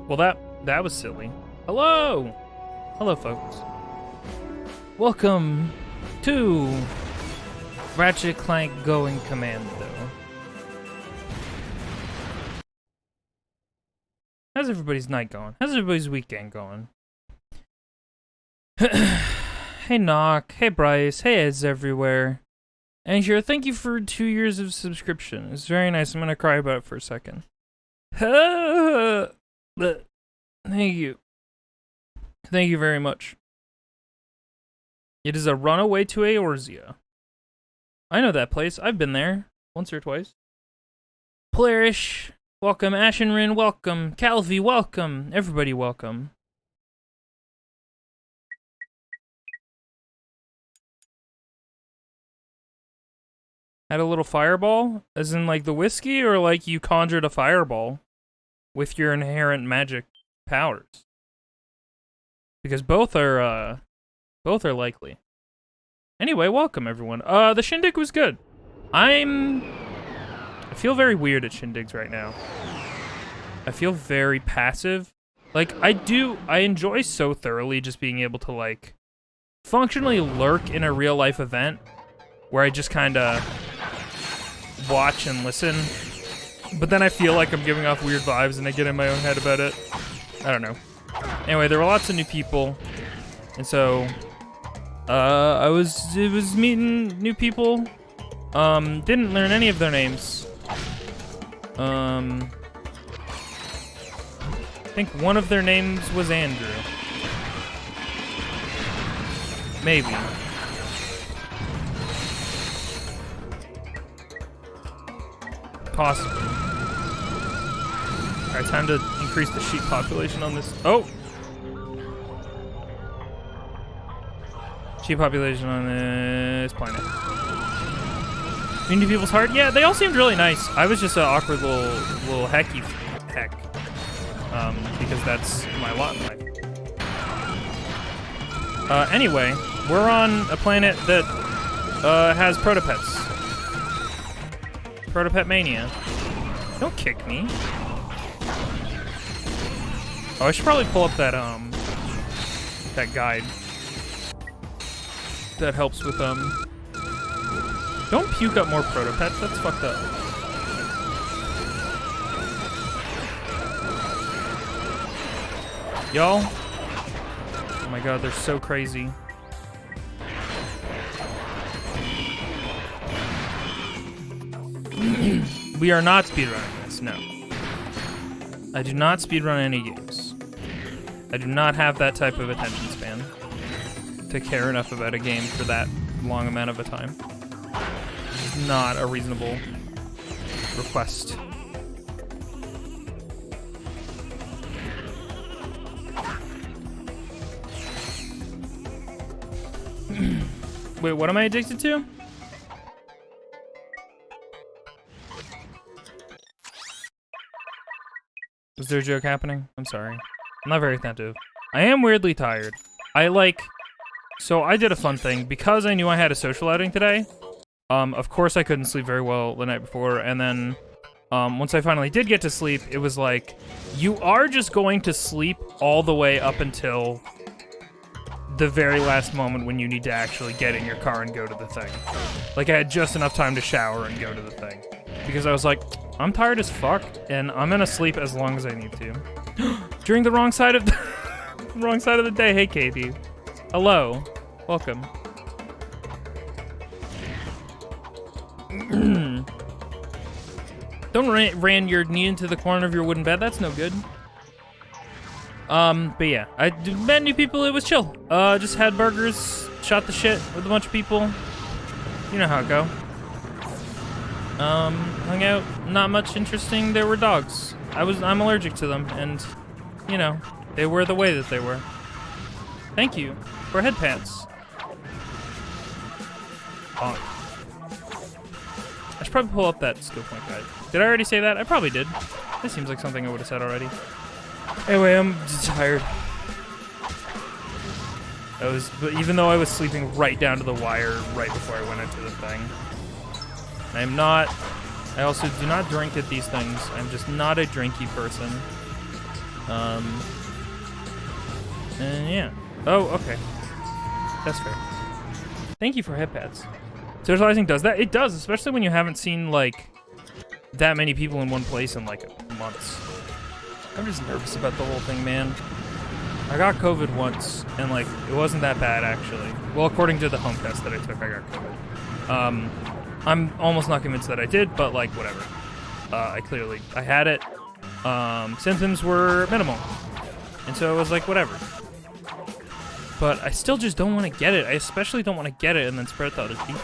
Well, that was silly. Hello! Hello, folks. Welcome to Ratchet Clank Going Commando. How's everybody's night going? How's everybody's weekend going? Hey, Knock. Hey, Bryce. Hey, Eds everywhere. And here, thank you for 2 years of subscription. It's very nice. I'm gonna cry about it for a second. Thank you. Thank you very much. It is a runaway to Eorzea. I know that place. I've been there once or twice. Plarish, welcome. Ashenrin, welcome. Calvi, welcome. Everybody, welcome. Had a little fireball? As in, like, the whiskey? Or, like, you conjured a fireball with your inherent magic powers? Because both are likely. Anyway, welcome, everyone. The shindig was good. I feel very weird at shindigs right now. I feel very passive. Like, I enjoy so thoroughly just being able to, like, functionally lurk in a real-life event where I just kind of watch and listen, but then I feel like I'm giving off weird vibes and I get in my own head about it. I don't know. Anyway, there were lots of new people, and so it was meeting new people. Didn't learn any of their names. I think one of their names was Andrew. Maybe. Possibly. Alright, time to increase the sheep population on this. Oh! Sheep population on this planet. New people's heart? Yeah, they all seemed really nice. I was just an awkward little heck. Because that's my lot in life. Anyway, we're on a planet that has protopets. Protopet mania. Don't kick me. Oh, I should probably pull up that guide. That helps with Don't puke up more protopets, that's fucked up. Y'all? Oh my god, they're so crazy. We are not speedrunning this, no. I do not speedrun any games. I do not have that type of attention span to care enough about a game for that long amount of a time. It's not a reasonable request. Wait, what am I addicted to? Is there a joke happening? I'm sorry. I'm not very attentive. I am weirdly tired. So I did a fun thing. Because I knew I had a social outing today, of course I couldn't sleep very well the night before, and then, once I finally did get to sleep, it was like, you are just going to sleep all the way up until the very last moment when you need to actually get in your car and go to the thing. Like, I had just enough time to shower and go to the thing. Because I was like, I'm tired as fuck, and I'm gonna sleep as long as I need to. During the wrong side of the wrong side of the day. Hey, Katie. Hello. Welcome. Don't ran your knee into the corner of your wooden bed. That's no good. But yeah, I met new people. It was chill. Just had burgers, shot the shit with a bunch of people. You know how it go. Hung out, not much interesting. There were dogs. I'm allergic to them, and, you know, they were the way that they were. Thank you for head pants. Bonk. I should probably pull up that skill point guide. Did I already say that? I probably did. This seems like something I would have said already. Anyway, I'm tired. But even though I was sleeping right down to the wire right before I went into the thing. I also do not drink at these things. I'm just not a drinky person. And yeah. Oh, okay. That's fair. Thank you for headpads. Socializing does that? It does, especially when you haven't seen, like, that many people in one place in, like, months. I'm just nervous about the whole thing, man. I got COVID once, and, like, it wasn't that bad, actually. Well, according to the home test that I took, I got COVID. I'm almost not convinced that I did, but, like, whatever. I had it. Symptoms were minimal. And so it was like, whatever. But I still just don't want to get it. I especially don't want to get it and then spread it to other people.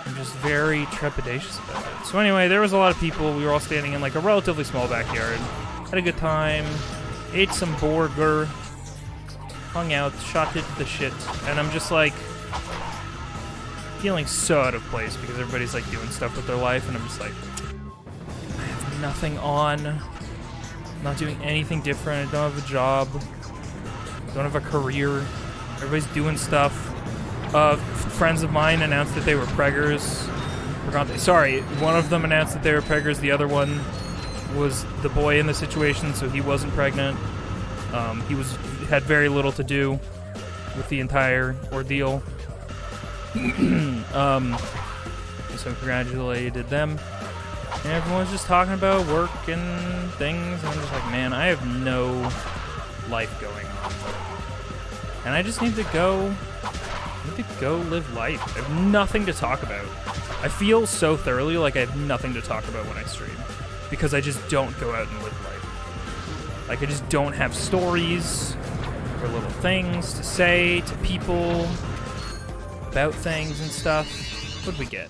I'm just very trepidatious about it. So anyway, there was a lot of people. We were all standing in like a relatively small backyard. Had a good time. Ate some burger. Hung out. Shot it to the shit. And I'm just like feeling so out of place because everybody's like doing stuff with their life. And I'm just like, I have nothing on. I'm not doing anything different. I don't have a job. Don't have a career. Everybody's doing stuff. Friends of mine announced that they were preggers. Sorry, one of them announced that they were preggers. The other one was the boy in the situation, so he wasn't pregnant. He had very little to do with the entire ordeal. So congratulated them. And everyone's just talking about work and things, and I'm just like, man, I have no life going on. And I just need to go live life. I have nothing to talk about. I feel so thoroughly like I have nothing to talk about when I stream. Because I just don't go out and live life. Like, I just don't have stories or little things to say to people about things and stuff. What'd we get?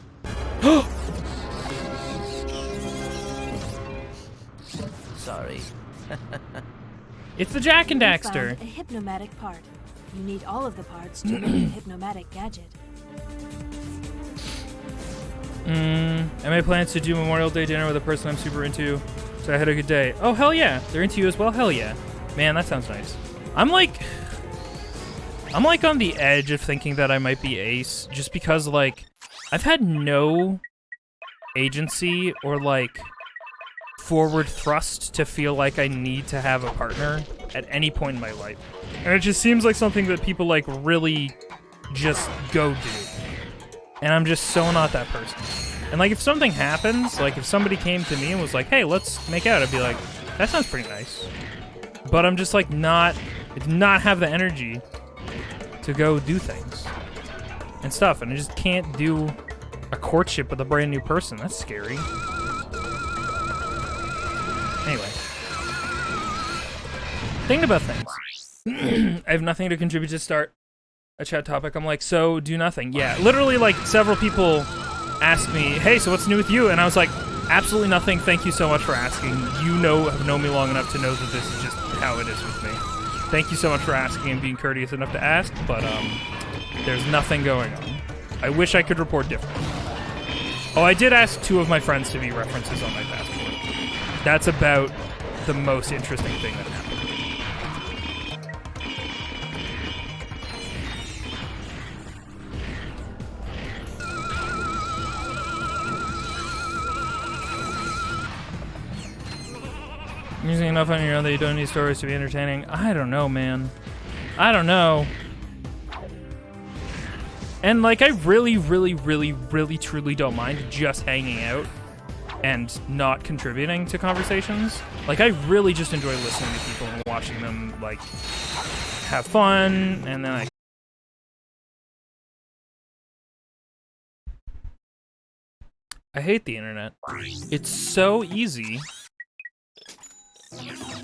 Sorry. It's the Jack and You Daxter. found a hypnomatic part. You need all of the parts to make a hypnomatic gadget. Am I planning to do Memorial Day dinner with a person I'm super into? So I had a good day. Oh, hell yeah. They're into you as well? Hell yeah. Man, that sounds nice. I'm like on the edge of thinking that I might be ace just because, like, I've had no agency or, like, forward thrust to feel like I need to have a partner at any point in my life. And it just seems like something that people, like, really just go do. And I'm just so not that person. And, like, if something happens, like, if somebody came to me and was like, hey, let's make out, I'd be like, that sounds pretty nice. But I'm just, like, I do not have the energy to go do things and stuff. And I just can't do a courtship with a brand new person. That's scary. Anyway. Thinking about things. I have nothing to contribute to start a chat topic. I'm like, so do nothing. Yeah, literally, like, several people asked me, hey, so what's new with you? And I was like, absolutely nothing. Thank you so much for asking. You have known me long enough to know that this is just how it is with me. Thank you so much for asking and being courteous enough to ask, but there's nothing going on. I wish I could report different. Oh, I did ask 2 of my friends to be references on my passport. That's about the most interesting thing that happened. I'm using enough on your own that you don't need stories to be entertaining. I don't know, man. I don't know. And, like, I really, really, really, really, truly don't mind just hanging out and not contributing to conversations. Like, I really just enjoy listening to people and watching them, like, have fun, and then I hate the internet. It's so easy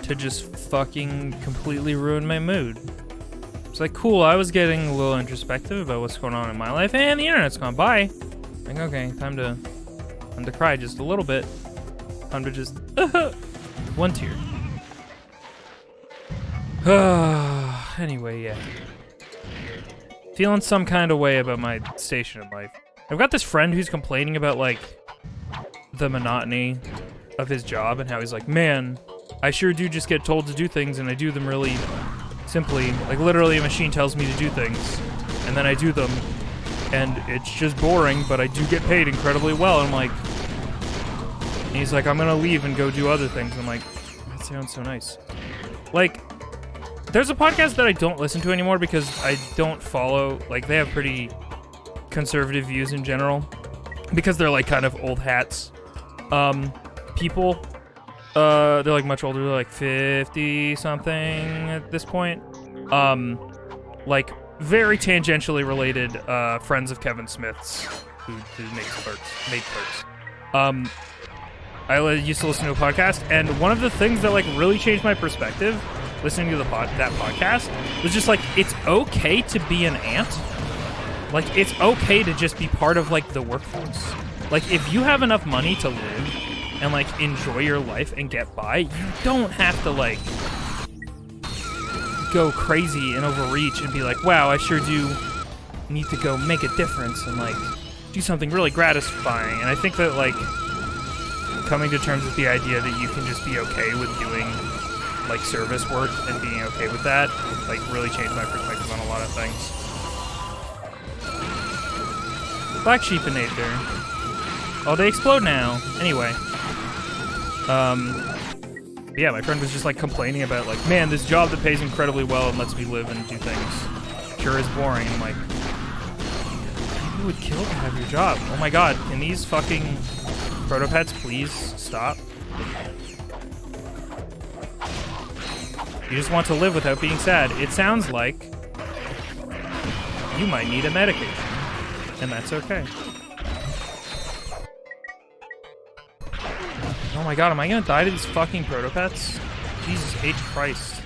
to just fucking completely ruin my mood. It's like, cool, I was getting a little introspective about what's going on in my life, and the internet's gone by. Like, okay, time to cry just a little bit. Time to just, one tear. Anyway, yeah. Feeling some kind of way about my station in life. I've got this friend who's complaining about, like, the monotony of his job and how he's like, man, I sure do just get told to do things and I do them really simply. Like, literally a machine tells me to do things and then I do them and it's just boring, but I do get paid incredibly well. And I'm like, and he's like, I'm gonna leave and go do other things. I'm like, That sounds so nice. Like, there's a podcast that I don't listen to anymore because I don't follow, like, they have pretty conservative views in general because they're like kind of old hats people. They're like much older, they're like 50 something at this point. Like very tangentially related friends of Kevin Smith's who made Clerks. I used to listen to a podcast, and one of the things that like really changed my perspective listening to that podcast was just like, it's okay to be an ant. Like, it's okay to just be part of like the workforce. Like, if you have enough money to live and like enjoy your life and get by, you don't have to like go crazy and overreach and be like, wow, I sure do need to go make a difference and like do something really gratifying. And I think that like coming to terms with the idea that you can just be okay with doing like service work and being okay with that, like really changed my perspective on a lot of things. Black Sheepinator. Oh, they explode now. Anyway. Yeah, my friend was just like complaining about like, man, this job that pays incredibly well and lets me live and do things sure is boring. I'm like, you would kill to have your job. Oh my god, can these fucking protopets please stop? You just want to live without being sad. It sounds like you might need a medication, and that's okay. Oh my god, am I gonna die to these fucking protopets? Jesus H. Christ.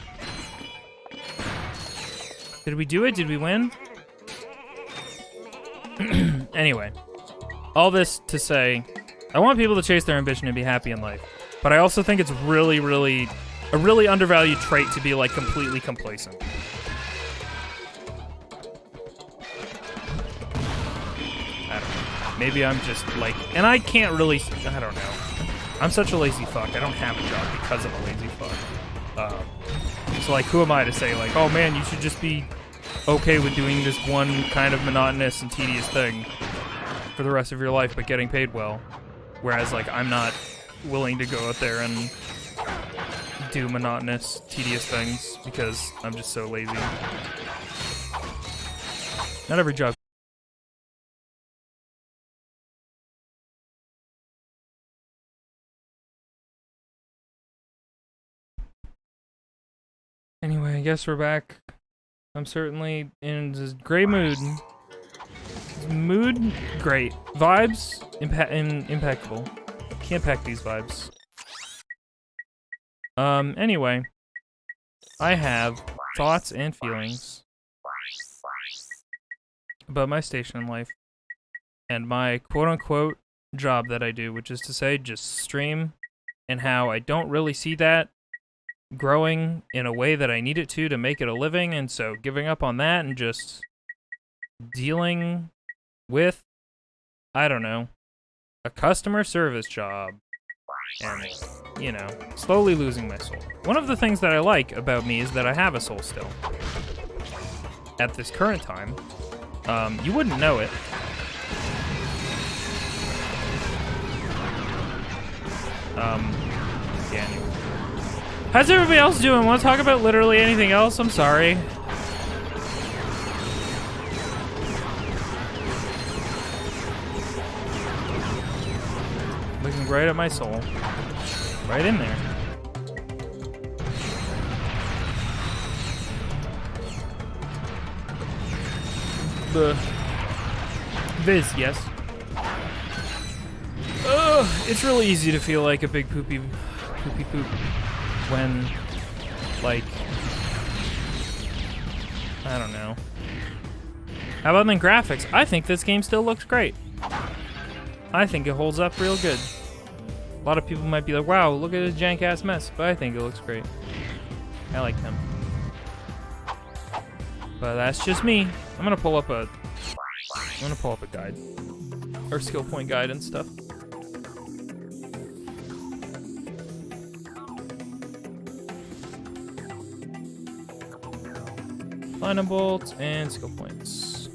Did we do it? Did we win? Anyway, all this to say, I want people to chase their ambition and be happy in life. But I also think it's really, really, a really undervalued trait to be like completely complacent. I don't know. Maybe I'm just like, and I can't really, I don't know. I'm such a lazy fuck. I don't have a job because I'm a lazy fuck. So like, who am I to say like, oh man, you should just be okay with doing this one kind of monotonous and tedious thing for the rest of your life, but getting paid well. Whereas like, I'm not willing to go out there and do monotonous, tedious things because I'm just so lazy. Not every job. Anyway, I guess we're back. I'm certainly in this great mood. Mood, great. Vibes, impeccable. Can't pack these vibes. Anyway. I have thoughts and feelings about my station in life and my quote-unquote job that I do, which is to say, just stream, and how I don't really see that growing in a way that I need it to make it a living, and so giving up on that and just dealing with, I don't know, a customer service job and, you know, slowly losing my soul. One of the things that I like about me is that I have a soul still. At this current time, you wouldn't know it. Yeah, anyway. How's everybody else doing? Want to talk about literally anything else? I'm sorry. Looking right at my soul. Right in there. The Viz, yes. Ugh, it's really easy to feel like a big poopy poop when, like, I don't know. How about the graphics? I think this game still looks great. I think it holds up real good. A lot of people might be like, wow, look at this jank-ass mess, but I think it looks great. I like them. But that's just me. I'm gonna pull up a guide. Or skill point guide and stuff. Lightning bolts and skill points.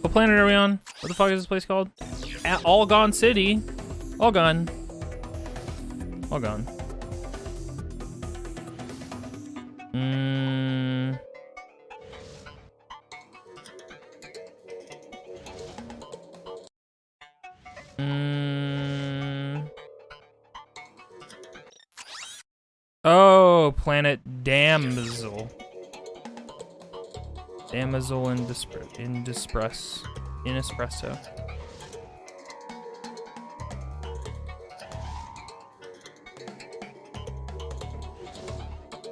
What planet are we on? What the fuck is this place called? All Gone City. All gone. All gone. Oh, planet Damsel. Damsel in espresso.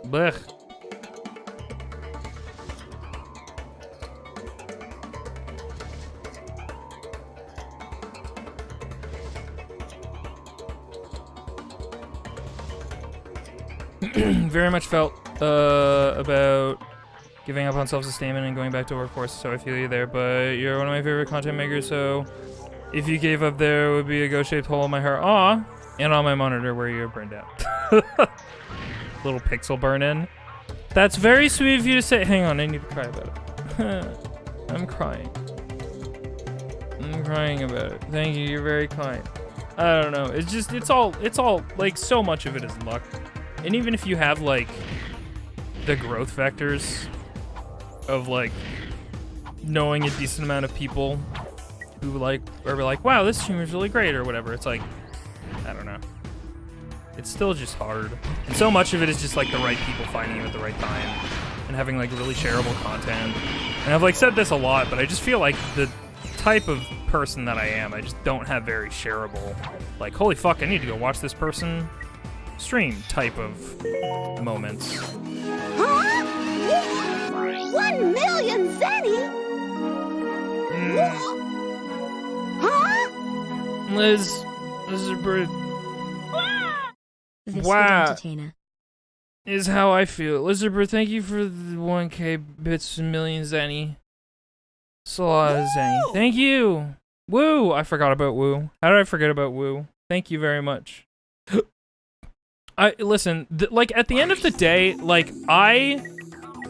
Blech. Very much felt about giving up on self-sustainment and going back to workforce, so I feel you there, but you're one of my favorite content makers, so if you gave up, there would be a ghost-shaped hole in my heart. Aw! And on my monitor where you're burned out. Little pixel burn in. That's very sweet of you to say. Hang on, I need to cry about it. I'm crying. I'm crying about it. Thank you, you're very kind. I don't know, it's all, like, so much of it is luck. And even if you have, like, the growth vectors of, like, knowing a decent amount of people who, like, are like, wow, this streamer is really great, or whatever, it's like, I don't know. It's still just hard. And so much of it is just, like, the right people finding you at the right time and having, like, really shareable content. And I've, like, said this a lot, but I just feel like the type of person that I am, I just don't have very shareable, like, holy fuck, I need to go watch this person stream type of moments. Huh? 1 million zenny? Huh? Lizard This wow. entertainer. Is how I feel. Lizard, thank you for the 1K bits and million zenny. Salah zenny. Thank you. Woo! I forgot about Woo. How did I forget about Woo? Thank you very much. Listen, like, at the end of the day, like, I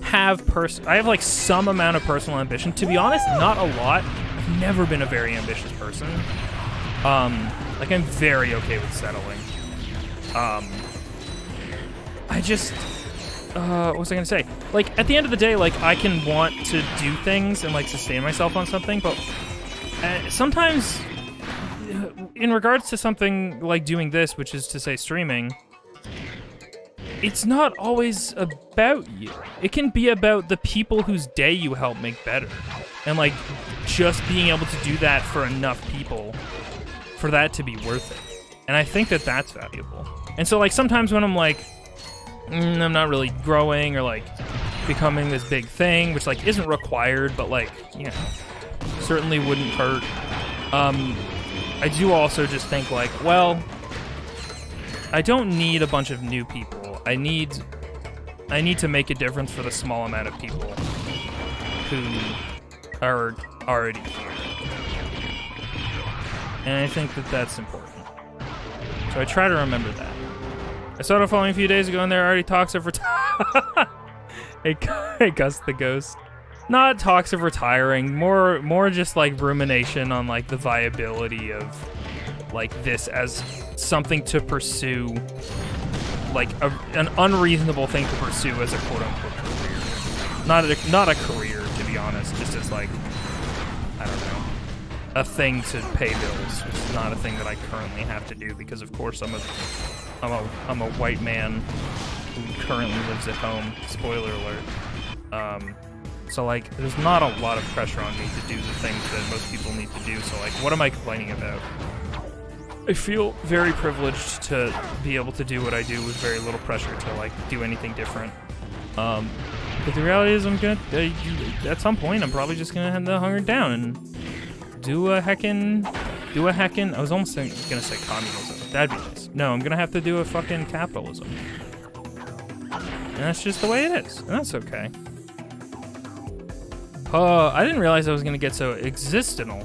have like some amount of personal ambition. To be honest, not a lot. I've never been a very ambitious person. Like, I'm very okay with settling. I just, what was I gonna say? Like, at the end of the day, like, I can want to do things and, like, sustain myself on something, but sometimes, in regards to something like doing this, which is to say streaming, it's not always about you. It can be about the people whose day you help make better. And, like, just being able to do that for enough people for that to be worth it. And I think that that's valuable. And so, like, sometimes when I'm like, I'm not really growing or, like, becoming this big thing, which, like, isn't required, but, like, you know, certainly wouldn't hurt. I do also just think, like, well, I don't need a bunch of new people. I need to make a difference for the small amount of people who are already here. And I think that that's important. So I try to remember that. I started following a few days ago and they're already toxic for Hey Gus the Ghost. Not toxic retiring, more just like rumination on like the viability of like this as something to pursue, like an unreasonable thing to pursue as a quote-unquote career. Not a career, to be honest, just as like, I don't know, a thing to pay bills, which is not a thing that I currently have to do because of course I'm a white man who currently lives at home. Spoiler alert. So like, there's not a lot of pressure on me to do the things that most people need to do. So like, what am I complaining about? I feel very privileged to be able to do what I do with very little pressure to like do anything different. But the reality is, I'm gonna at some point I'm probably just gonna have to hunger down and do a heckin'. I was almost gonna say communism. That'd be nice. No, I'm gonna have to do a fucking capitalism, and that's just the way it is, and that's okay. I didn't realize I was gonna get so existential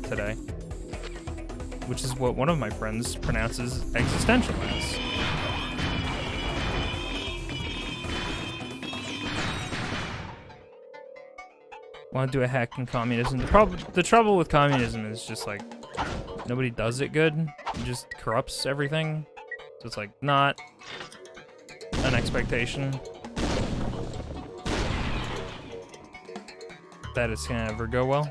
today, which is what one of my friends pronounces existential as. Want to do a hack in communism. The trouble with communism is just like nobody does it good. It just corrupts everything. So it's like not an expectation that it's gonna ever go well.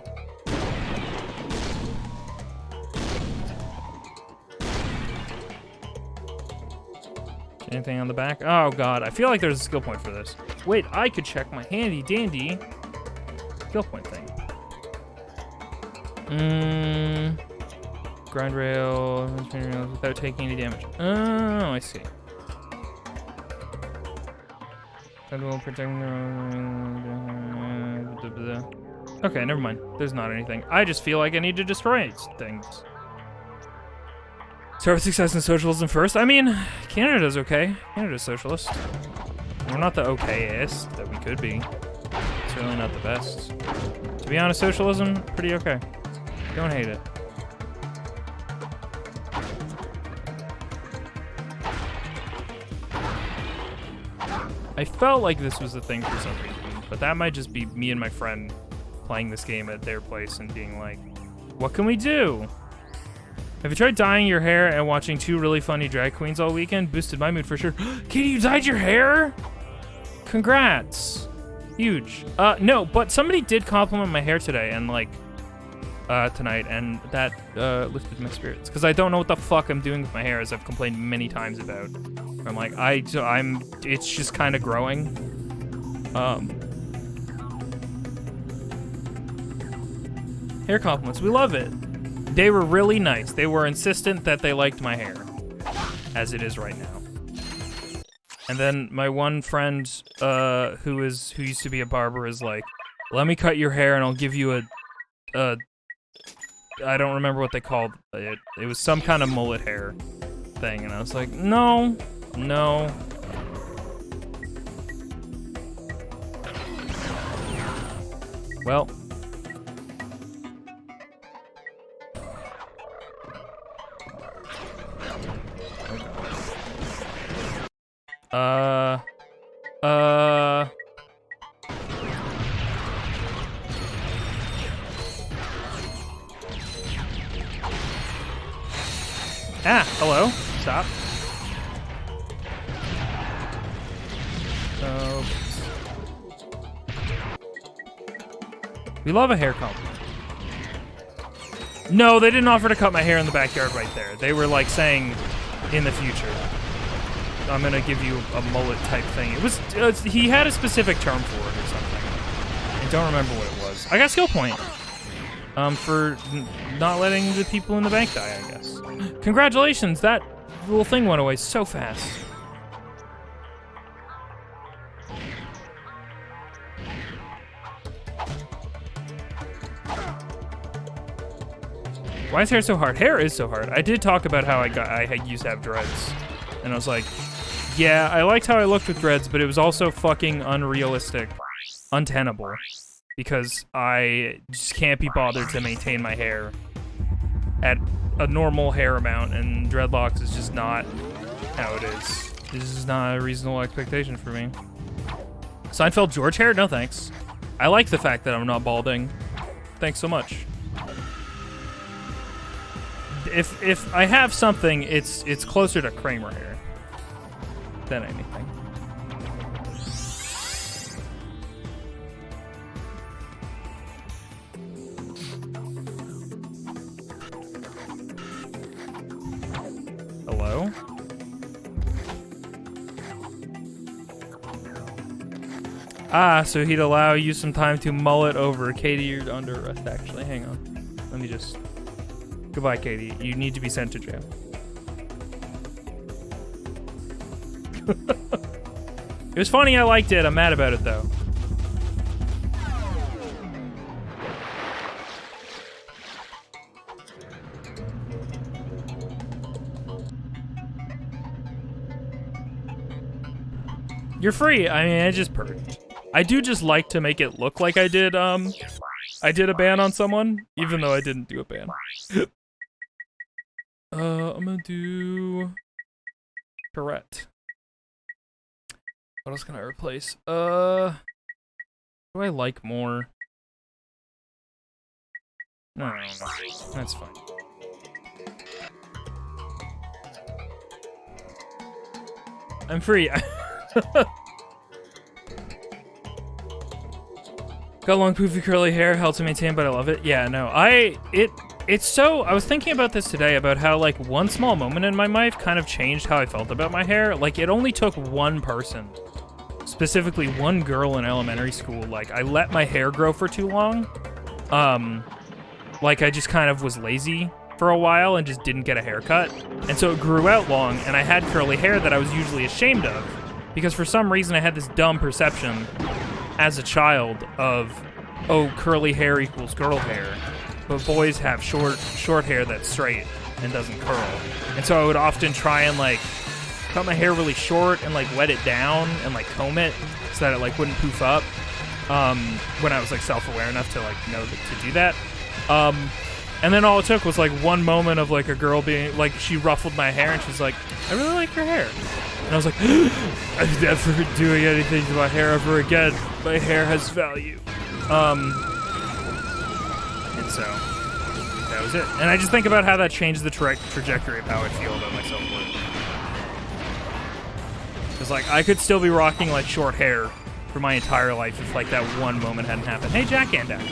Anything on the back? Oh god, I feel like there's a skill point for this. Wait, I could check my handy dandy skill point thing. Grind rail without taking any damage. Oh, I see. Okay, never mind. There's not anything. I just feel like I need to destroy things. Start with success and socialism first. I mean, Canada's okay. Canada's socialist. We're not the okayest that we could be. Certainly not the best. To be honest, socialism, pretty okay. Don't hate it. I felt like this was a thing for some reason, but that might just be me and my friend playing this game at their place and being like, what can we do? Have you tried dyeing your hair and watching 2 really funny drag queens all weekend? Boosted my mood for sure. Katie, you dyed your hair? Congrats. Huge. No, but somebody did compliment my hair today and like, tonight, and that, lifted my spirits. Because I don't know what the fuck I'm doing with my hair, as I've complained many times about. I'm like, it's just kind of growing. Hair compliments, we love it. They were really nice. They were insistent that they liked my hair, as it is right now. And then my one friend, who used to be a barber, is like, "Let me cut your hair, and I'll give you a I don't remember what they called it. It was some kind of mullet hair thing," and I was like, "No, no." Well. Hello? Stop. We love a hair compliment. No, they didn't offer to cut my hair in the backyard right there. They were like saying, in the future, I'm gonna give you a mullet type thing. It was, he had a specific term for it or something. I don't remember what it was. I got skill point. For not letting the people in the bank die, I guess. Congratulations, that little thing went away so fast. Why is hair so hard? Hair is so hard. I did talk about how I used to have dreads. And I was like, yeah, I liked how I looked with dreads, but it was also fucking unrealistic, untenable. Because I just can't be bothered to maintain my hair at a normal hair amount, and dreadlocks is just not how it is. This is not a reasonable expectation for me. Seinfeld George hair? No thanks. I like the fact that I'm not balding. Thanks so much. If I have something, it's closer to Kramer hair than anything. Hello? Ah, so he'd allow you some time to mull it over. Katie, you're under arrest, actually. Hang on. Let me just... Goodbye, Katie. You need to be sent to jail. It was funny, I liked it. I'm mad about it, though. You're free. I mean, I just purged. I do just like to make it look like I did a ban on someone, even though I didn't do a ban. I'm gonna do Tourette. What else can I replace? What do I like more? No, that's fine. I'm free. Got long, poofy, curly hair, held to maintain, but I love it. Yeah, no, it's so, I was thinking about this today, about how, like, one small moment in my life kind of changed how I felt about my hair. Like, it only took one person, specifically one girl in elementary school. Like, I let my hair grow for too long. Like, I just kind of was lazy for a while and just didn't get a haircut. And so it grew out long, and I had curly hair that I was usually ashamed of. Because for some reason I had this dumb perception as a child of, oh, curly hair equals girl hair. But boys have short hair that's straight and doesn't curl. And so I would often try and, like, cut my hair really short and, like, wet it down and, like, comb it so that it, like, wouldn't poof up when I was, like, self-aware enough to, like, know to do that. And then all it took was, like, one moment of, like, a girl being, like, she ruffled my hair and she's like, I really like your hair. And I was like, I'm never doing anything to my hair ever again. My hair has value. And so that was it. And I just think about how that changed the trajectory of how I feel about myself. Because, like, I could still be rocking, like, short hair for my entire life if, like, that one moment hadn't happened. Hey, Jack Andak.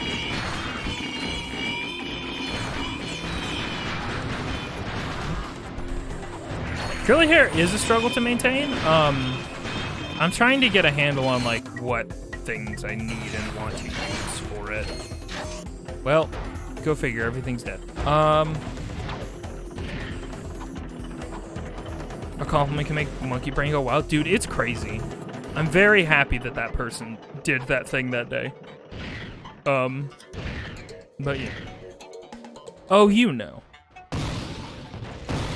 Curly hair is a struggle to maintain. I'm trying to get a handle on, like, what things I need and want to use for it. Well, go figure, everything's dead. A compliment can make monkey brain go wild. Dude, it's crazy. I'm very happy that that person did that thing that day. But yeah. Oh, you know.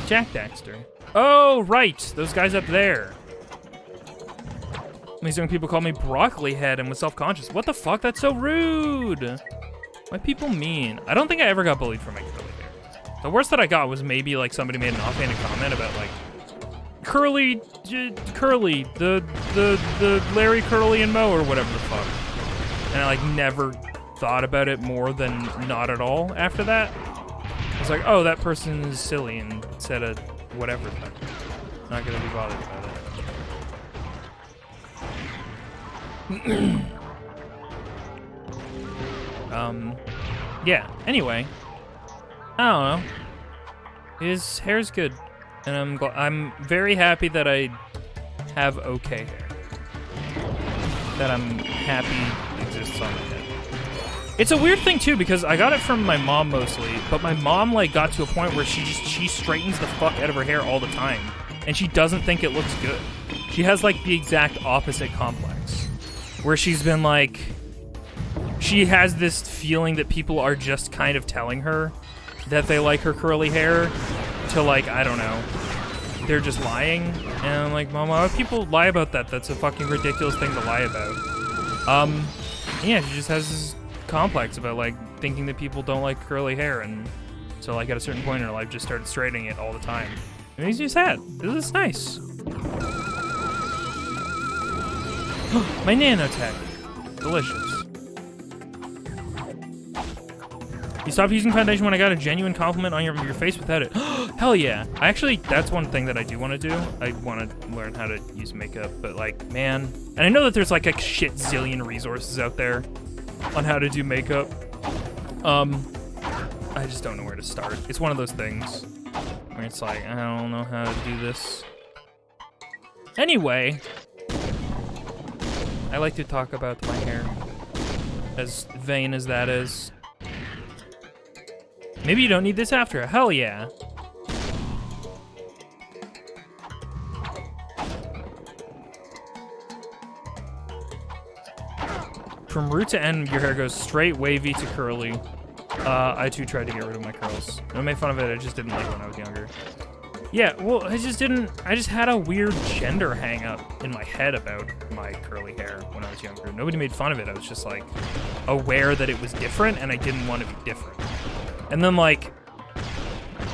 Jack Daxter. Oh, right! Those guys up there. These young people call me broccoli head and was self-conscious. What the fuck? That's so rude! Why people mean? I don't think I ever got bullied for my curly hair. The worst that I got was maybe, like, somebody made an offhanded comment about, like, Curly, the Larry Curly and Moe or whatever the fuck. And I, like, never thought about it more than not at all after that. I was like, oh, that person is silly and said a whatever thing. Not gonna be bothered by that. Yeah, anyway. I don't know. His hair's good. And I'm very happy that I have okay hair. That I'm happy exists on my head. It's a weird thing too, because I got it from my mom mostly, but my mom, like, got to a point where she straightens the fuck out of her hair all the time, and she doesn't think it looks good. She has, like, the exact opposite complex, where she's been like, she has this feeling that people are just kind of telling her that they like her curly hair to, like, I don't know, they're just lying. And I'm like, Mom, why would people lie about that? That's a fucking ridiculous thing to lie about. Yeah, she just has this complex about, like, thinking that people don't like curly hair, and so, like, at a certain point in her life just started straightening it all the time. It makes me sad. This is nice. My nanotech. Delicious. You stopped using foundation when I got a genuine compliment on your face without it. Hell yeah. Actually, that's one thing that I do want to do. I want to learn how to use makeup, but, like, man. And I know that there's, like, a shit zillion resources out there on how to do makeup. I just don't know where to start. It's one of those things where it's like, I don't know how to do this. Anyway, I like to talk about my hair, as vain as that is. Maybe you don't need this after. Hell yeah. From root to end, your hair goes straight, wavy to curly. I too tried to get rid of my curls. I made fun of it, I just didn't like it when I was younger. Yeah, well, I just had a weird gender hang up in my head about my curly hair when I was younger. Nobody made fun of it, I was just, like, aware that it was different, and I didn't want to be different. And then, like,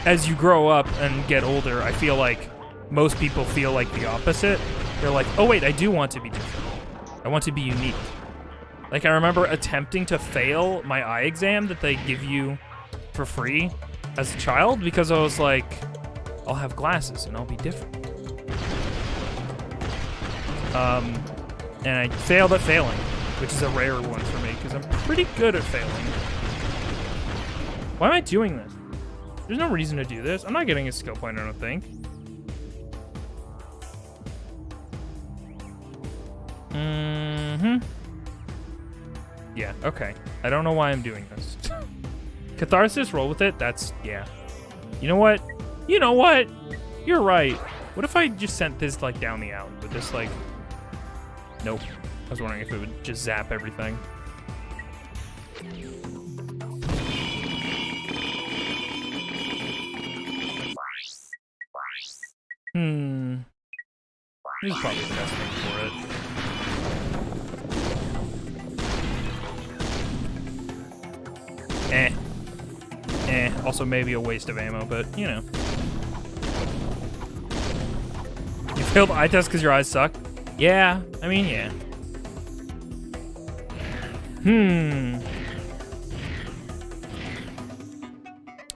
as you grow up and get older, I feel like most people feel like the opposite. They're like, oh wait, I do want to be different. I want to be unique. Like, I remember attempting to fail my eye exam that they give you for free as a child because I was like, I'll have glasses and I'll be different. And I failed at failing, which is a rare one for me because I'm pretty good at failing. Why am I doing this? There's no reason to do this. I'm not getting a skill point, I don't think. Yeah, okay. I don't know why I'm doing this. Catharsis, roll with it. That's, yeah. You know what? You know what? You're right. What if I just sent this, like, down the alley? Would this, like... Nope. I was wondering if it would just zap everything. This is probably the best thing for it. Also maybe a waste of ammo, but, you know. You failed eye test because your eyes suck? Yeah, I mean, yeah.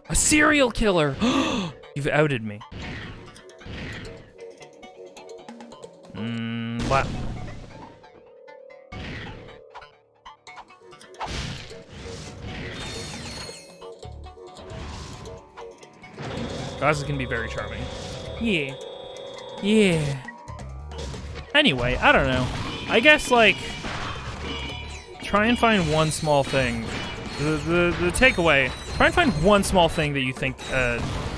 A serial killer! You've outed me. Wow. Glasses can be very charming. Yeah. Yeah. Anyway, I don't know. I guess, like, try and find one small thing. The takeaway, try and find one small thing that you think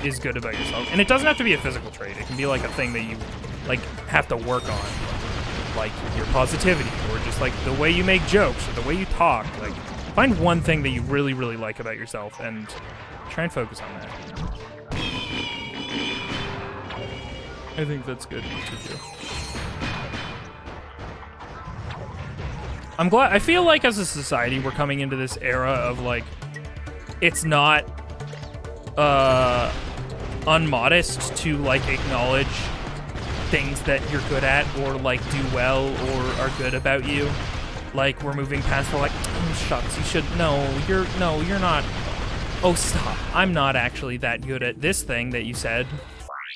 is good about yourself. And it doesn't have to be a physical trait. It can be, like, a thing that you, like, have to work on. Like, your positivity, or just, like, the way you make jokes, or the way you talk. Like, find one thing that you really, really like about yourself, and try and focus on that. I think that's good to do. I'm glad. I feel like as a society, we're coming into this era of, like, it's not unmodest to, like, acknowledge things that you're good at or, like, do well or are good about you. Like, we're moving past the, like, oh, shucks, you should, no, you're not. Oh, stop. I'm not actually that good at this thing that you said.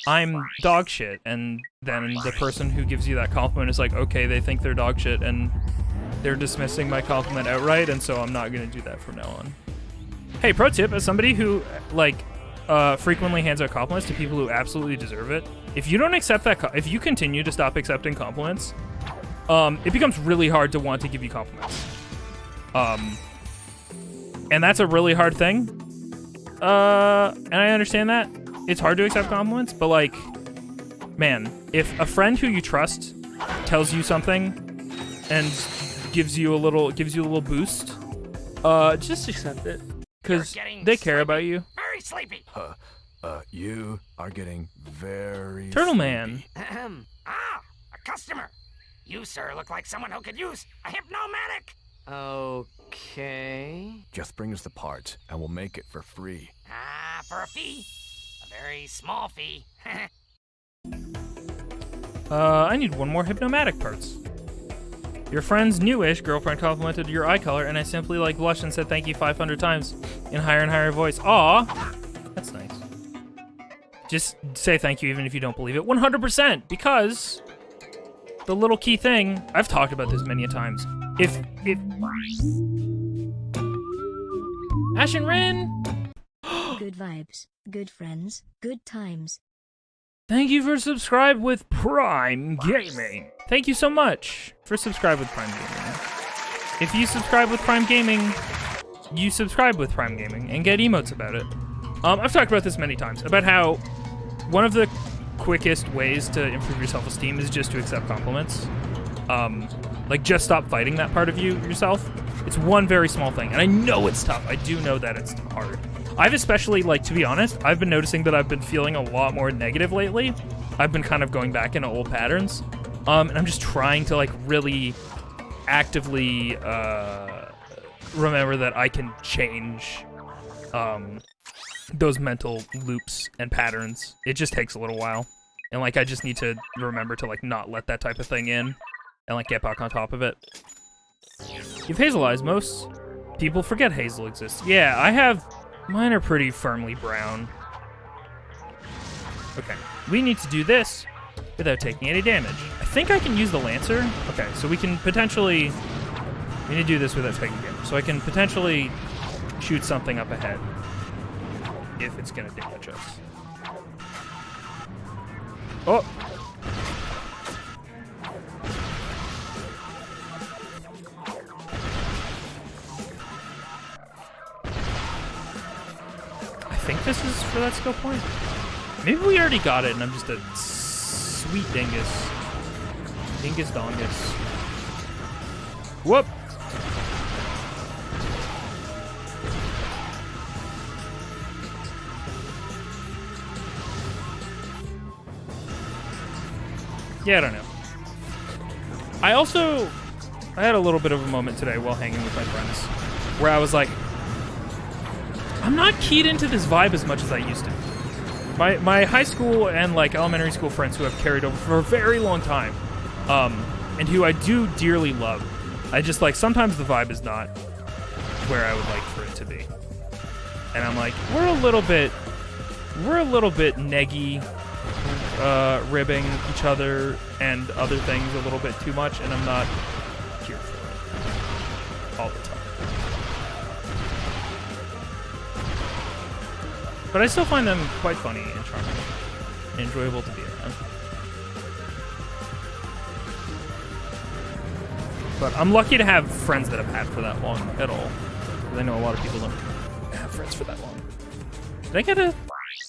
I'm dog shit. And then the person who gives you that compliment is like, okay, they think they're dog shit and they're dismissing my compliment outright, and so I'm not gonna do that from now on. Hey, pro tip, as somebody who, like, frequently hands out compliments to people who absolutely deserve it, if you don't accept that, if you continue to stop accepting compliments, it becomes really hard to want to give you compliments. And that's a really hard thing. And I understand that. It's hard to accept compliments, but, like, man, if a friend who you trust tells you something and gives you a little boost, just accept it, because they care about you. Very sleepy. You are getting very Turtle Man. A customer. You, sir, look like someone who could use a hypnomatic. Okay. Just bring us the parts, and we'll make it for free. For a fee. A very small fee. I need one more hypnomatic parts. Your friend's newish girlfriend complimented your eye color, and I simply, like, blushed and said thank you 500 times in higher and higher voice. Aw, that's nice. Just say thank you even if you don't believe it. 100%, because the little key thing, I've talked about this many a times. If Ash and Rin. Good vibes, good friends, good times. Thank you for subscribe with Prime Gaming. Thank you so much for subscribe with Prime Gaming. If you subscribe with Prime Gaming, you subscribe with Prime Gaming and get emotes about it. I've talked about this many times, about how one of the quickest ways to improve your self-esteem is just to accept compliments. Like, just stop fighting that part of yourself. It's one very small thing, and I know it's tough. I do know that it's hard. I've especially, like, to be honest, I've been noticing that I've been feeling a lot more negative lately. I've been kind of going back into old patterns. And I'm just trying to, like, really actively remember that I can change those mental loops and patterns. It just takes a little while. And, like, I just need to remember to, like, not let that type of thing in and, like, get back on top of it. You've hazel eyes. Most people forget hazel exists. Yeah, I have Mine are pretty firmly brown. Okay, we need to do this without taking any damage. I think I can use the Lancer. Okay, so we can potentially... We need to do this without taking damage. So I can potentially shoot something up ahead if it's going to damage us. Oh! I think this is for that skill point. Maybe we already got it and I'm just a sweet dingus. Dingus dongus. Whoop! Yeah, I don't know. I had a little bit of a moment today while hanging with my friends where I was like, I'm not keyed into this vibe as much as I used to. My high school and like elementary school friends who have carried over for a very long time, and who I do dearly love. I just like, sometimes the vibe is not where I would like for it to be. And I'm like, we're a little bit neggy, ribbing each other and other things a little bit too much, and I'm not here for it all the time. But I still find them quite funny and charming and enjoyable to be around. But I'm lucky to have friends that I've had for that long at all. Because I know a lot of people don't have friends for that long. Did I get a...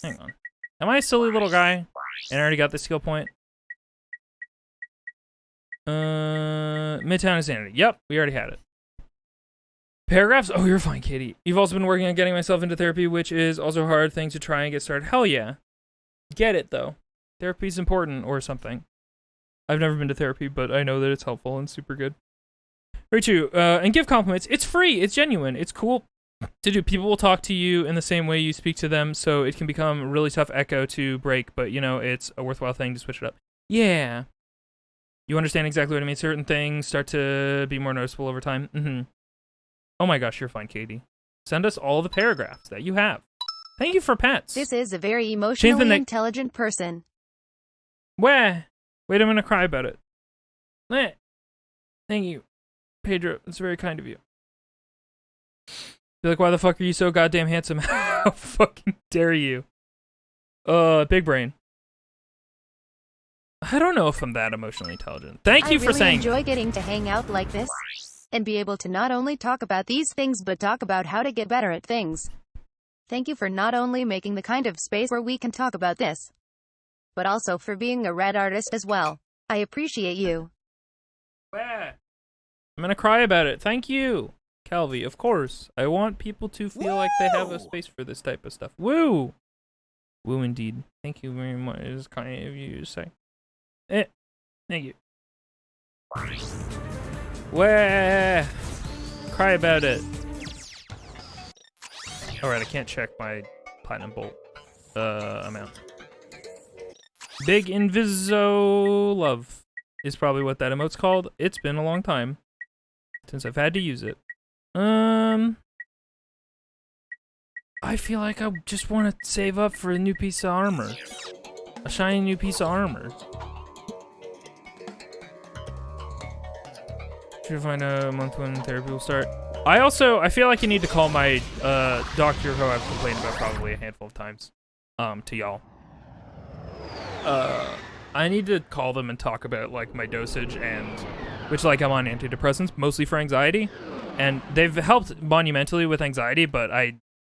Hang on. Am I a silly little guy? And I already got the skill point? Midtown Insanity. Yep, we already had it. Paragraphs? Oh, you're fine, Katie. You've also been working on getting myself into therapy, which is also a hard thing to try and get started. Hell yeah. Get it, though. Therapy's important or something. I've never been to therapy, but I know that it's helpful and super good. Very true. And give compliments. It's free. It's genuine. It's cool to do. People will talk to you in the same way you speak to them, so it can become a really tough echo to break, but, you know, it's a worthwhile thing to switch it up. Yeah. You understand exactly what I mean. Certain things start to be more noticeable over time. Mm-hmm. Oh my gosh, you're fine, Katie. Send us all the paragraphs that you have. Thank you for pets. This is a very emotionally intelligent person. Wait, I'm gonna cry about it. Thank you, Pedro. That's very kind of you. Be like, why the fuck are you so goddamn handsome? How fucking dare you? Big brain. I don't know if I'm that emotionally intelligent. Thank you for saying. I really enjoy getting to hang out like this and be able to not only talk about these things but talk about how to get better at things. Thank you for not only making the kind of space where we can talk about this, but also for being a rad artist as well. I appreciate you. I'm gonna cry about it. Thank you, Calvi. Of course. I want people to feel like they have a space for this type of stuff. Woo! Woo indeed. Thank you very much. It is kind of you to say. Thank you. Cry about it. Alright, I can't check my platinum bolt amount. Big Inviso Love is probably what that emote's called. It's been a long time since I've had to use it. I feel like I just want to save up for a new piece of armor. A shiny new piece of armor. Should find a month when therapy will start. I feel like you need to call my doctor, who I've complained about probably a handful of times, to y'all. I need to call them and talk about like my dosage and which like I'm on antidepressants mostly for anxiety, and they've helped monumentally with anxiety, but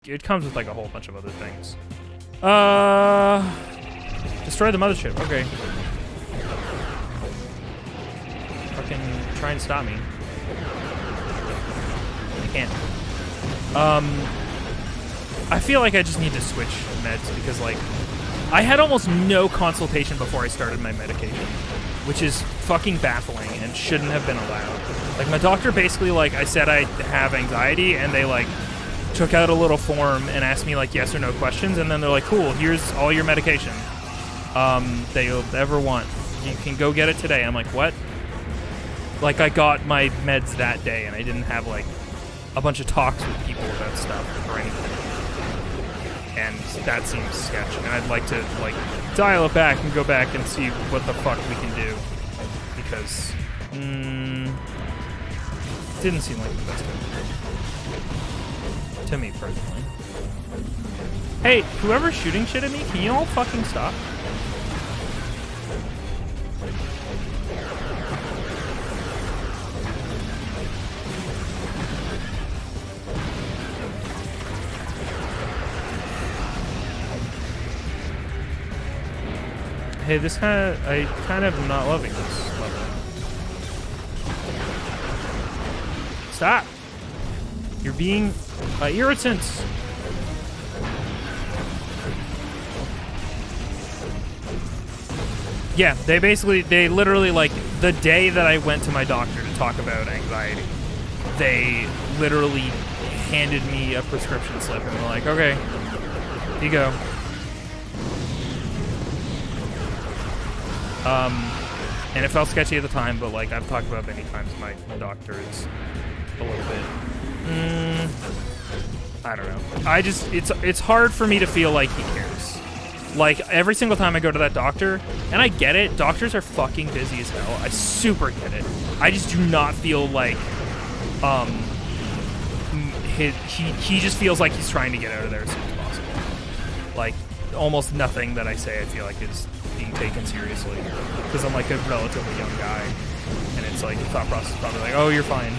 it comes with like a whole bunch of other things. Destroy the mothership. Okay. Fucking try and stop me. I can't. I feel like I just need to switch meds because like I had almost no consultation before I started my medication, which is fucking baffling and shouldn't have been allowed. Like my doctor basically like I said I have anxiety and they like took out a little form and asked me like yes or no questions, and then they're like, cool, here's all your medication that you'll ever want. You can go get it today. I'm like, what? Like I got my meds that day and I didn't have like a bunch of talks with people about stuff or anything. and that seems sketch. And I'd like to like dial it back and go back and see what the fuck we can do, because didn't seem like the best thing to me personally. Hey, whoever's shooting shit at me, can you all fucking stop? Hey, I kind of am not loving this level. Stop! You're being irritant. Yeah, they literally, like, the day that I went to my doctor to talk about anxiety, they literally handed me a prescription slip and were like, okay, here you go. And it felt sketchy at the time, but like I've talked about many times, my doctor is a little bit, I don't know. It's hard for me to feel like he cares. Like every single time I go to that doctor, and I get it, doctors are fucking busy as hell. I super get it. I just do not feel like, he just feels like he's trying to get out of there as soon as possible. Like almost nothing that I say I feel like is being taken seriously, because I'm like a relatively young guy, and it's like the thought process is probably like, oh, you're fine.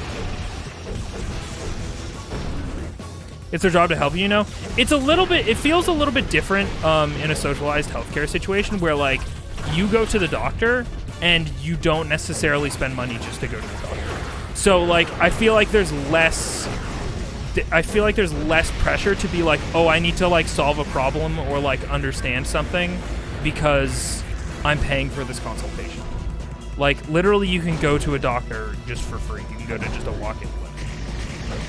It's their job to help you, you know? It feels a little bit different in a socialized healthcare situation where like you go to the doctor and you don't necessarily spend money just to go to the doctor. So like I feel like there's less pressure to be like, oh, I need to like solve a problem or like understand something because I'm paying for this consultation. Like, literally, you can go to a doctor just for free. You can go to just a walk-in clinic.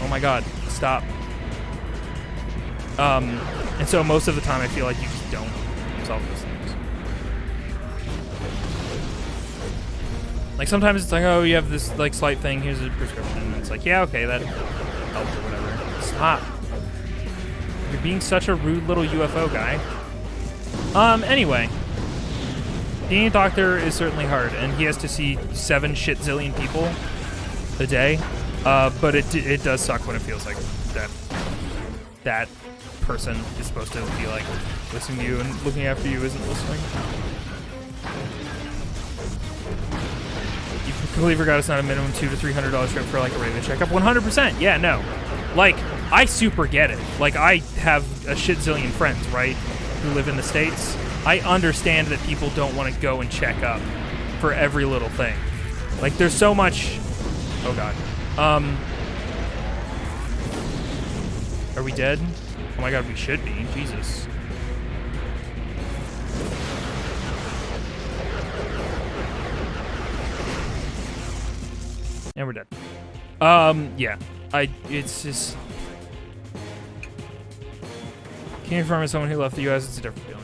Oh my god, stop. And so most of the time I feel like you just don't solve those things. Like, sometimes it's like, oh, you have this, like, slight thing, here's a prescription. And it's like, yeah, okay, that helps or whatever. Stop. You're being such a rude little UFO guy. Anyway. Being a doctor is certainly hard, and he has to see 7 shit zillion people a day. But it does suck when it feels like that person is supposed to be like listening to you and looking after you isn't listening. You completely forgot it's not a minimum $200 to $300 trip for like a regular checkup. 100%. Yeah, no. Like, I super get it. Like, I have a shit zillion friends, right, who live in the States. I understand that people don't want to go and check up for every little thing. Like, there's so much... Oh, God. Are we dead? Oh, my God, we should be. Jesus. And we're dead. Yeah. It's just... Came from someone who left the U.S., it's a different feeling.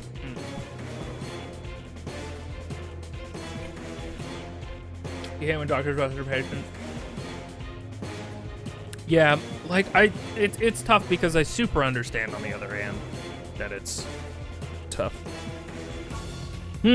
You hate when doctors rush their patient. Yeah, like it's tough because I super understand on the other hand that it's tough. You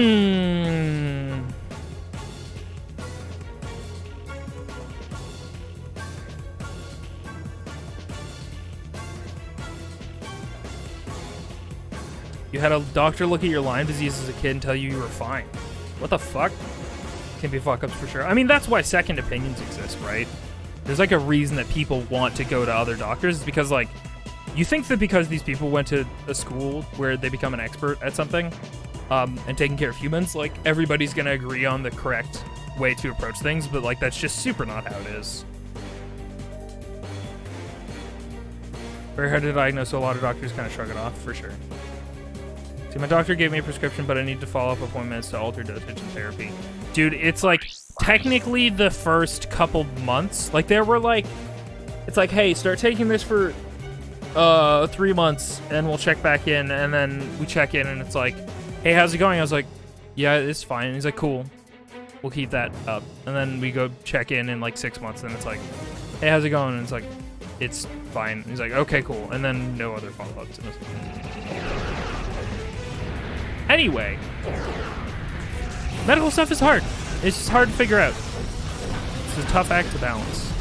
had a doctor look at your Lyme disease as a kid and tell you were fine. What the fuck? Can be fuck-ups for sure. I mean, that's why second opinions exist, right? There's like a reason that people want to go to other doctors. It's because like, you think that because these people went to a school where they become an expert at something, and taking care of humans, like everybody's gonna agree on the correct way to approach things, but like that's just super not how it is. Very hard to diagnose, so a lot of doctors kind of shrug it off, for sure. See, my doctor gave me a prescription, but I need to follow up appointments to alter dosage and therapy. Dude, it's like, technically the first couple months, like there were like, it's like, hey, start taking this for 3 months and we'll check back in, and then we check in and it's like, hey, how's it going? I was like, yeah, it's fine. And he's like, cool, we'll keep that up. And then we go check in like 6 months and it's like, hey, how's it going? And it's like, it's fine. And he's like, okay, cool. And then no other follow-ups. Anyway, medical stuff is hard. It's just hard to figure out. It's a tough act to balance.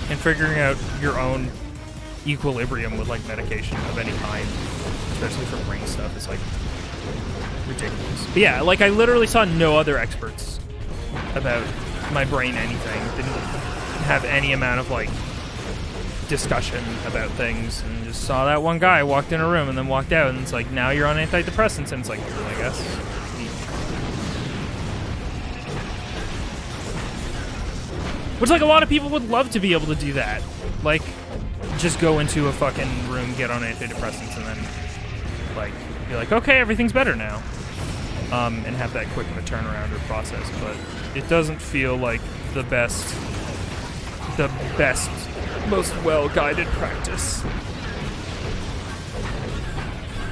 And figuring out your own equilibrium with like medication of any kind, especially for brain stuff, is like ridiculous. But yeah, like I literally saw no other experts about my brain anything. Didn't have any amount of like discussion about things, and just saw that one guy walked in a room and then walked out, and it's like, now you're on antidepressants, and it's like, cool, I guess. Neat. Which, like, a lot of people would love to be able to do that. Like, just go into a fucking room, get on antidepressants, and then, like, be like, okay, everything's better now. And have that quick of a turnaround or process, but it doesn't feel like the best, most well-guided practice.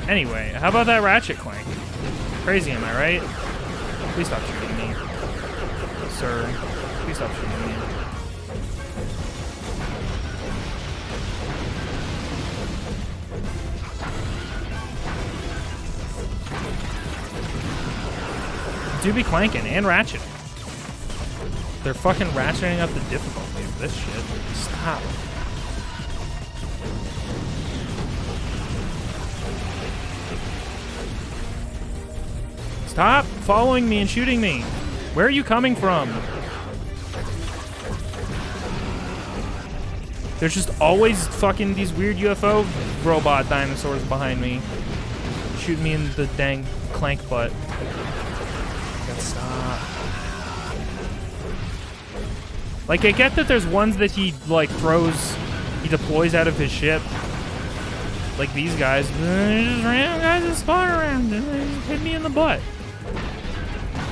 Anyway, how about that Ratchet Clank? Crazy, am I right? Please stop shooting me. Sir, please stop shooting me. Do be clanking and ratcheting. They're fucking ratcheting up the difficulty of this shit. Stop. Stop following me and shooting me. Where are you coming from? There's just always fucking these weird UFO robot dinosaurs behind me. Shooting me in the dang clank butt. Stop. Like, I get that there's ones that he, like, he deploys out of his ship. Like these guys. Just random guys that spawn around and they just hit me in the butt.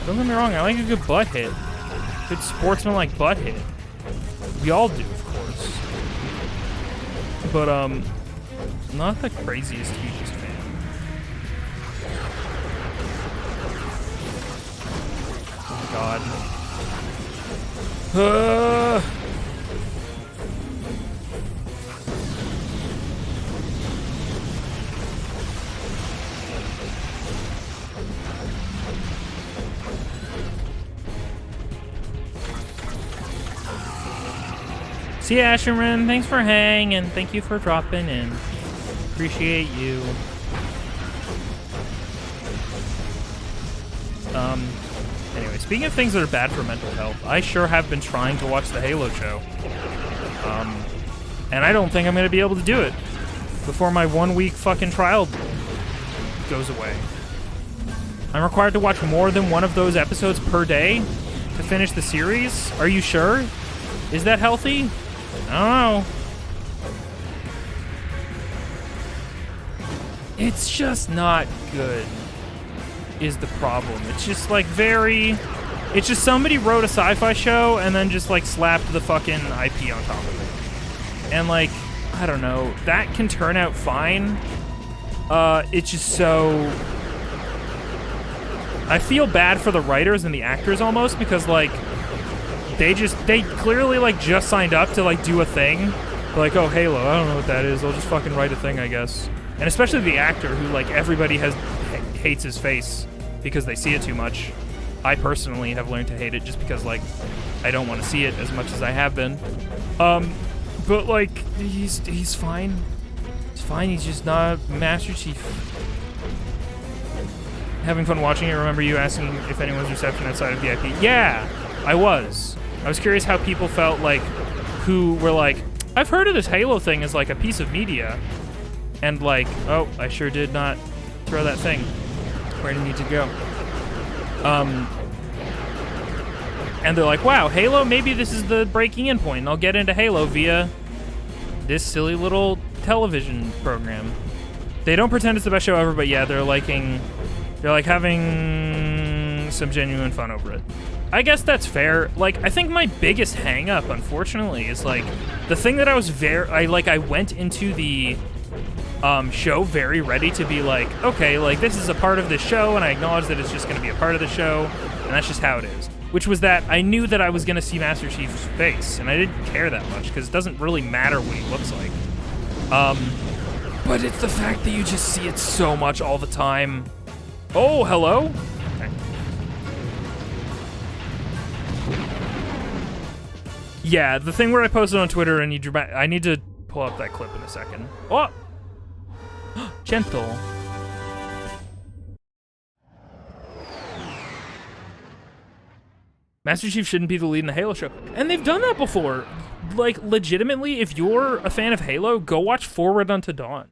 Don't get me wrong, I like a good butt hit. Good sportsman-like butt hit. We all do, of course. But, not the craziest, hugest fan. God. See ya, Asherman. Thanks for hanging. Thank you for dropping in. Appreciate you. Anyway, speaking of things that are bad for mental health, I sure have been trying to watch the Halo show. And I don't think I'm going to be able to do it before my 1 week fucking trial goes away. I'm required to watch more than one of those episodes per day to finish the series? Are you sure? Is that healthy? I don't know. It's just not good, is the problem. It's just like it's just somebody wrote a sci-fi show and then just like slapped the fucking IP on top of it. And like, I don't know, that can turn out fine. It's just so... I feel bad for the writers and the actors almost, because like, they clearly like just signed up to like do a thing. They're like, oh, Halo, I don't know what that is. I'll just fucking write a thing, I guess. And especially the actor who like everybody hates his face because they see it too much. I personally have learned to hate it just because like I don't want to see it as much as I have been. But like he's fine. He's fine. He's just not Master Chief. Having fun watching it. Remember you asking if anyone's reception outside of VIP? Yeah, I was. I was curious how people felt, like, who were like, I've heard of this Halo thing as like a piece of media. And like, oh, I sure did not throw that thing where it needed to go. And they're like, wow, Halo, maybe this is the breaking in point, and I'll get into Halo via this silly little television program. They don't pretend it's the best show ever, but yeah, they're like having some genuine fun over it. I guess that's fair. Like, I think my biggest hang-up, unfortunately, is like the thing that I was I went into the show very ready to be like, okay, like this is a part of this show, and I acknowledge that it's just going to be a part of the show, and that's just how it is. Which was that I knew that I was going to see Master Chief's face, and I didn't care that much because it doesn't really matter what he looks like. But it's the fact that you just see it so much all the time. Oh, hello? Okay. Yeah, the thing where I posted on Twitter and I need to pull up that clip in a second. Oh! Gentle. Master Chief shouldn't be the lead in the Halo show. And they've done that before. Like, legitimately, if you're a fan of Halo, go watch Forward Unto Dawn.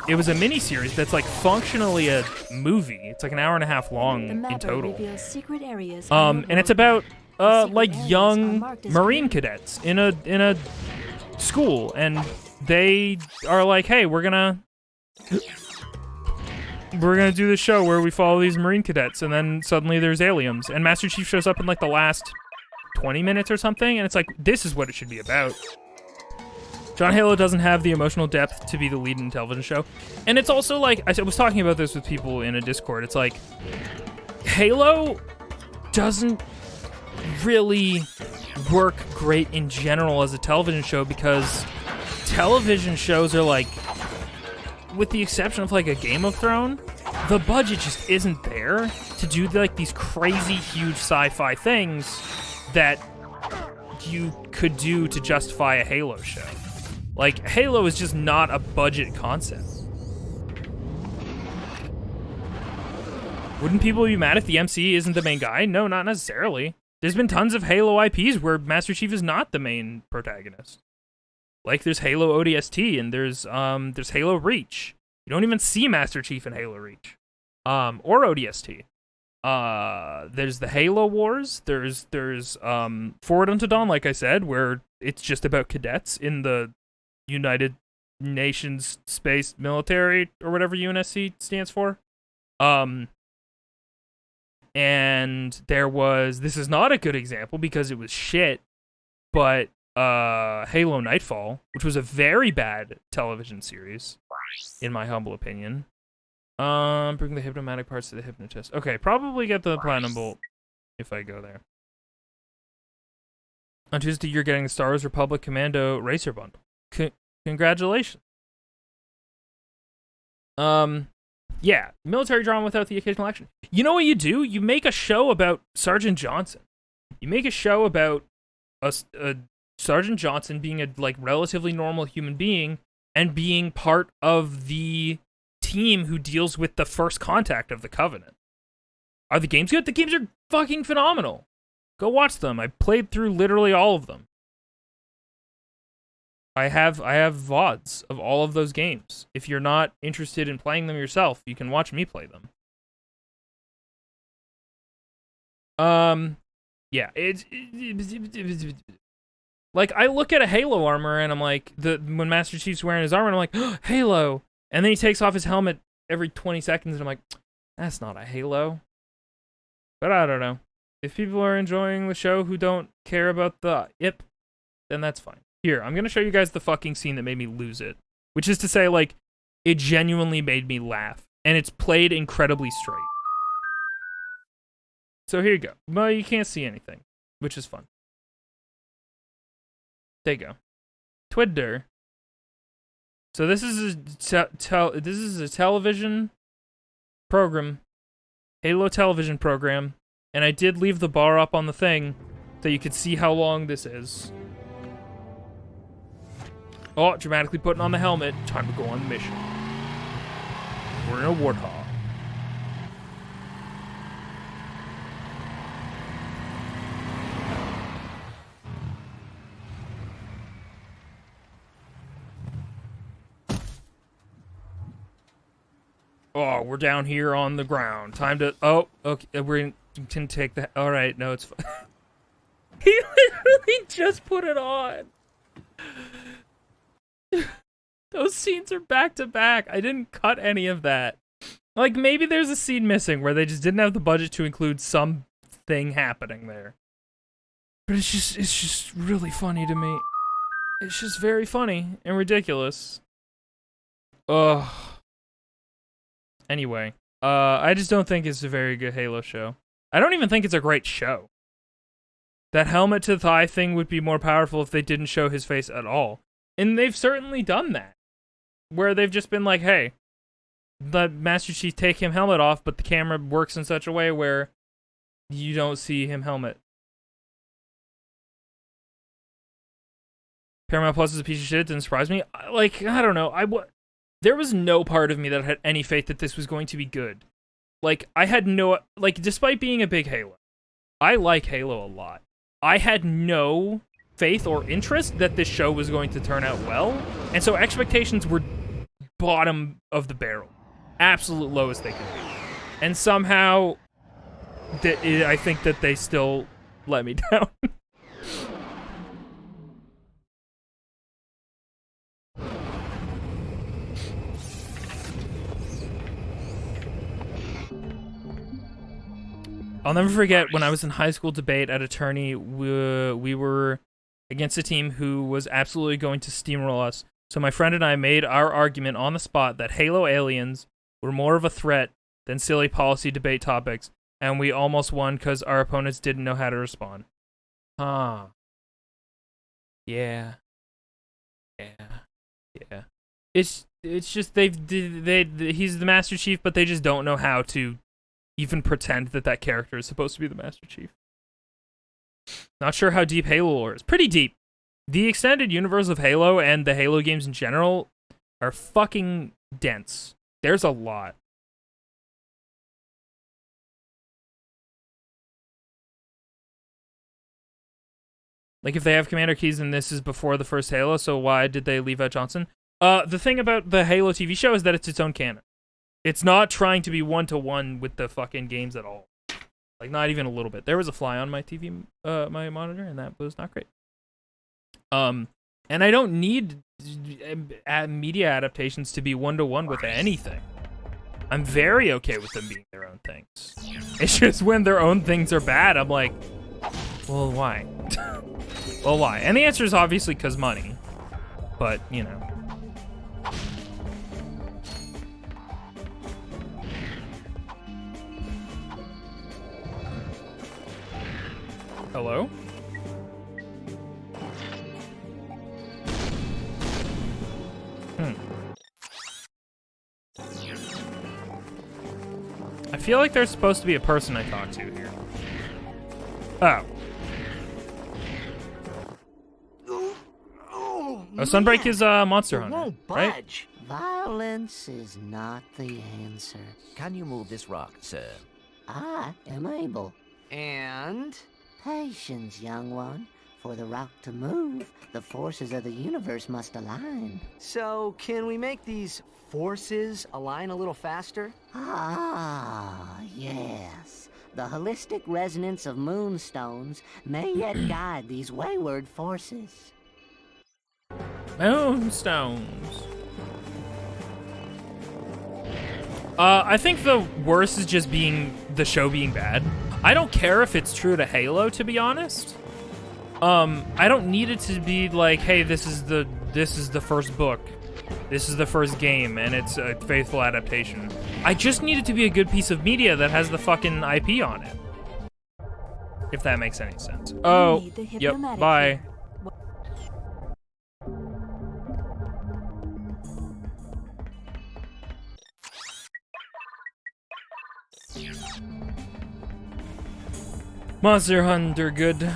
It was a mini-series that's, like, functionally a movie. It's like an hour and a half long The in mapper total. reveals secret areas. And it's about, like, areas are young marked as Marine green. cadets in a school. And they are like, hey, we're gonna do this show where we follow these Marine cadets, and then suddenly there's aliens, and Master Chief shows up in like the last 20 minutes or something, and it's like, this is what it should be about. John Halo doesn't have the emotional depth to be the lead in a television show, and it's also like, I was talking about this with people in a Discord, it's like, Halo doesn't really work great in general as a television show, because television shows are like, with the exception of like a Game of Thrones, the budget just isn't there to do like these crazy huge sci-fi things that you could do to justify a Halo show. Like, Halo is just not a budget concept. Wouldn't people be mad if the MC isn't the main guy? No, not necessarily. There's been tons of Halo IPs where Master Chief is not the main protagonist. Like, there's Halo ODST, and there's Halo Reach. You don't even see Master Chief in Halo Reach. Or ODST. There's the Halo Wars. There's Forward Unto Dawn, like I said, where it's just about cadets in the United Nations Space Military, or whatever UNSC stands for. And there was, this is not a good example because it was shit, but Halo Nightfall, which was a very bad television series, in my humble opinion. Bring the hypnomatic parts to the hypnotist. Okay, probably get the platinum bolt if I go there. On Tuesday, you're getting the Star Wars Republic Commando Racer Bundle. Congratulations. Yeah, military drama without the occasional action. You know what you do? You make a show about Sergeant Johnson. You make a show about a Sergeant Johnson being a like relatively normal human being and being part of the team who deals with the first contact of the Covenant. Are the games good? The games are fucking phenomenal. Go watch them. I played through literally all of them. I have VODs of all of those games. If you're not interested in playing them yourself, you can watch me play them. Yeah, like, I look at a Halo armor and I'm like, when Master Chief's wearing his armor, and I'm like, oh, Halo. And then he takes off his helmet every 20 seconds and I'm like, that's not a Halo. But I don't know. If people are enjoying the show who don't care about the IP, then that's fine. Here, I'm gonna show you guys the fucking scene that made me lose it. Which is to say, like, it genuinely made me laugh. And it's played incredibly straight. So here you go. Well, you can't see anything, which is fun. There you go. Twitter. So this is a television program, Halo television program, and I did leave the bar up on the thing so you could see how long this is. Oh, dramatically putting on the helmet. Time to go on the mission. We're in a warthog. Oh, we're down here on the ground. Time to... Oh, okay. We're can take that. All right, no, it's fine. He literally just put it on. Those scenes are back to back. I didn't cut any of that. Like, maybe there's a scene missing where they just didn't have the budget to include some thing happening there. But it's just really funny to me. It's just very funny and ridiculous. Ugh. Anyway, I just don't think it's a very good Halo show. I don't even think it's a great show. That helmet to thigh thing would be more powerful if they didn't show his face at all. And they've certainly done that. Where they've just been like, hey, the Master Chief take him helmet off, but the camera works in such a way where you don't see him helmet. Paramount Plus is a piece of shit. It didn't surprise me. Like, I don't know. There was no part of me that had any faith that this was going to be good. Like, I had no... Like, despite being a big Halo, I like Halo a lot. I had no faith or interest that this show was going to turn out well. And so expectations were bottom of the barrel. Absolute lowest they could be. And somehow, I think that they still let me down. I'll never forget when I was in high school debate at Attorney, we were against a team who was absolutely going to steamroll us. So my friend and I made our argument on the spot that Halo aliens were more of a threat than silly policy debate topics, and we almost won because our opponents didn't know how to respond. Huh. Yeah. It's just he's the Master Chief, but they just don't know how to even pretend that character is supposed to be the Master Chief. Not sure how deep Halo lore is. Pretty deep. The extended universe of Halo and the Halo games in general are fucking dense. There's a lot. Like, if they have Commander keys and this is before the first Halo, so why did they leave out Johnson? The thing about the Halo TV show is that it's its own canon. It's not trying to be one-to-one with the fucking games at all. Like, not even a little bit. There was a fly on my TV, my monitor, and that was not great. And I don't need media adaptations to be one-to-one with anything. I'm very okay with them being their own things. It's just when their own things are bad, I'm like, well, why? Well, why? And the answer is obviously because money. But, you know. Hello? I feel like there's supposed to be a person I talk to here. Oh. Oh, Sunbreak is Monster Hunter, right? Violence is not the answer. Can you move this rock, sir? I am able. And? Patience, young one. For the rock to move, the forces of the universe must align. So, can we make these forces align a little faster? Ah, yes. The holistic resonance of moonstones may yet guide these wayward forces. Moonstones. I think the worst is just the show being bad. I don't care if it's true to Halo, to be honest. I don't need it to be like, hey, this is the first book. This is the first game, and it's a faithful adaptation. I just need it to be a good piece of media that has the fucking IP on it. If that makes any sense. Oh, yep, bye. Monster Hunter, good.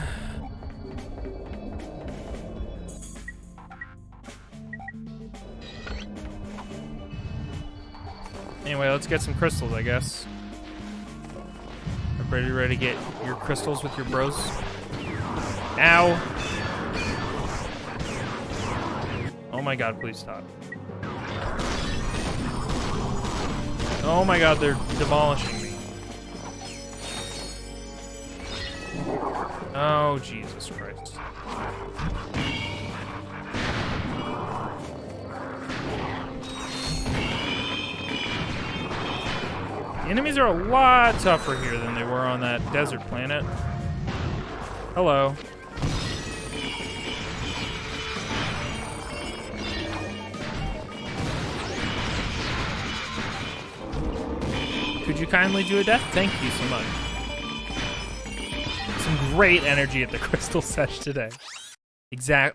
Anyway, let's get some crystals, I guess. Everybody ready to get your crystals with your bros? Ow! Oh my god, please stop. Oh my god, they're demolishing me. Oh, Jesus Christ. The enemies are a lot tougher here than they were on that desert planet. Hello. Could you kindly do a death? Thank you so much. Some great energy at the Crystal Sesh today.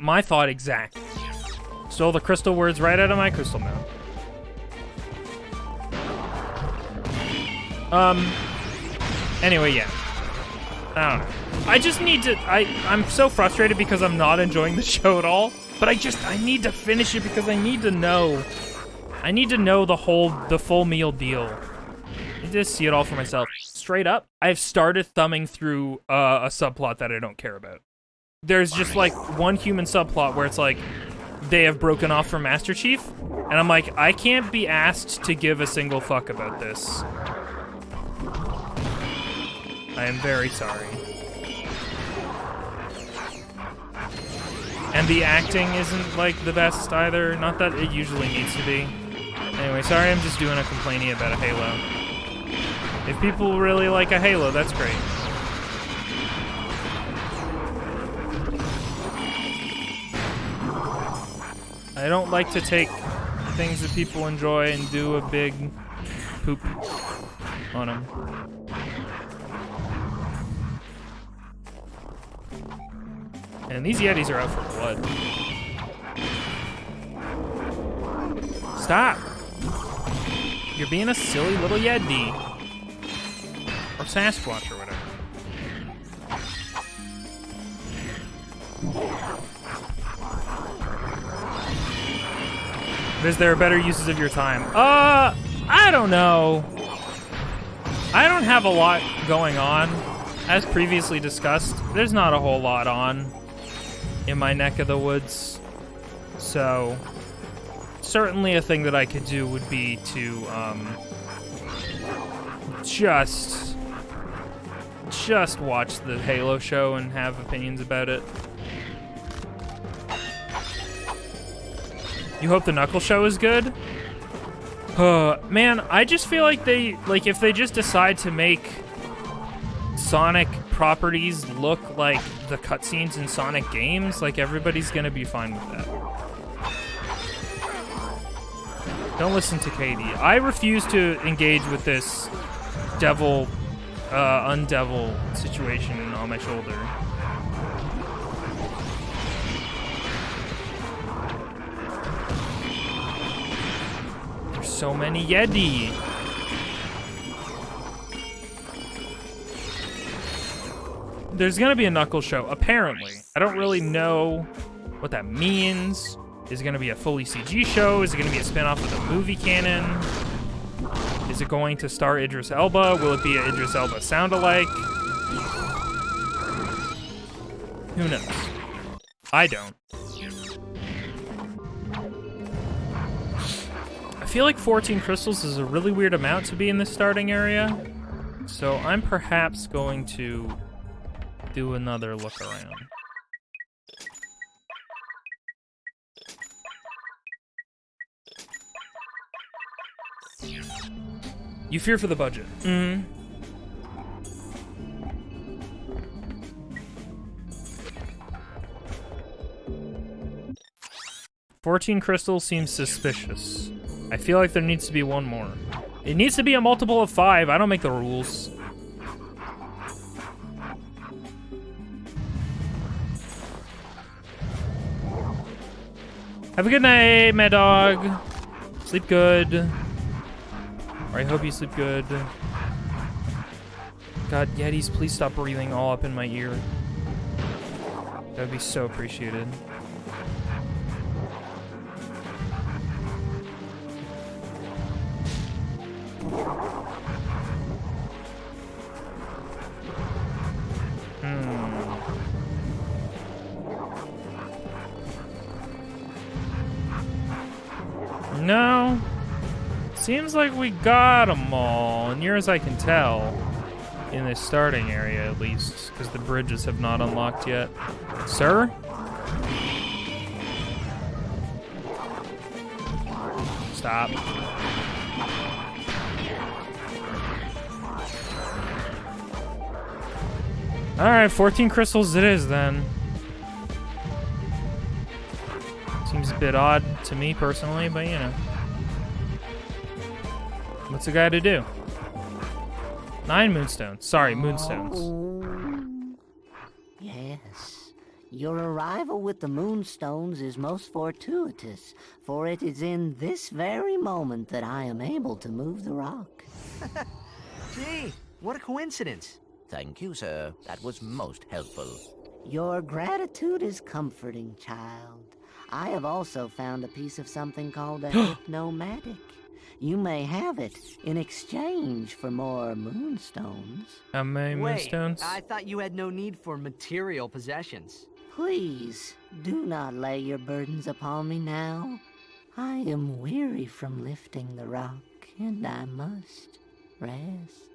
My thought exactly. Stole the crystal words right out of my crystal mouth. Anyway, yeah. I don't know. I just need to, I'm so frustrated because I'm not enjoying the show at all, but I need to finish it because I need to know the full meal deal. I need to see it all for myself. Straight up, I've started thumbing through a subplot that I don't care about. There's just like one human subplot where it's like, they have broken off from Master Chief, and I'm like, I can't be asked to give a single fuck about this. I am very sorry. And the acting isn't, like, the best either. Not that it usually needs to be. Anyway, sorry, I'm just doing a complaining about a Halo. If people really like a Halo, that's great. I don't like to take things that people enjoy and do a big poop on them. And these Yetis are out for blood. Stop! You're being a silly little Yeti. Or Sasquatch or whatever. Is there better uses of your time? I don't know. I don't have a lot going on. As previously discussed, there's not a whole lot on in my neck of the woods. So, certainly a thing that I could do would be to, just watch the Halo show and have opinions about it. You hope the Knuckles show is good? Man, I just feel like if they just decide to make Sonic properties look like the cutscenes in Sonic games, like everybody's gonna be fine with that. Don't listen to Katie. I refuse to engage with this undevil situation on my shoulder. There's so many Yeti. There's gonna be a Knuckles show, apparently. I don't really know what that means. Is it gonna be a fully CG show? Is it gonna be a spin-off of the movie canon? Is it going to star Idris Elba? Will it be an Idris Elba sound-alike? Who knows? I don't. I feel like 14 crystals is a really weird amount to be in this starting area. So I'm perhaps going to do another look around. You fear for the budget. 14 crystals seems suspicious. I feel like there needs to be one more. It needs to be a multiple of 5. I don't make the rules. Have a good night, my dog. Sleep good. Or I hope you sleep good. God, Yetis, please stop breathing all up in my ear. That would be so appreciated. No. Seems like we got them all, near as I can tell. In this starting area, at least. Because the bridges have not unlocked yet. Sir? Stop. Alright, 14 crystals it is then. Seems a bit odd to me personally, but you know. What's a guy to do? 9 moonstones. Sorry, moonstones. Yes, Your arrival with the Moonstones is most fortuitous, for it is in this very moment that I am able to move the rock. Gee, what a coincidence. Thank you, sir. That was most helpful. Your gratitude is comforting, child. I have also found a piece of something called a hypnomatic. You may have it in exchange for more Moonstones. How many Wait, moonstones? I thought you had no need for material possessions. Please, do not lay your burdens upon me now. I am weary from lifting the rock, and I must rest.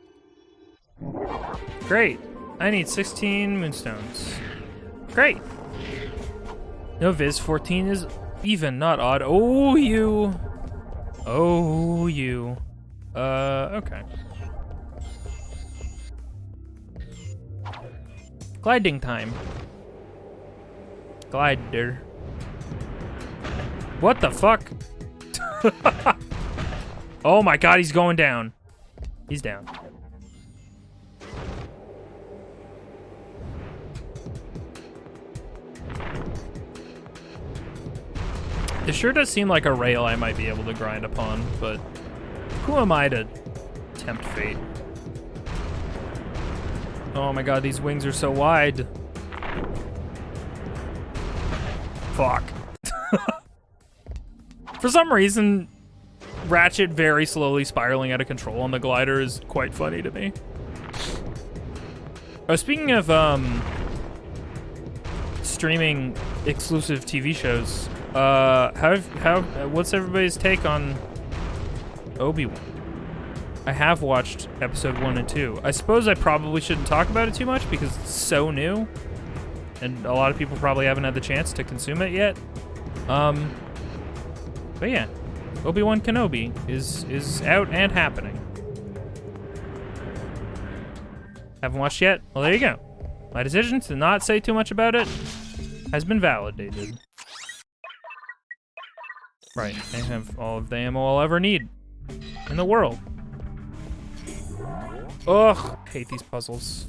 Great. I need 16 moonstones. Great. No, Viz 14 is even, not odd. Oh, you. Oh, you. Okay. Gliding time. Glider. What the fuck? Oh my god, he's going down. He's down. It sure does seem like a rail I might be able to grind upon, but who am I to tempt fate? Oh my god, these wings are so wide. Fuck. For some reason, Ratchet very slowly spiraling out of control on the glider is quite funny to me. Oh, speaking of streaming exclusive TV shows, what's everybody's take on Obi-Wan? I have watched episode 1 and 2. I suppose I probably shouldn't talk about it too much because it's so new, and a lot of people probably haven't had the chance to consume it yet. But yeah, Obi-Wan Kenobi is out and happening. Haven't watched yet? Well, there you go. My decision to not say too much about it has been validated. Right, I have all of the ammo I'll ever need in the world. Ugh, I hate these puzzles.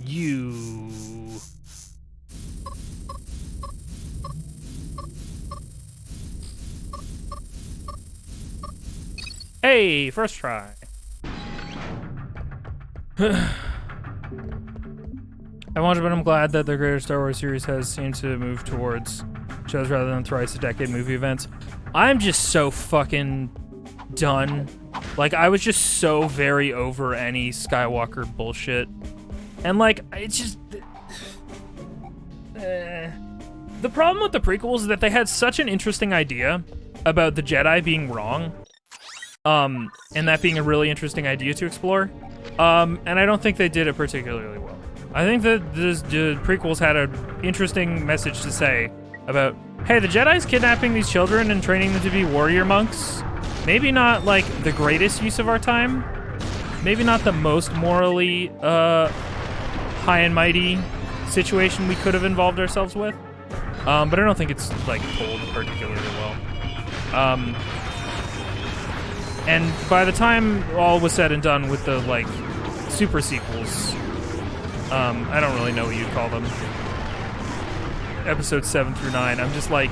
You. Hey, first try. I wonder, but I'm glad that the greater Star Wars series has seemed to move towards shows rather than thrice a decade movie events. I'm just so fucking done. Like, I was just so very over any Skywalker bullshit. And, like, it's just... The problem with the prequels is that they had such an interesting idea about the Jedi being wrong. And that being a really interesting idea to explore. And I don't think they did it particularly well. I think that the prequels had an interesting message to say about, hey, the Jedi's kidnapping these children and training them to be warrior monks. Maybe not, like, the greatest use of our time. Maybe not the most morally, high and mighty situation we could have involved ourselves with. But I don't think it's, like, told particularly well. And by the time all was said and done with the, like, super sequels, I don't really know what you'd call them, episodes 7 through 9, I'm just like,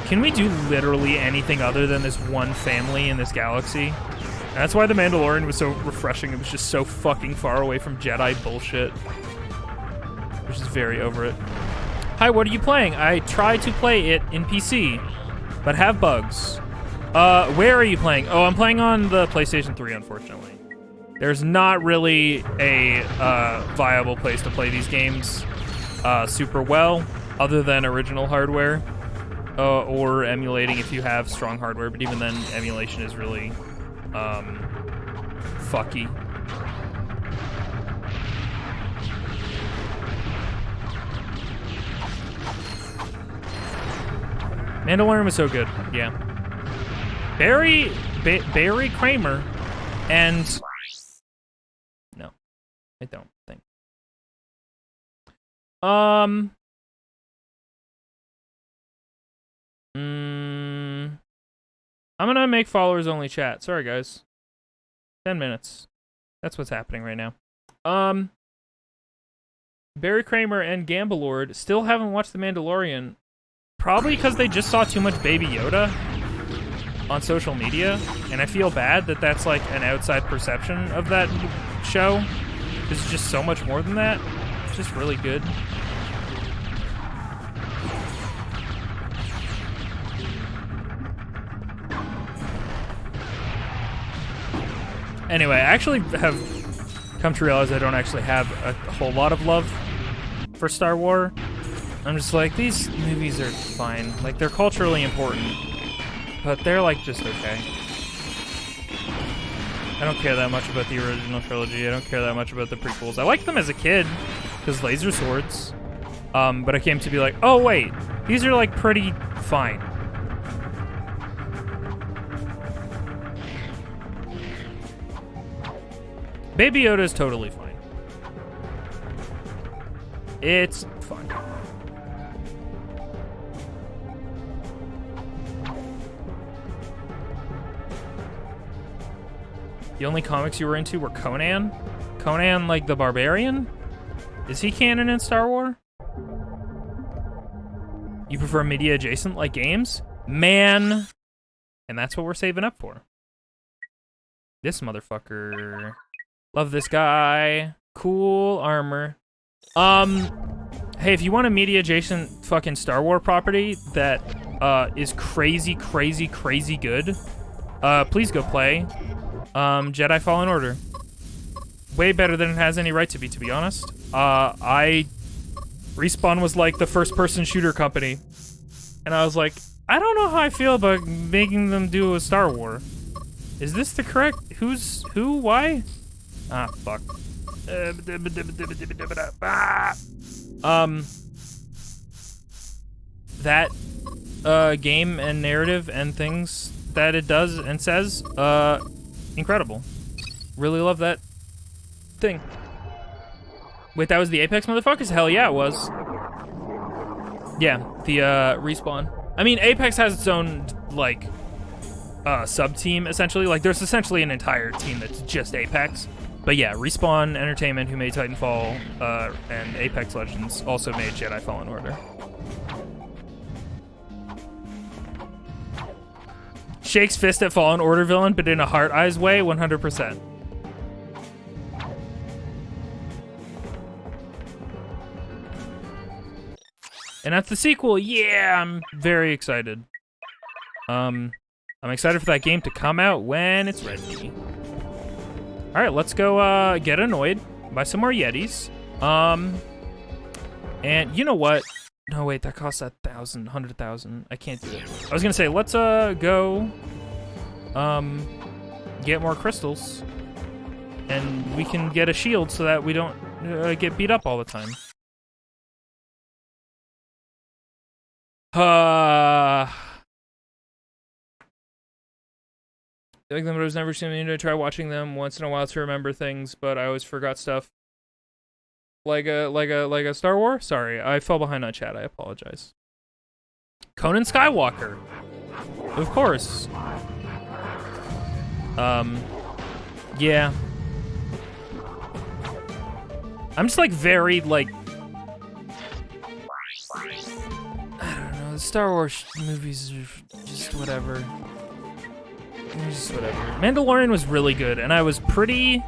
can we do literally anything other than this one family in this galaxy? And that's why The Mandalorian was so refreshing. It was just so fucking far away from Jedi bullshit. Which is very over it. Hi, what are you playing? I tried to play it in PC, but have bugs. Where are you playing? Oh, I'm playing on the PlayStation 3, unfortunately. There's not really a viable place to play these games super well, other than original hardware, or emulating if you have strong hardware, but even then, emulation is really fucky. Mandalorian was so good, yeah. Barry Kramer, and no, I don't think. I'm gonna make followers only chat. Sorry, guys. 10 minutes. That's what's happening right now. Barry Kramer and Gambalord still haven't watched The Mandalorian. Probably because they just saw too much Baby Yoda on social media. And I feel bad that that's like an outside perception of that show. It's just so much more than that. It's just really good. Anyway, I actually have come to realize I don't actually have a whole lot of love for Star Wars. I'm just like, these movies are fine. Like, they're culturally important, but they're like just okay. I don't care that much about the original trilogy. I don't care that much about the prequels. I liked them as a kid because laser swords. But I came to be like, oh wait, these are like pretty fine. Baby Yoda is totally fine. It's fun. The only comics you were into were Conan? Conan, like the Barbarian? Is he canon in Star Wars? You prefer media adjacent like games? Man! And that's what we're saving up for. This motherfucker. Love this guy. Cool armor. Hey, if you want a media adjacent fucking Star Wars property that is crazy good, please go play Jedi Fallen Order. Way better than it has any right to be honest. Respawn was like the first person shooter company. And I was like, I don't know how I feel about making them do a Star Wars. Is this the correct? Who? Why? Ah, fuck. That game and narrative and things that it does and says, incredible. Really love that thing. Wait, that was the Apex motherfuckers? Hell yeah, it was. Yeah, the Respawn. I mean, Apex has its own, like, sub-team, essentially. Like, there's essentially an entire team that's just Apex. But yeah, Respawn Entertainment, who made Titanfall and Apex Legends, also made Jedi Fallen Order. Shakes fist at Fallen Order villain, but in a heart eyes way, 100%. And that's the sequel. Yeah, I'm very excited. I'm excited for that game to come out when it's ready. All right, let's go get annoyed by some more Yetis. And you know what? No, wait, that costs 100,000. I can't do it. I was gonna say, let's go get more crystals, and we can get a shield so that we don't get beat up all the time. I like them, but I was never seen me to try watching them once in a while to remember things, but I always forgot stuff. Like a Star Wars? Sorry, I fell behind on chat. I apologize. Conan Skywalker. Of course. Yeah. I'm just like very like I don't know, the Star Wars movies are just whatever. Just whatever. Mandalorian was really good, and I was pretty,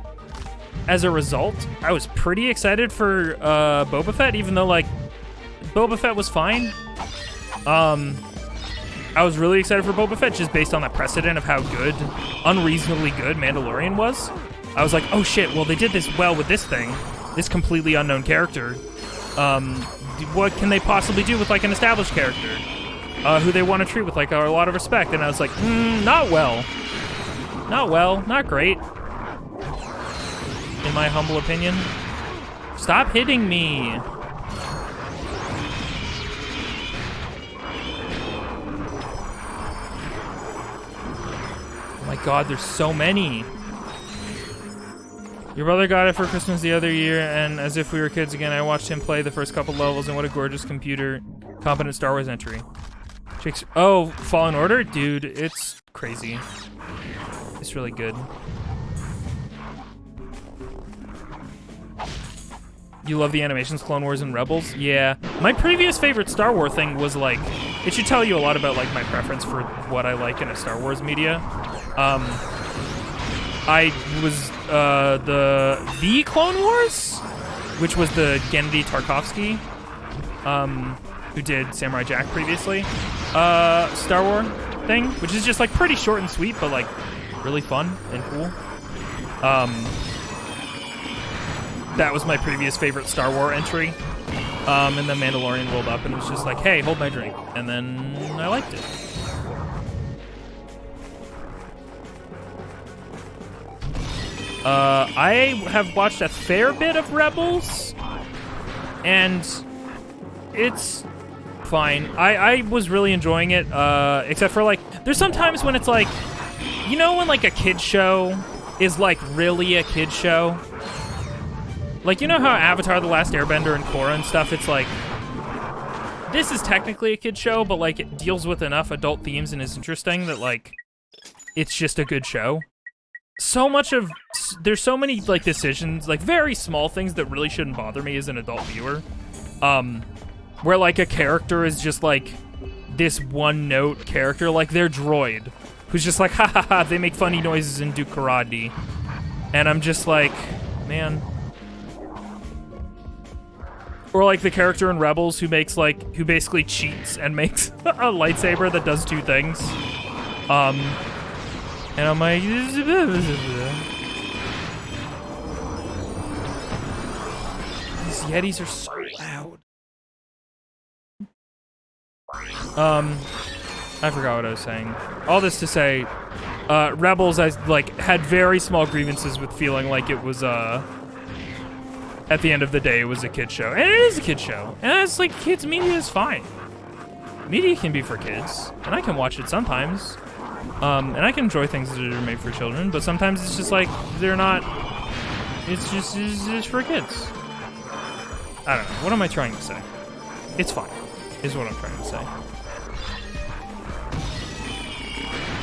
as a result, I was pretty excited for Boba Fett, even though, like, Boba Fett was fine. I was really excited for Boba Fett just based on the precedent of how good, unreasonably good Mandalorian was. I was like, oh shit, well, they did this well with this thing, this completely unknown character. What can they possibly do with, like, an established character? Who they want to treat with, like, a lot of respect. And I was like, not well. Not well. Not great. In my humble opinion. Stop hitting me. Oh my god, there's so many. Your brother got it for Christmas the other year, and as if we were kids again, I watched him play the first couple levels, and what a gorgeous computer competent Star Wars entry. Oh, Fallen Order? Dude, it's crazy. It's really good. You love the animations, Clone Wars and Rebels? Yeah. My previous favorite Star Wars thing was like, it should tell you a lot about like my preference for what I like in a Star Wars media. I was the Clone Wars, which was the Gennady Tarkovsky, who did Samurai Jack previously, Star Wars thing, which is just like pretty short and sweet, but like really fun and cool. That was my previous favorite Star Wars entry. And then Mandalorian rolled up and was just like, hey, hold my drink. And then I liked it. I have watched a fair bit of Rebels, and it's fine. I was really enjoying it, except for like, there's some times when it's like, you know when like a kid's show is like really a kid's show? Like, you know how Avatar The Last Airbender and Korra and stuff, it's like, this is technically a kid's show, but like it deals with enough adult themes and is interesting that like, it's just a good show. There's so many like decisions, like very small things that really shouldn't bother me as an adult viewer. Where like a character is just like this one note character, like their droid, who's just like, ha ha ha, they make funny noises and do karate. And I'm just like, man. Or like the character in Rebels who basically cheats and makes a lightsaber that does two things. And I'm like, these Yetis are so loud. I forgot what I was saying. All this to say, Rebels, I like had very small grievances with feeling like it was at the end of the day it was a kid show, and it is a kid show, and it's like kids media is fine. Media can be for kids, and I can watch it sometimes. And I can enjoy things that are made for children, but sometimes it's just like, they're not, it's for kids. I don't know, what am I trying to say? It's fine, is what I'm trying to say.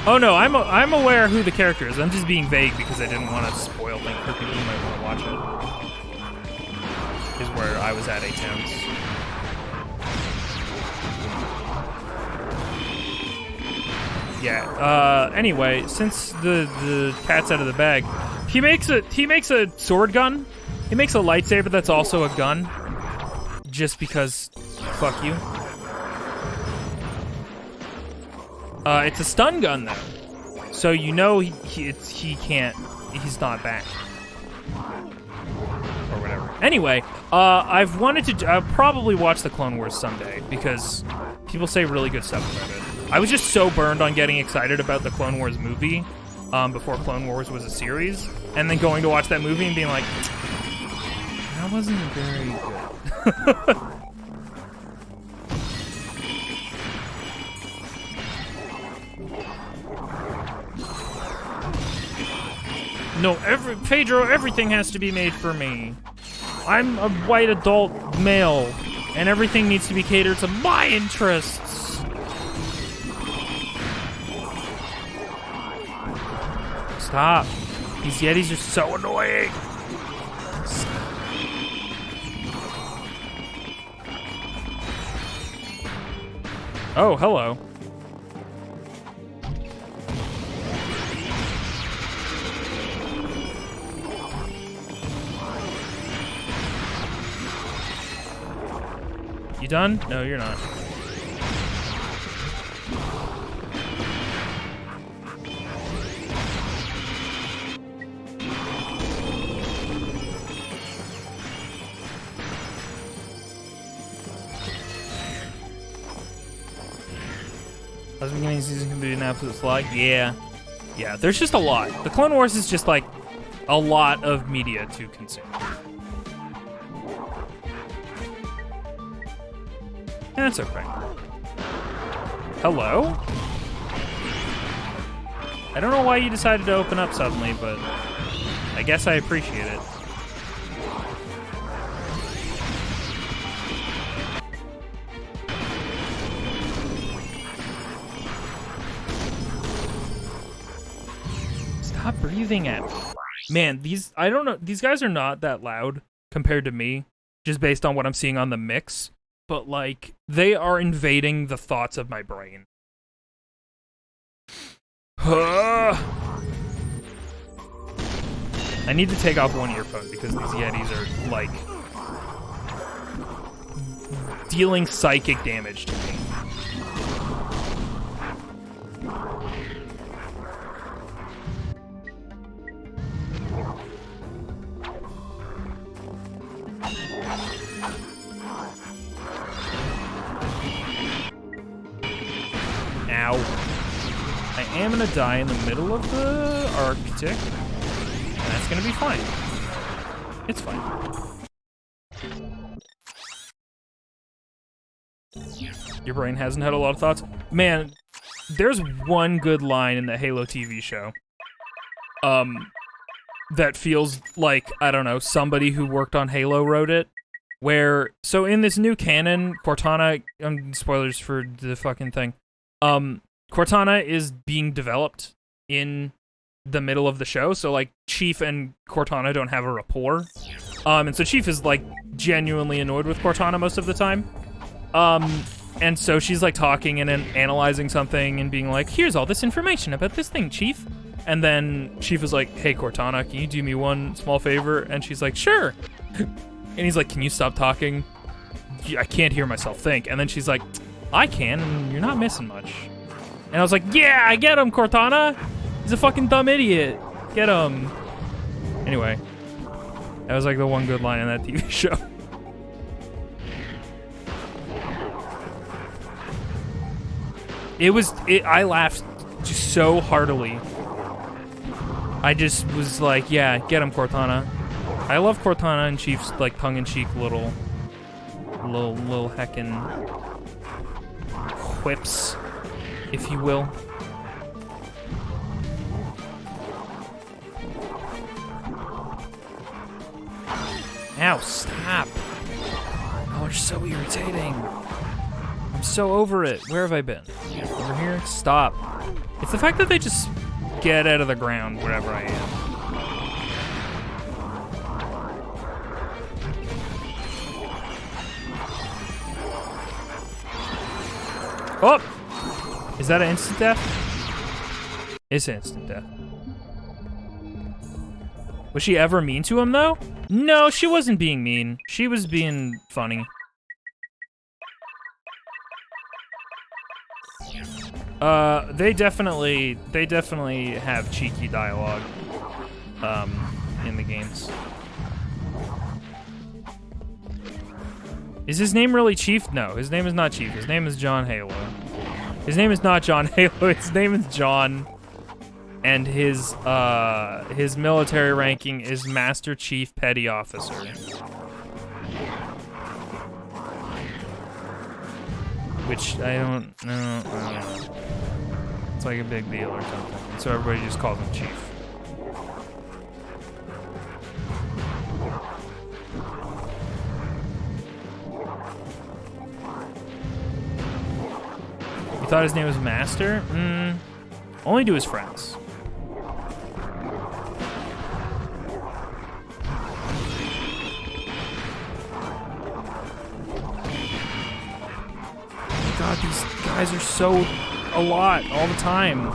Oh no, I'm aware who the character is, I'm just being vague because I didn't want to spoil things for people who might want to watch it. Is where I was at 8 towns. Yeah, anyway, since the cat's out of the bag, he makes a sword gun. He makes a lightsaber that's also a gun. Just because, fuck you. It's a stun gun though. So you know he's not back. Or whatever. Anyway, I've wanted to, I'll probably watch the Clone Wars someday because people say really good stuff about it. I was just so burned on getting excited about the Clone Wars movie before Clone Wars was a series, and then going to watch that movie and being like, that wasn't very good. No, Pedro, everything has to be made for me. I'm a white adult male, and everything needs to be catered to my interests. Stop. These Yetis are so annoying. Oh, hello. You done? No, you're not. As beginning season can be an absolute slog. Yeah. Yeah, there's just a lot. The Clone Wars is just like a lot of media to consume. That's okay. Hello? I don't know why you decided to open up suddenly, but I guess I appreciate it. Stop breathing at me. Man, these, I don't know, these guys are not that loud compared to me. just based on what I'm seeing on the mix. But, like, they are invading the thoughts of my brain. I need to take off one earphone because these Yetis are, like, dealing psychic damage to me. Ow. I am gonna die in the middle of the Arctic. And that's gonna be fine. It's fine. Your brain hasn't had a lot of thoughts? Man, there's one good line in the Halo TV show. That feels like, I don't know, somebody who worked on Halo wrote it. Where, so in this new canon, Cortana, spoilers for the fucking thing. Cortana is being developed in the middle of the show, so like Chief and Cortana don't have a rapport. And so Chief is like genuinely annoyed with Cortana most of the time. And so she's like talking and analyzing something and being like, here's all this information about this thing, Chief. And then Chief is like, hey Cortana, can you do me one small favor? And she's like, sure. And he's like, can you stop talking? I can't hear myself think. And then she's like, I can, and you're not missing much. And I was like, yeah, I get him, Cortana. He's a fucking dumb idiot. Get him. Anyway, that was like the one good line in that TV show. I laughed just so heartily. I just was like, yeah, get him, Cortana. I love Cortana and Chief's like tongue-in-cheek little heckin' quips, if you will. Ow, stop. Oh, you're so irritating. I'm so over it. Where have I been? Over here? Stop. It's the fact that they just get out of the ground wherever I am. Oh! Is that an instant death? It's instant death. Was she ever mean to him, though? No, she wasn't being mean. She was being funny. They definitely have cheeky dialogue, in the games. Is his name really Chief? No, his name is not Chief. His name is John Halo. His name is not John Halo. His name is John. And his military ranking is Master Chief Petty Officer. Which I don't know. It's like a big deal or something. So everybody just calls him Chief. You thought his name was Master? Only to his friends. God, these guys are so a lot all the time.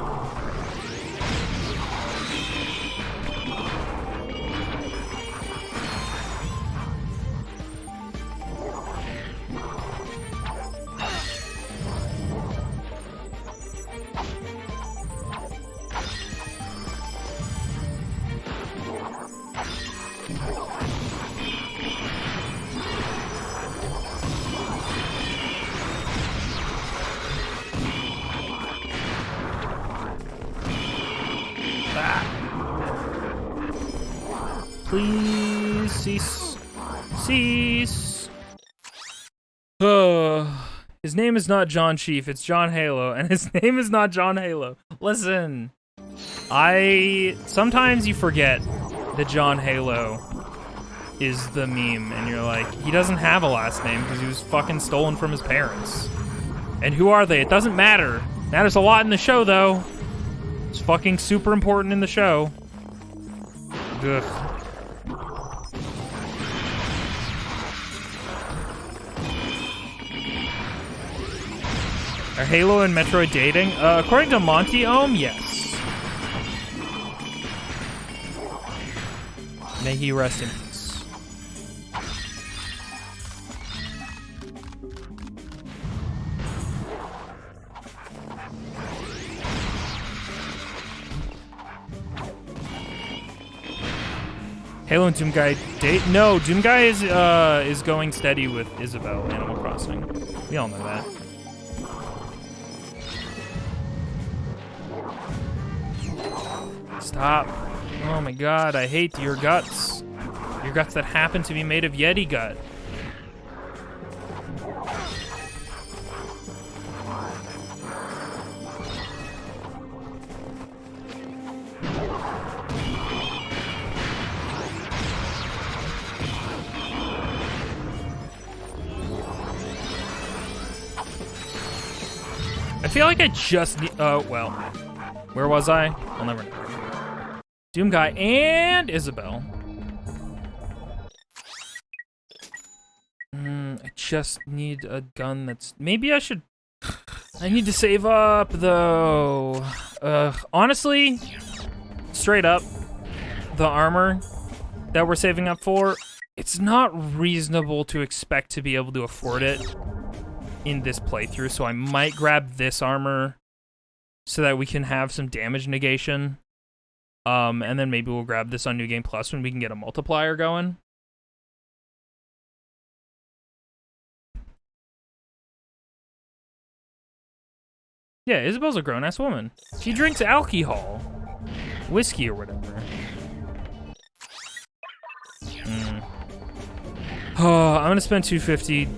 Please cease. Cease. His name is not John Chief, it's John Halo, and his name is not John Halo. Listen, sometimes you forget that John Halo is the meme, and you're like, he doesn't have a last name because he was fucking stolen from his parents. And who are they? It doesn't matter. Matters a lot in the show, though. It's fucking super important in the show. Ugh. Are Halo and Metroid dating? According to Monty Ohm, yes. May he rest in peace. Halo and Doomguy date? No, Doomguy is going steady with Isabelle, Animal Crossing. We all know that. Stop. Oh my god, I hate your guts. Your guts that happen to be made of Yeti gut. I feel like I just need, well, where was I? I'll never know. Doomguy and Isabelle. I just need a gun that's, maybe I should, I need to save up though. Honestly, straight up, the armor that we're saving up for, it's not reasonable to expect to be able to afford it in this playthrough, so I might grab this armor so that we can have some damage negation. And then maybe we'll grab this on New Game Plus when we can get a multiplier going. Yeah, Isabelle's a grown-ass woman. She drinks alcohol. Whiskey or whatever. Oh, I'm gonna spend $250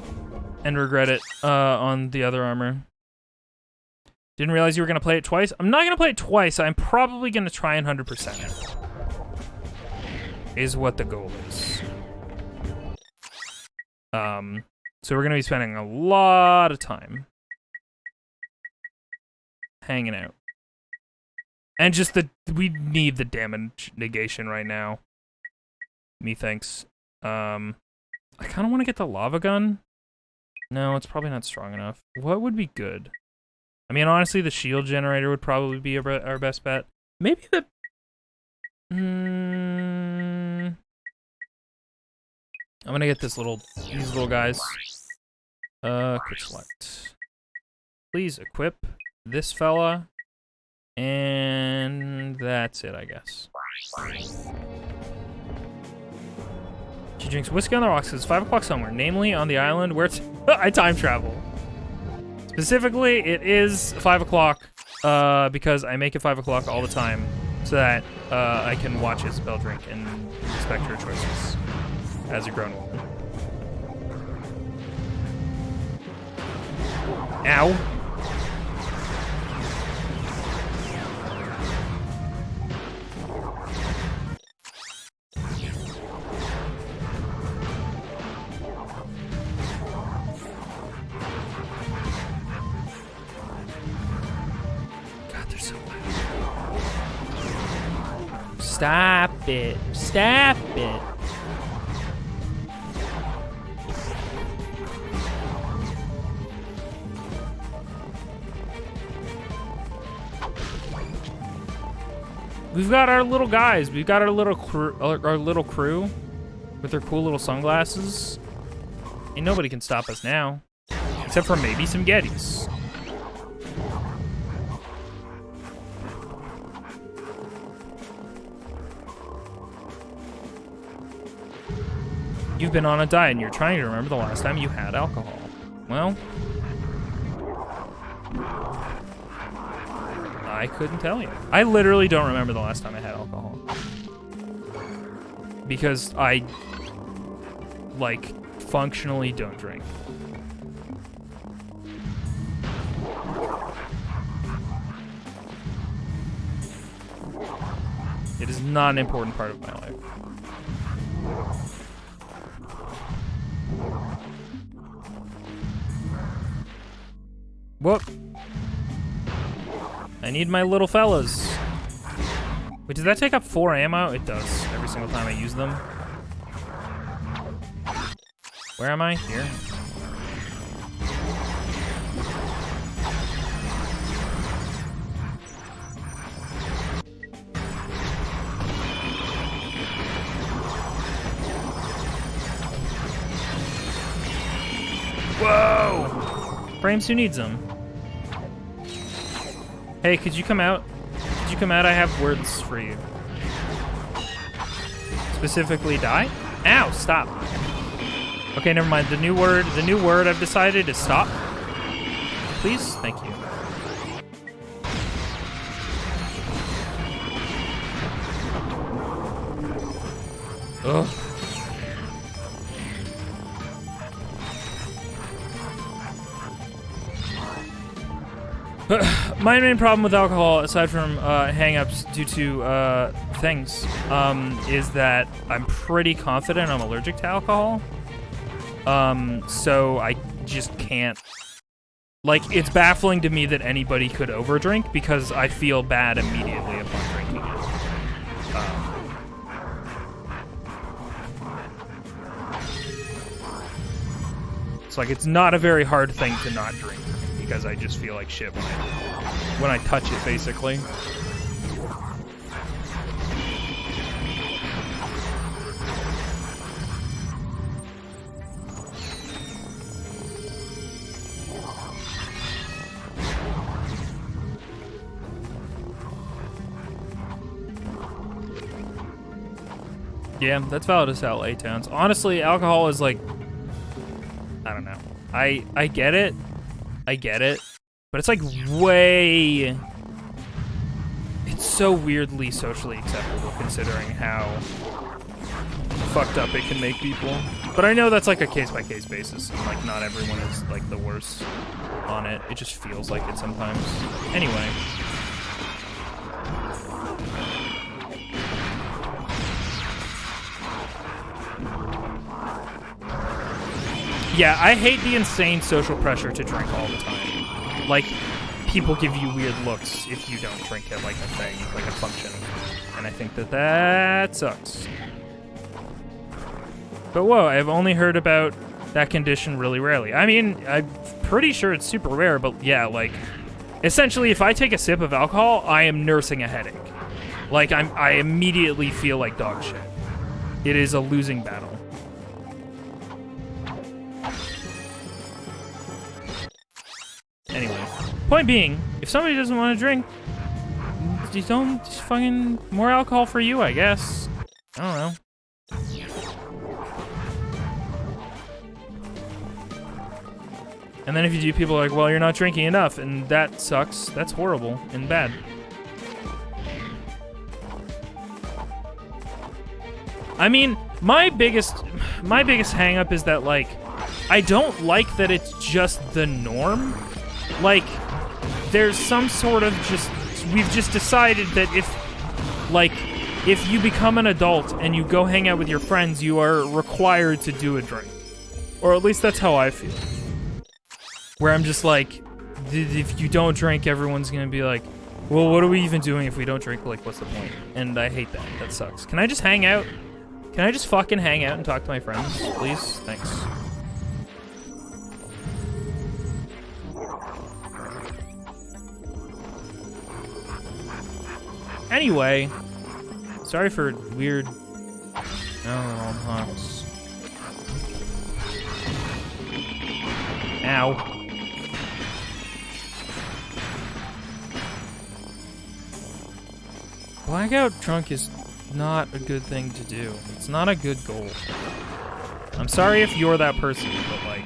and regret it on the other armor. Didn't realize you were gonna play it twice. I'm not gonna play it twice. I'm probably gonna try and 100% it. Is what the goal is. So we're gonna be spending a lot of time hanging out. And just we need the damage negation right now. Methinks. I kind of want to get the lava gun. No, it's probably not strong enough. What would be good? I mean, honestly, the shield generator would probably be our best bet. Maybe the... I'm gonna get these little guys. Quick select. Please equip this fella. And that's it, I guess. She drinks whiskey on the rocks. It's 5 o'clock somewhere, namely on the island where I time travel. Specifically, it is 5 o'clock because I make it 5 o'clock all the time so that I can watch Isabelle drink and respect her choices as a grown woman. Ow. Stop it. Stop it. We've got our little guys. We've got our little crew with their cool little sunglasses. Ain't nobody can stop us now. Except for maybe some Gettys. You've been on a diet and you're trying to remember the last time you had alcohol. Well, I couldn't tell you. I literally don't remember the last time I had alcohol. Because I, like, functionally don't drink. It is not an important part of my life. Whoop. I need my little fellas. Wait, does that take up 4 ammo? It does, every single time I use them. Where am I? Here. Whoa! Frames, who needs them? Hey, could you come out? Could you come out? I have words for you. Specifically, die? Ow! Stop. Okay, never mind. The new word I've decided is stop. Please, thank you. Ugh. My main problem with alcohol, aside from hang-ups due to things, is that I'm pretty confident I'm allergic to alcohol. So I just can't. Like, it's baffling to me that anybody could overdrink because I feel bad immediately upon drinking it. It's like, it's not a very hard thing to not drink because I just feel like shit when I touch it, basically. Yeah, that's valid as hell, A-Towns. Honestly, alcohol is like, I don't know. I get it. I get it. But it's like way... It's so weirdly socially acceptable considering how fucked up it can make people. But I know that's like a case-by-case basis. And like not everyone is like the worst on it. It just feels like it sometimes. Anyway. Yeah, I hate the insane social pressure to drink all the time. Like, people give you weird looks if you don't drink it like a thing, like a function. And I think that that sucks. But whoa, I've only heard about that condition really rarely. I mean, I'm pretty sure it's super rare, but yeah, like, essentially if I take a sip of alcohol, I am nursing a headache. Like, I immediately feel like dog shit. It is a losing battle. Anyway, point being, if somebody doesn't want to drink, just don't, just fucking, more alcohol for you, I guess. I don't know. And then if you do, people are like, well, you're not drinking enough, and that sucks. That's horrible and bad. I mean, my biggest hang up is that, like, I don't like that it's just the norm. Like, there's some sort of just, we've just decided that if you become an adult and you go hang out with your friends, you are required to do a drink. Or at least that's how I feel. Where I'm just like, if you don't drink, everyone's gonna be like, well, what are we even doing if we don't drink? Like, what's the point? And I hate that. That sucks. Can I just hang out? Can I just fucking hang out and talk to my friends, please? Thanks. Anyway, sorry for weird honks. Ow. Blackout drunk is not a good thing to do. It's not a good goal. I'm sorry if you're that person, but like,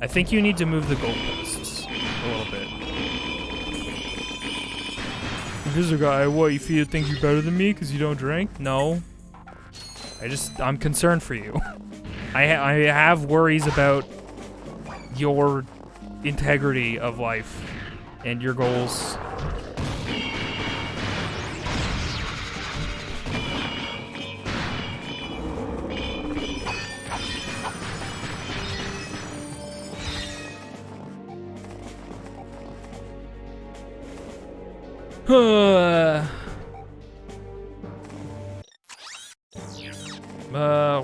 I think you need to move the goalposts a little bit. Visitor guy, what, you think you're better than me because you don't drink? No. I'm concerned for you. I have worries about your integrity of life and your goals.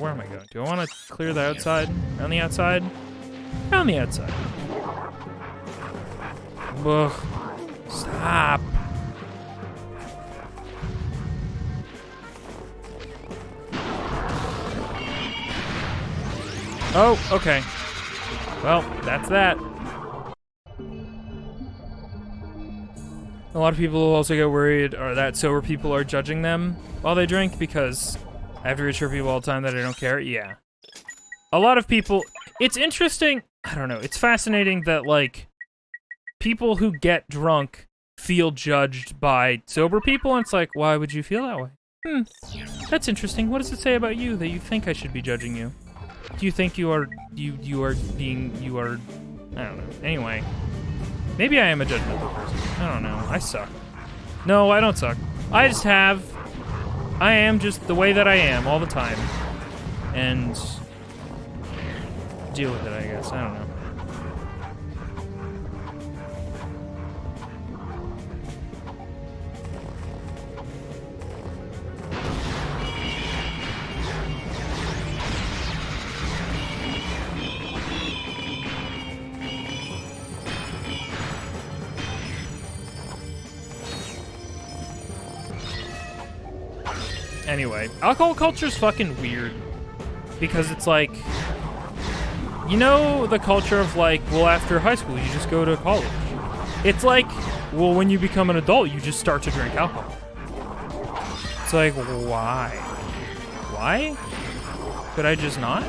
Where am I going? Do I want to clear the outside? On the outside? On the outside. Ugh. Stop. Oh, okay. Well, that's that. A lot of people also get worried or that sober people are judging them while they drink because I have to reassure people all the time that I don't care. Yeah. A lot of people, it's interesting, I don't know, it's fascinating that, like, people who get drunk feel judged by sober people, and it's like, why would you feel that way? That's interesting. What does it say about you that you think I should be judging you? Do you think you are I don't know. Anyway. Maybe I am a judgmental person. I don't know. I suck. No, I don't suck. I am just the way that I am all the time. And deal with it, I guess. I don't know. Anyway, alcohol culture's fucking weird. Because it's like, you know the culture of like, well, after high school, you just go to college. It's like, well, when you become an adult, you just start to drink alcohol. It's like, why? Why? Could I just not?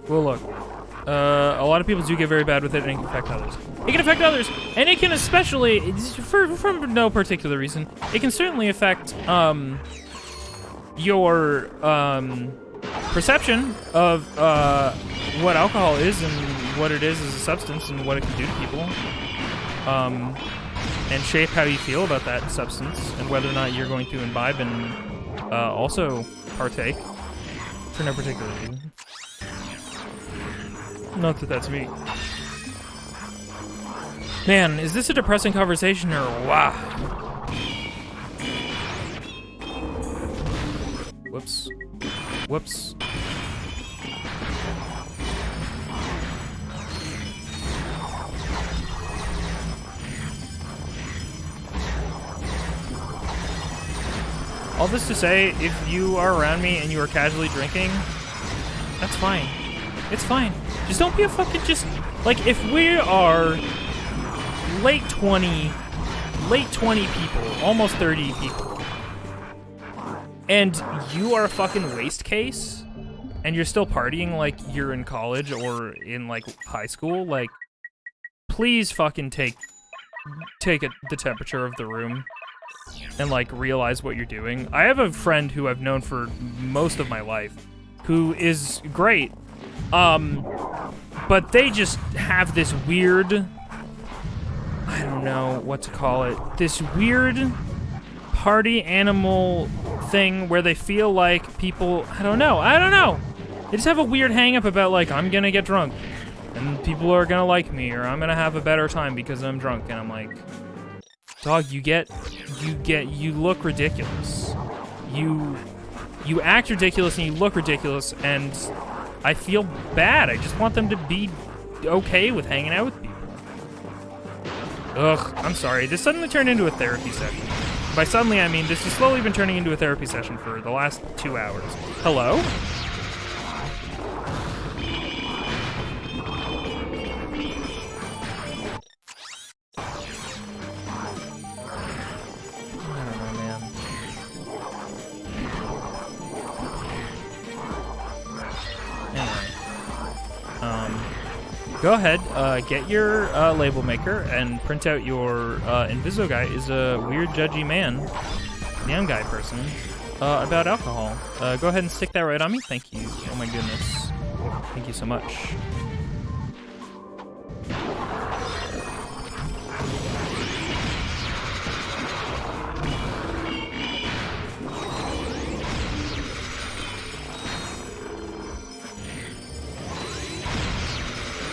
Well, look, a lot of people do get very bad with it, and it can affect others. It can affect others, and it can especially, for no particular reason, it can certainly affect your perception of what alcohol is and what it is as a substance and what it can do to people, and shape how you feel about that substance and whether or not you're going to imbibe and also partake for no particular reason. Not that that's me. Man, is this a depressing conversation or wow? Whoops. Whoops. All this to say, if you are around me and you are casually drinking, that's fine. It's fine. Just don't be a fucking like, if we are late 20 people, almost 30 people, and you are a fucking waste case, and you're still partying like you're in college or in, like, high school, like, please fucking take the temperature of the room and, like, realize what you're doing. I have a friend who I've known for most of my life who is great, but they just have this weird, I don't know what to call it, this weird party animal thing where they feel like people, I don't know. They just have a weird hang-up about, like, I'm gonna get drunk, and people are gonna like me, or I'm gonna have a better time because I'm drunk, and I'm like, dog, you look ridiculous. You act ridiculous and you look ridiculous, and I feel bad. I just want them to be okay with hanging out with people. Ugh, I'm sorry. This suddenly turned into a therapy session. By suddenly, I mean this has slowly been turning into a therapy session for the last 2 hours. Hello? Go ahead, get your label maker and print out your Inviso guy is a weird, judgy man, neon guy person, about alcohol. Go ahead and stick that right on me. Thank you. Oh my goodness. Thank you so much.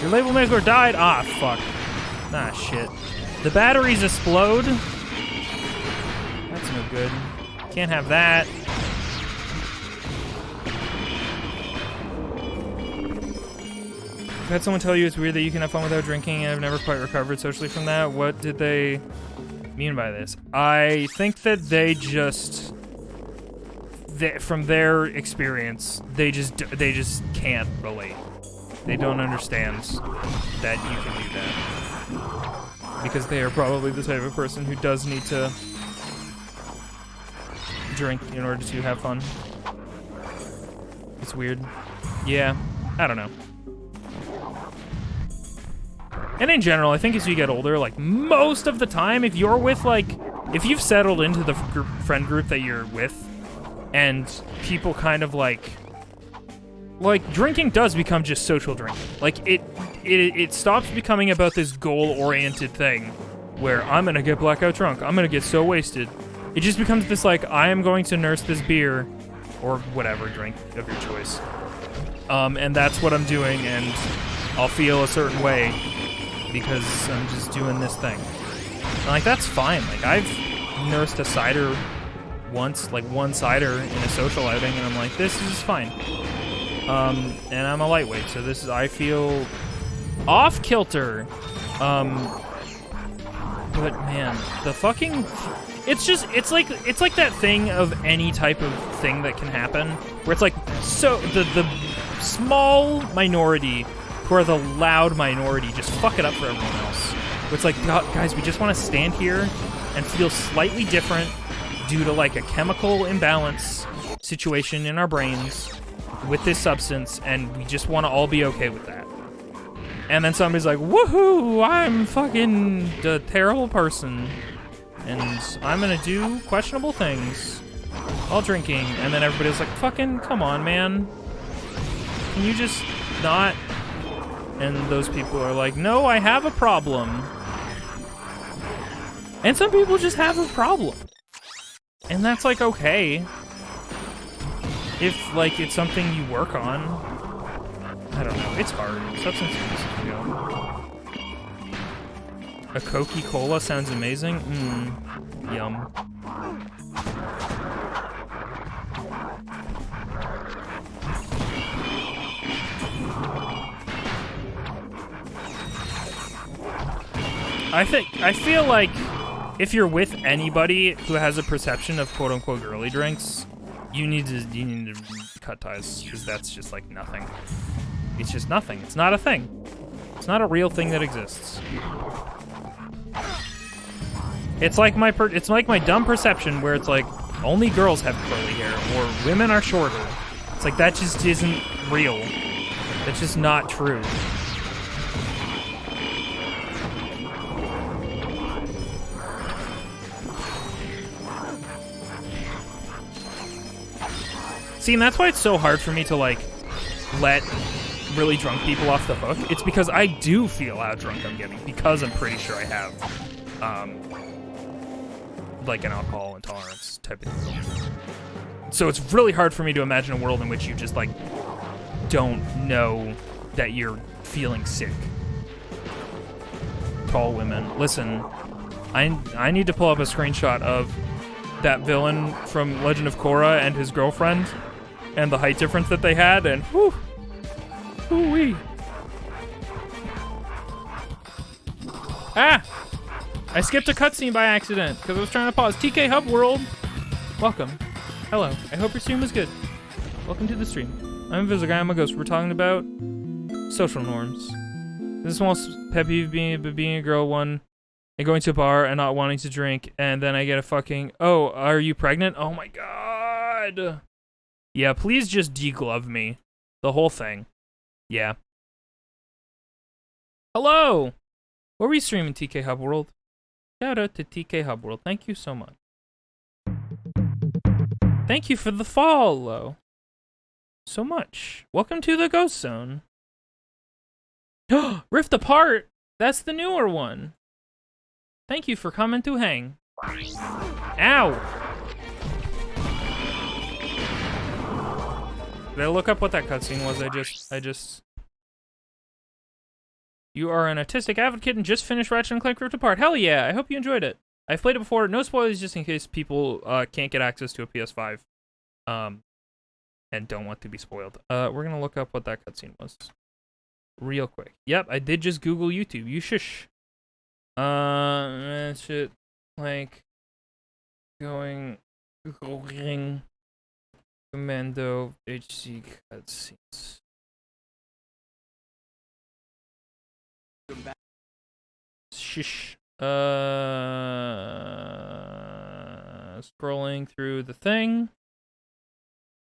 Your label maker died? Ah, fuck. Ah, shit. The batteries explode? That's no good. Can't have that. I've had someone tell you it's weird that you can have fun without drinking, and I've never quite recovered socially from that. What did they mean by this? I think that they just, from their experience, they just can't relate. They don't understand that you can do that. Because they are probably the type of person who does need to drink in order to have fun. It's weird. Yeah, I don't know. And in general, I think as you get older, like, most of the time, if you're with, like, if you've settled into the friend group that you're with, and people kind of, like, drinking does become just social drinking. Like, it stops becoming about this goal-oriented thing, where I'm gonna get blackout drunk, I'm gonna get so wasted. It just becomes this, like, I am going to nurse this beer, or whatever drink of your choice. And that's what I'm doing, and I'll feel a certain way, because I'm just doing this thing. And, like, that's fine. Like, I've nursed a cider once, like one cider in a social outing, and I'm like, this is fine. And I'm a lightweight, so this is, I feel off kilter. But man, the fucking, it's like that thing of any type of thing that can happen, where it's like, so, the small minority who are the loud minority just fuck it up for everyone else. It's like, guys, we just want to stand here and feel slightly different due to like a chemical imbalance situation in our brains with this substance, and we just want to all be okay with that. And then somebody's like, woohoo, I'm fucking a terrible person, and I'm gonna do questionable things while drinking. And then everybody's like, fucking come on, man, can you just not? And those people are like, no, I have a problem. And some people just have a problem. And that's like, okay. If like it's something you work on. I don't know, it's hard. Substance abuse, you know. A Coca-Cola sounds amazing. Yum. I feel like if you're with anybody who has a perception of quote unquote girly drinks, you need to cut ties, because that's just like nothing. It's just nothing. It's not a thing. It's not a real thing that exists. It's like my dumb perception where it's like only girls have curly hair or women are shorter. It's like that just isn't real. That's just not true. See, and that's why it's so hard for me to, like, let really drunk people off the hook. It's because I do feel how drunk I'm getting, because I'm pretty sure I have, like, an alcohol intolerance type of thing. So it's really hard for me to imagine a world in which you just, like, don't know that you're feeling sick. Tall women. Listen, I need to pull up a screenshot of that villain from Legend of Korra and his girlfriend, and the height difference that they had, and whew, whoo-wee. Ah! I skipped a cutscene by accident, because I was trying to pause. TK Hub World, welcome. Hello, I hope your stream was good. Welcome to the stream. I'm Invisible Guy, I'm a ghost. We're talking about social norms. This is one pet peeve being a girl, one, and going to a bar and not wanting to drink, and then I get a fucking, oh, are you pregnant? Oh my god. Yeah, please just deglove me. The whole thing. Yeah. Hello! What were you streaming, TK Hub World? Shout out to TK Hub World. Thank you so much. Thank you for the follow. So much. Welcome to the Ghost Zone. Rift Apart! That's the newer one. Thank you for coming to hang. Ow! Did I look up what that cutscene was? I just... You are an artistic advocate and just finished Ratchet Clank Rift Apart. Hell yeah, I hope you enjoyed it. I've played it before. No spoilers, just in case people can't get access to a PS5. And don't want to be spoiled. We're gonna look up what that cutscene was. real quick. Yep, I did just Google YouTube. You shush. Ratchet Clank going Commando HC cutscenes. Shush. Scrolling through the thing.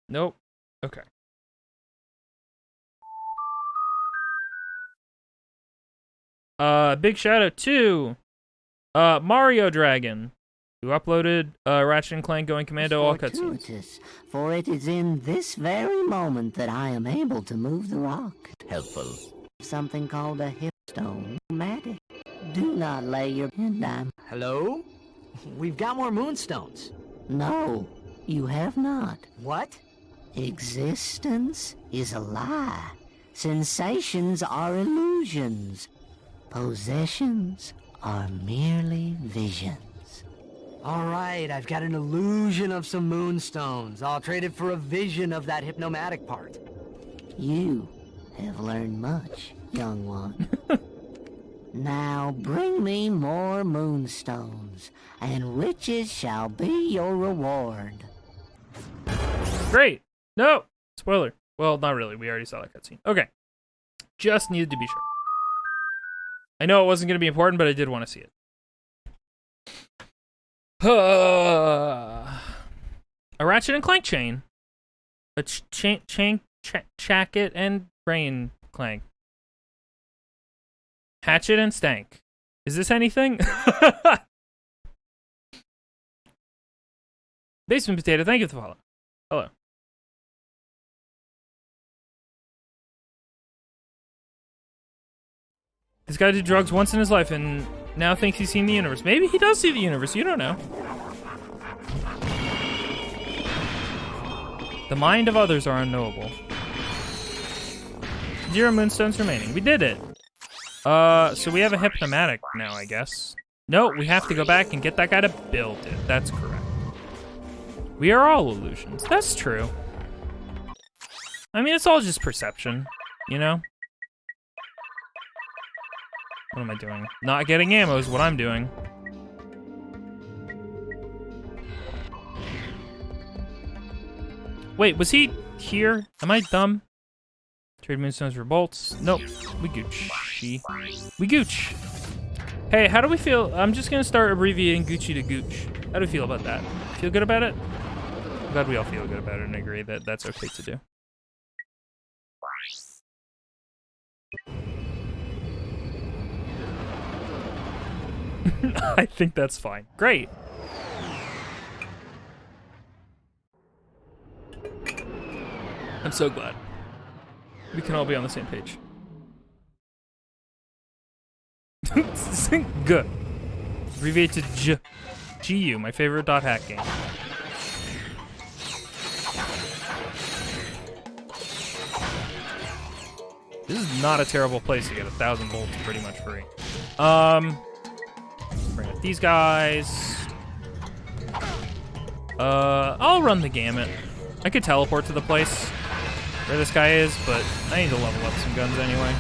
Nope. Okay. Big shout out to Mario Dragon, who uploaded Ratchet & Clank Going Commando all cutscenes. Fortuitous, for it is in this very moment that I am able to move the rock. Helpful. Something called a hypno-matic. Do not lay your pen down. Hello? We've got more moonstones. No, you have not. What? Existence is a lie. Sensations are illusions. Possessions are merely visions. All right, I've got an illusion of some moonstones. I'll trade it for a vision of that hypnomatic part. You have learned much, young one. Now bring me more moonstones, and riches shall be your reward. Great. No. Spoiler. Well, not really. We already saw that cutscene. Okay. Just needed to be sure. I know it wasn't going to be important, but I did want to see it. A Ratchet and Clank chain. A Chacket and Brain Clank. Hatchet and Stank. Is this anything? Basement Potato, thank you for the follow. Hello. This guy did drugs once in his life and now thinks he's seen the universe. Maybe he does see the universe, you don't know. The mind of others are unknowable. 0 moonstones remaining. We did it. So we have a hypnomatic now, I guess. No, we have to go back and get that guy to build it. That's correct. We are all illusions. That's true. I mean, it's all just perception, you know? What am I doing? Not getting ammo is what I'm doing. Wait, was he here? Am I dumb? Trade moonstones for bolts. Nope. We Gucci. We Gooch. Hey, how do we feel? I'm just gonna start abbreviating Gucci to Gooch. How do we feel about that? Feel good about it? I'm glad we all feel good about it and agree that that's okay to do. I think that's fine. Great. I'm so glad. We can all be on the same page. Good. Abbreviate to J. GU, my favorite .hack game. This is not a terrible place to get 1,000 volts pretty much free. Bring up these guys. I'll run the gamut. I could teleport to the place where this guy is, but I need to level up some guns anyway.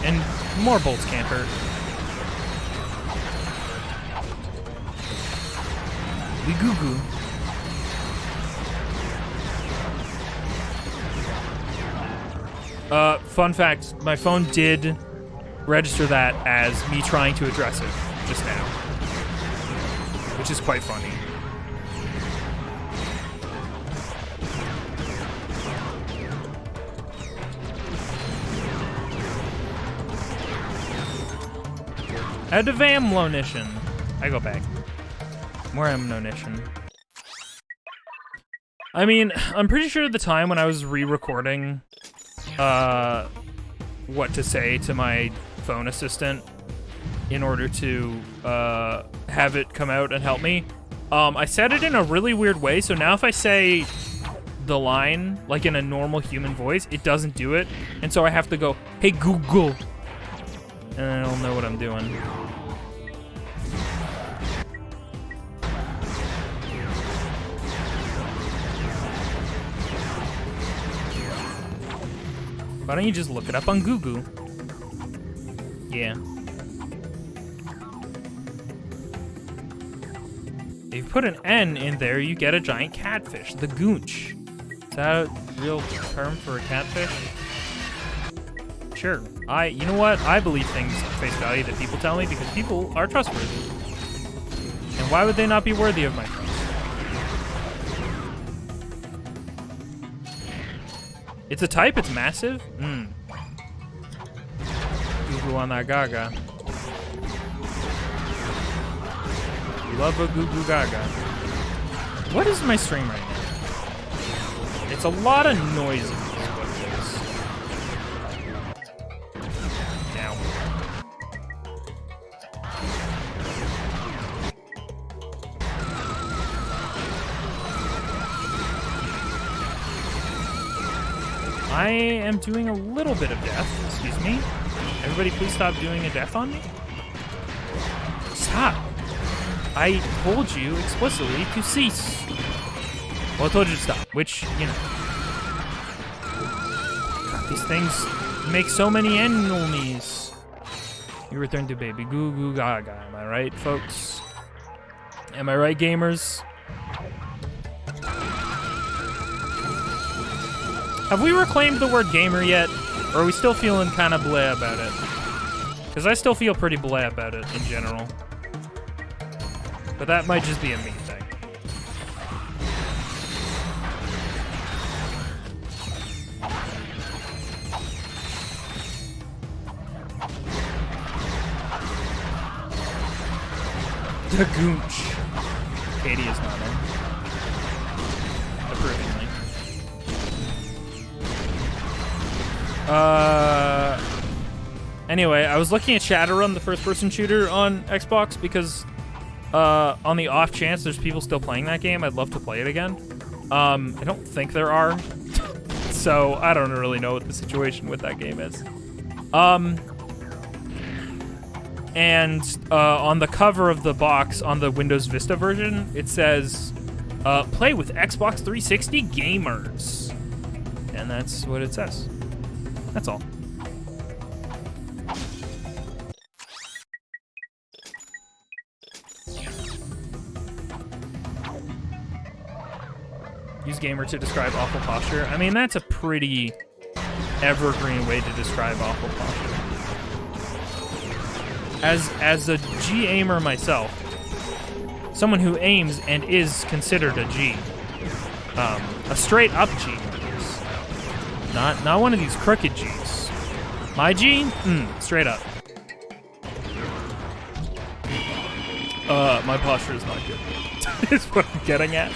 And more bolts can't hurt. We goo-goo. Fun fact, my phone did register that as me trying to address it just now, which is quite funny. I had a Vamlonition. I go back. More ammunition. I mean, I'm pretty sure at the time when I was re-recording what to say to my phone assistant in order to have it come out and help me, I said it in a really weird way, so now if I say the line like in a normal human voice, it doesn't do it, and so I have to go, "Hey Google," and it'll know what I'm doing. Why don't you just look it up on Google? Yeah. If you put an N in there, you get a giant catfish, the goonch. Is that a real term for a catfish? Sure. You know what? I believe things at face value that people tell me because people are trustworthy. And why would they not be worthy of my trust? It's a type, it's massive? Goo goo on that gaga. Love a goo goo gaga. What is my stream right now? It's a lot of noises, is what it is. Now. I am doing a little bit of death. Excuse me. Everybody please stop doing a death on me. Stop. I told you explicitly to cease. Well, I told you to stop, which, you know. God, these things make so many enemies. You return to baby goo goo gaga. Am I right, folks? Am I right, gamers? Have we reclaimed the word gamer yet? Or are we still feeling kind of bleh about it? Because I still feel pretty bleh about it in general. But that might just be a me thing. The goonch. Katie is not in. Approvingly. Anyway, I was looking at Shadowrun, the first-person shooter on Xbox, because on the off chance there's people still playing that game, I'd love to play it again. I don't think there are, so I don't really know what the situation with that game is. And on the cover of the box on the Windows Vista version, it says, play with Xbox 360 gamers. And that's what it says. That's all. Use gamer to describe awful posture. I mean, that's a pretty evergreen way to describe awful posture. As a G-aimer myself, someone who aims and is considered a G, a straight-up G, not one of these crooked Gs. My G, straight up. My posture is not good. Is what I'm getting at.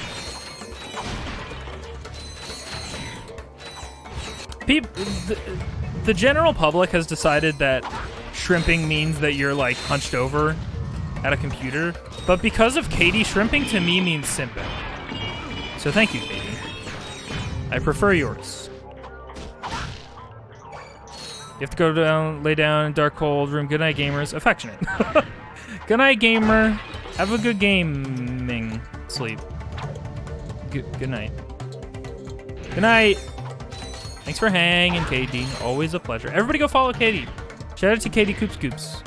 The general public has decided that shrimping means that you're like hunched over at a computer, but because of Katie, shrimping to me means simping. So thank you, Katie. I prefer yours. You have to go down, lay down in dark, cold room. Good night, gamers. Affectionate. Good night, gamer. Have a good gaming sleep. Good night. Good night. Thanks for hanging, Katie. Always a pleasure. Everybody go follow Katie. Shout out to Katie Coops.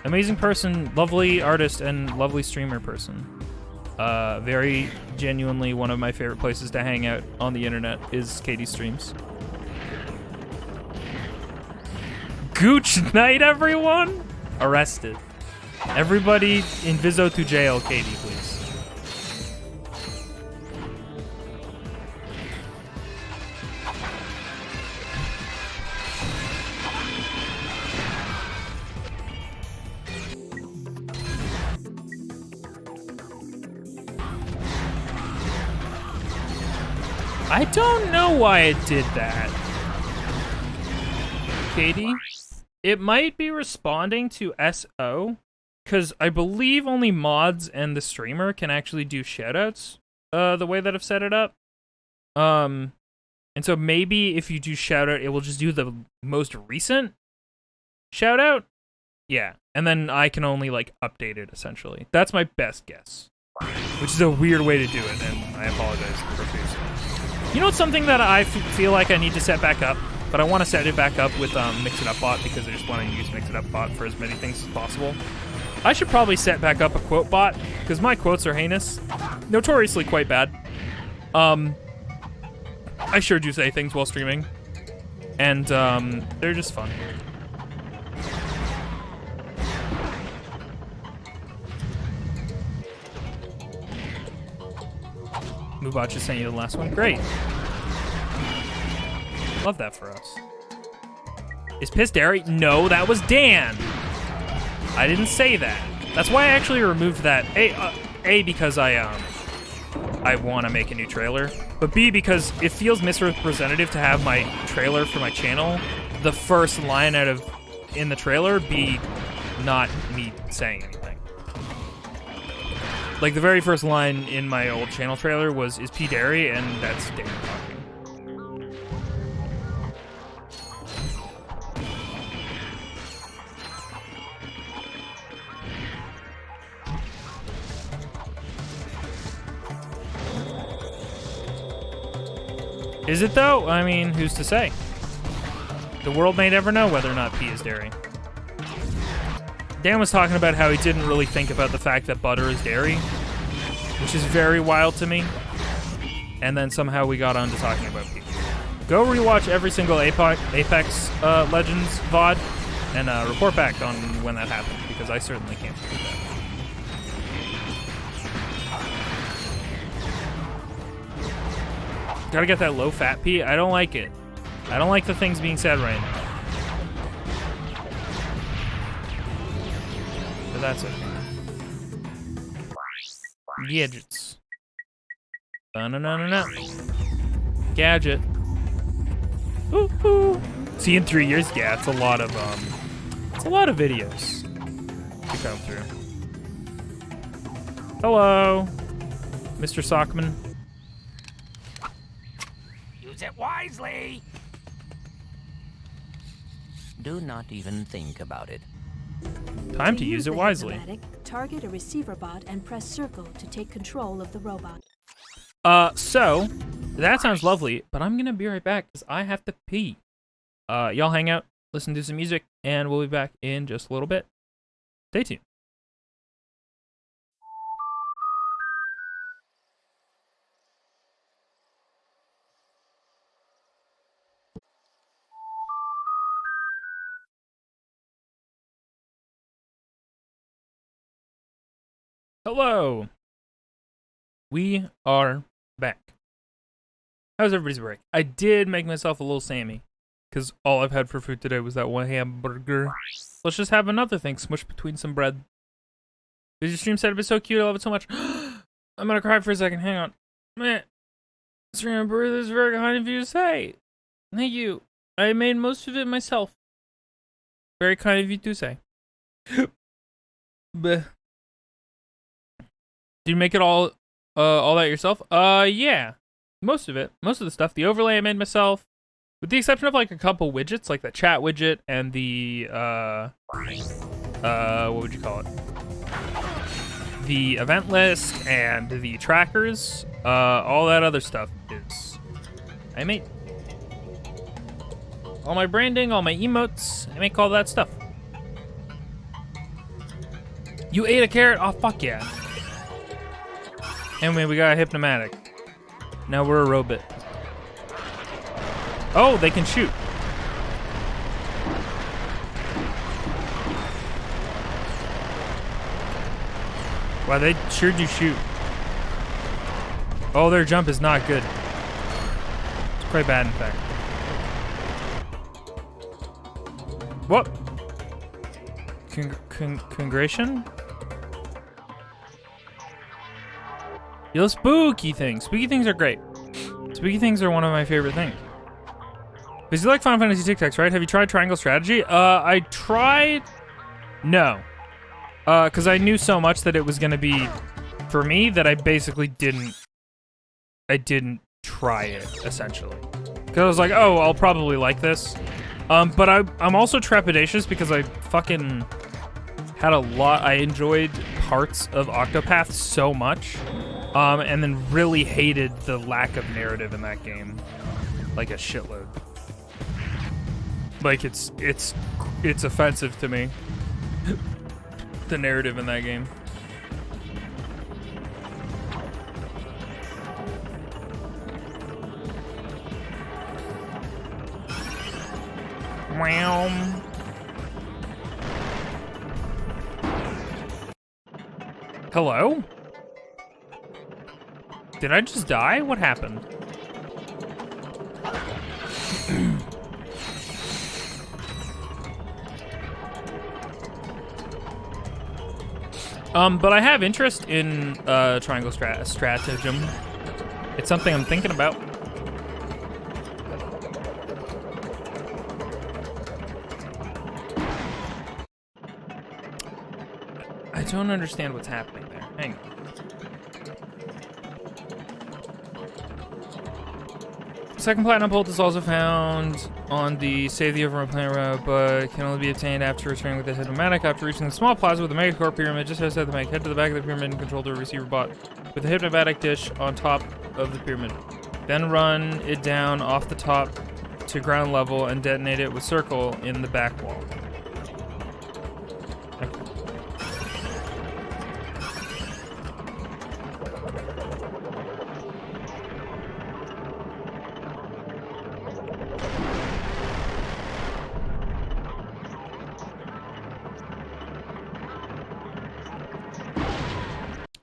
Amazing person, lovely artist, and lovely streamer person. Very genuinely one of my favorite places to hang out on the internet is Katie's streams. Gooch night, everyone! Arrested. Everybody in Viso to jail, Katie, please. I don't know why it did that. Katie? It might be responding to SO, because I believe only mods and the streamer can actually do shoutouts, the way that I've set it up. And so maybe if you do shoutout, it will just do the most recent shoutout. Yeah, and then I can only, like, update it, essentially. That's my best guess, which is a weird way to do it, and I apologize profusely. You know what's something that I feel like I need to set back up? but I want to set it back up with Mix It Up Bot because I just want to use Mix It Up Bot for as many things as possible. I should probably set back up a quote bot because my quotes are heinous, notoriously quite bad. I sure do say things while streaming, and they're just fun. Mubot just sent you the last one. Great. Love that for us. Is Piss Dairy? No, that was Dan. I didn't say that. That's why I actually removed that. A because I want to make a new trailer, but B because it feels misrepresentative to have my trailer for my channel, the first line in the trailer be not me saying anything. Like the very first line in my old channel trailer was "Is P Dairy?" and that's Dan talking. Is it though? I mean, who's to say? The world may never know whether or not P is dairy. Dan was talking about how he didn't really think about the fact that butter is dairy, which is very wild to me. And then somehow we got on to talking about P. Go rewatch every single Apex Legends VOD and report back on when that happened, because I certainly can't do that. Gotta get that low-fat P. I don't like it. I don't like the things being said right now. But that's okay. Gadgets. Ba-na-na-na-na. Gadget. Ooh. See, in 3 years, yeah, it's a lot of videos to come through. Hello, Mr. Sockman. Use it wisely. Do not even think about it. Time to use it wisely. Target a receiver bot and press circle to take control of the robot. So that sounds lovely, but I'm gonna be right back because I have to pee. Y'all hang out, listen to some music, and we'll be back in just a little bit. Stay tuned. Hello. We are back. How's everybody's break? I did make myself a little Sammy, because all I've had for food today was that one hamburger. Let's just have another thing smushed between some bread. Did your stream setup is so cute? I love it so much. I'm gonna cry for a second. Hang on. Man, stream this is very kind of you to say. Thank you. I made most of it myself. Very kind of you to say. Bleh. Did you make it all that yourself? Yeah. Most of it. Most of the stuff. The overlay I made myself. With the exception of like a couple widgets, like the chat widget and the, what would you call it? The event list and the trackers. All that other stuff is I made. All my branding, all my emotes, I make all that stuff. You ate a carrot? Oh, fuck yeah. Anyway, we got a hypnomatic. Now we're a robot. Oh, they can shoot. Wow, they sure do shoot. Oh, their jump is not good. It's quite bad, in fact. What? Congration? You know, spooky things. Spooky things are great. Spooky things are one of my favorite things. Because you like Final Fantasy TikToks, right? Have you tried Triangle Strategy? I tried... No. Because I knew so much that it was going to be for me that I basically didn't try it, essentially. Because I was like, oh, I'll probably like this. But I'm also trepidatious because I fucking had a lot... I enjoyed parts of Octopath so much. And then really hated the lack of narrative in that game. Like a shitload. Like, it's offensive to me. The narrative in that game. Wow. Hello? Did I just die? What happened? But I have interest in triangle stratagem. It's something I'm thinking about. I don't understand what's happening there. Hang on. Second platinum bolt is also found on the Save the Overrun planet route, but can only be obtained after returning with the Hypnomatic. After reaching the small plaza with the Megacore pyramid, just outside the Meg, head to the back of the pyramid and control the receiver bot with the Hypnomatic dish on top of the pyramid. Then run it down off the top to ground level and detonate it with circle in the back wall.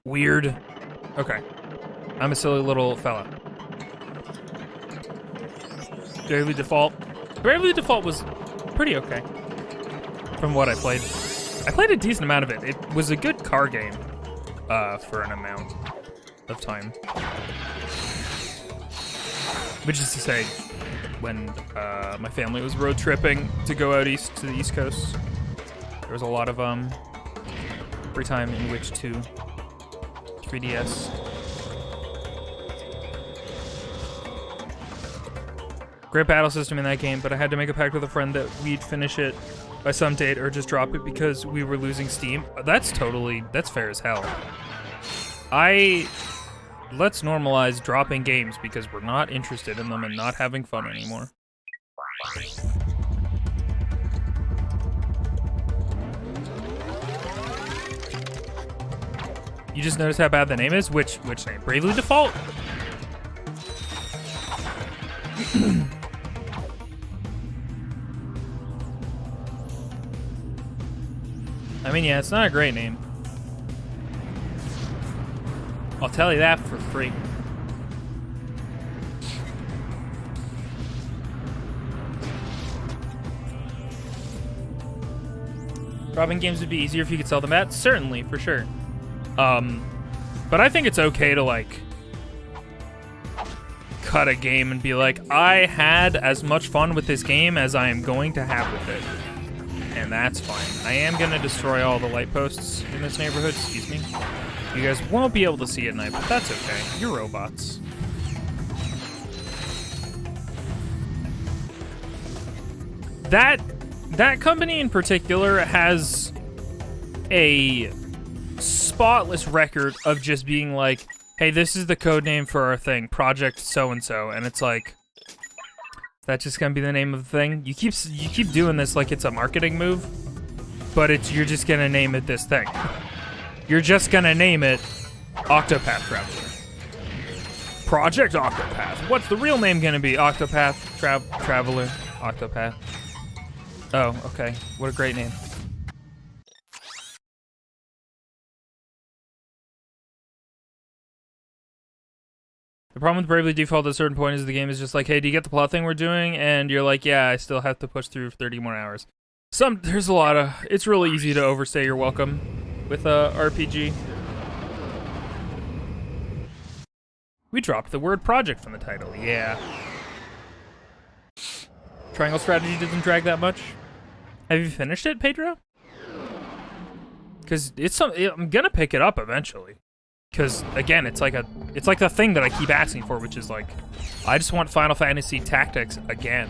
Weird. Okay. I'm a silly little fella. Bravely Default. Bravely Default was pretty okay. From what I played. I played a decent amount of it. It was a good car game. For an amount of time. Which is to say, when my family was road tripping to go out east to the East Coast, there was a lot of free time in which to 3DS. Great battle system in that game, but I had to make a pact with a friend that we'd finish it by some date or just drop it because we were losing steam. That's fair as hell. Let's normalize dropping games because we're not interested in them and not having fun anymore. You just noticed how bad the name is? Which name? Bravely Default? I mean, yeah, it's not a great name. I'll tell you that for free. Dropping games would be easier if you could sell them at? Certainly, for sure. But I think it's okay to, like, cut a game and be like, I had as much fun with this game as I am going to have with it. And that's fine. I am gonna destroy all the light posts in this neighborhood, excuse me. You guys won't be able to see at night, but that's okay. You're robots. That company in particular has a spotless record of just being like, hey, this is the code name for our thing, Project so-and-so, and it's like, that's just gonna be the name of the thing. You keep doing this like it's a marketing move, but you're just gonna name it this thing. You're just gonna name it Octopath Traveler. Project Octopath. What's the real name gonna be? Octopath Traveler. Octopath. Oh, okay. What a great name. The problem with Bravely Default at a certain point is the game is just like, hey, do you get the plot thing we're doing? And you're like, yeah, I still have to push through 30 more hours. There's a lot of, it's really easy to overstay your welcome with a RPG. We dropped the word project from the title, yeah. Triangle strategy doesn't drag that much. Have you finished it, Pedro? Because I'm gonna pick it up eventually. Because again, it's like the thing that I keep asking for, which is like, I just want Final Fantasy Tactics again,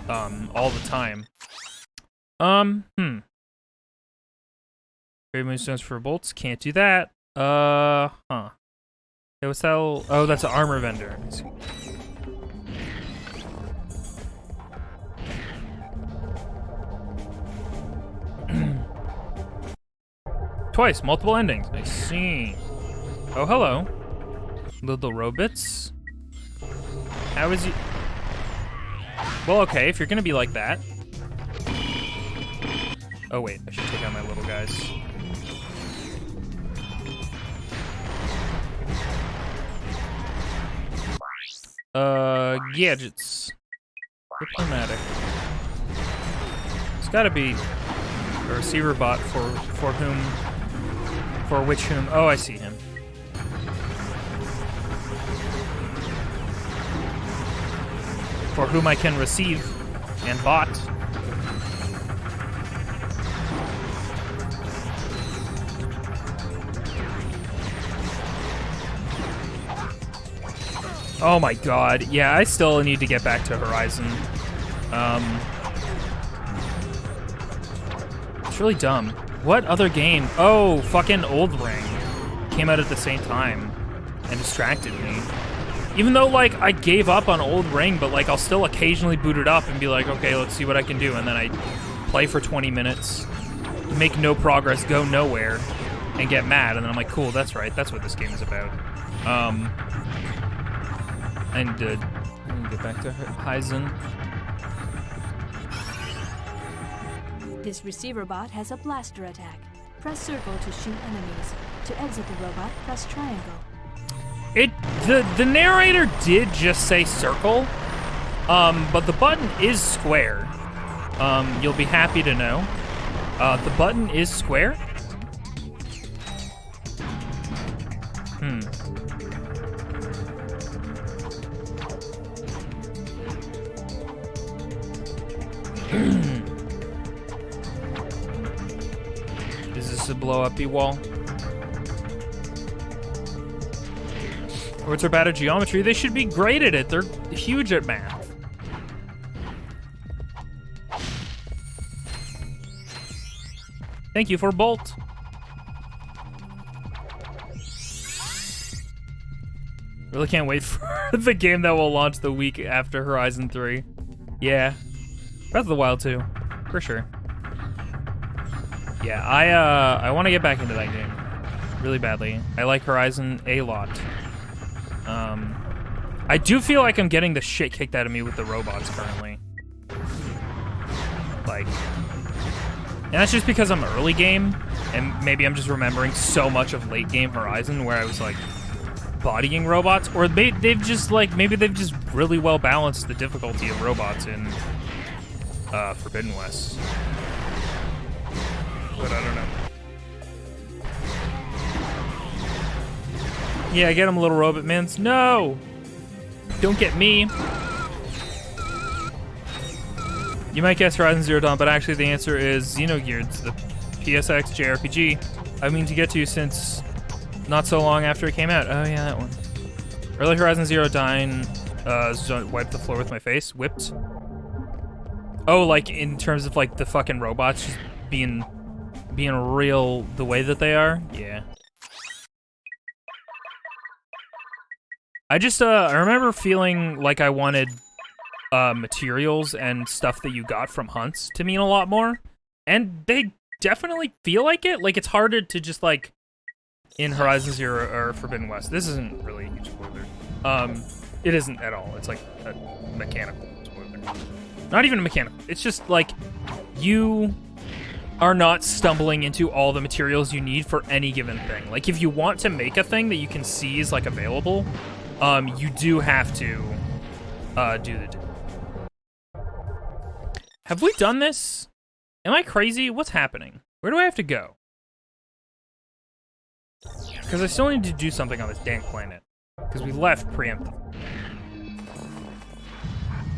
all the time. Great Moonstones for bolts, can't do that. Huh. It was sell. Oh, that's an armor vendor. twice. Multiple endings. I see. Oh, hello. Little robots. How is he? Well, okay, if you're gonna be like that. Oh, wait. I should take out my little guys. Gadgets. Diplomatic. It's gotta be a receiver bot for which whom. Oh, I see him. For whom I can receive and bot. Oh my god. Yeah, I still need to get back to Horizon. It's really dumb. What other game? Oh, fucking Old Ring came out at the same time and distracted me. Even though, like, I gave up on Old Ring, but, like, I'll still occasionally boot it up and be like, okay, let's see what I can do. And then I play for 20 minutes, make no progress, go nowhere, and get mad. And then I'm like, cool, that's right. That's what this game is about. And let me get back to Horizon. This receiver bot has a blaster attack. Press circle to shoot enemies. To exit the robot, press triangle. The narrator did just say circle, but the button is square. You'll be happy to know. The button is square. Is this a blow-up-y wall? Words are bad at geometry. They should be great at it. They're huge at math. Thank you for Bolt. Really can't wait for the game that will launch the week after Horizon 3. Yeah. Breath of the Wild 2, for sure. Yeah, I want to get back into that game really badly. I like Horizon a lot. I do feel like I'm getting the shit kicked out of me with the robots currently. Like, and that's just because I'm early game, and maybe I'm just remembering so much of late game Horizon where I was like bodying robots, or they've just like, maybe they've just really well balanced the difficulty of robots in Forbidden West. But I don't know. Yeah, get him, little robot mins. No! Don't get me. You might guess Horizon Zero Dawn, but actually the answer is Xenogears, the PSX JRPG I mean to get to since not so long after it came out. Oh yeah, that one. Early Horizon Zero Dawn wiped the floor with my face. Whipped. Oh, like in terms of like the fucking robots just being real the way that they are? Yeah. I just, I remember feeling like I wanted materials and stuff that you got from hunts to mean a lot more. And they definitely feel like it. Like, it's harder to just, like, in Horizon Zero or Forbidden West. This isn't really a huge spoiler. It isn't at all. It's like a mechanical spoiler. Not even a mechanical. It's just, like, you are not stumbling into all the materials you need for any given thing. Like, if you want to make a thing that you can see is, like, available, you do have to do the... Have we done this? Am I crazy? What's happening? Where do I have to go? Because I still need to do something on this dang planet. Because we left preemptive.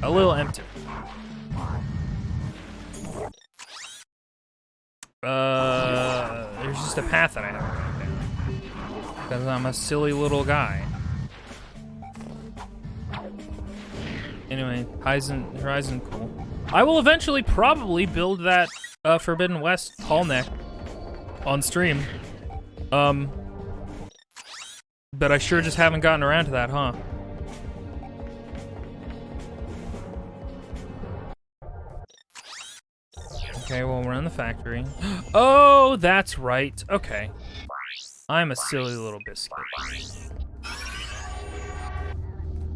A little empty. There's just a path that I haven't written down. Because I'm a silly little guy. Anyway, Horizon, cool. I will eventually probably build that Forbidden West tall neck on stream. But I sure just haven't gotten around to that, huh? Okay, well, we're in the factory. Oh, that's right. Okay. I'm a silly little biscuit.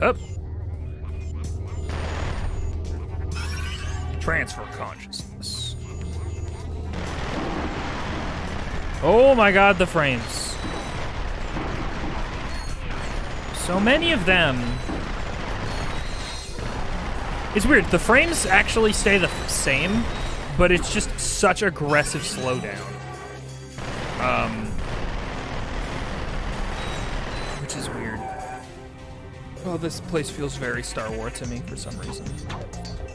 Up. Transfer consciousness. Oh my god, the frames. So many of them. It's weird. The frames actually stay the same, but it's just such aggressive slowdown. Which is weird. Oh, this place feels very Star Wars to me for some reason.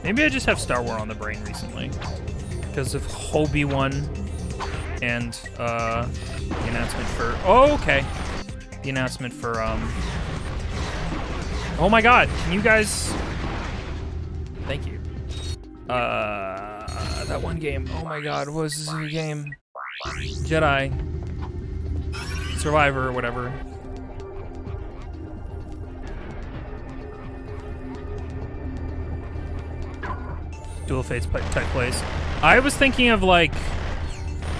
Maybe I just have Star Wars on the brain recently. Because of Obi-Wan and the announcement for... Oh, okay. The announcement for... Oh my god, can you guys... Thank you. That one game. Oh my god, what was this game? Jedi. Survivor or whatever. Dual Fates type place. I was thinking of like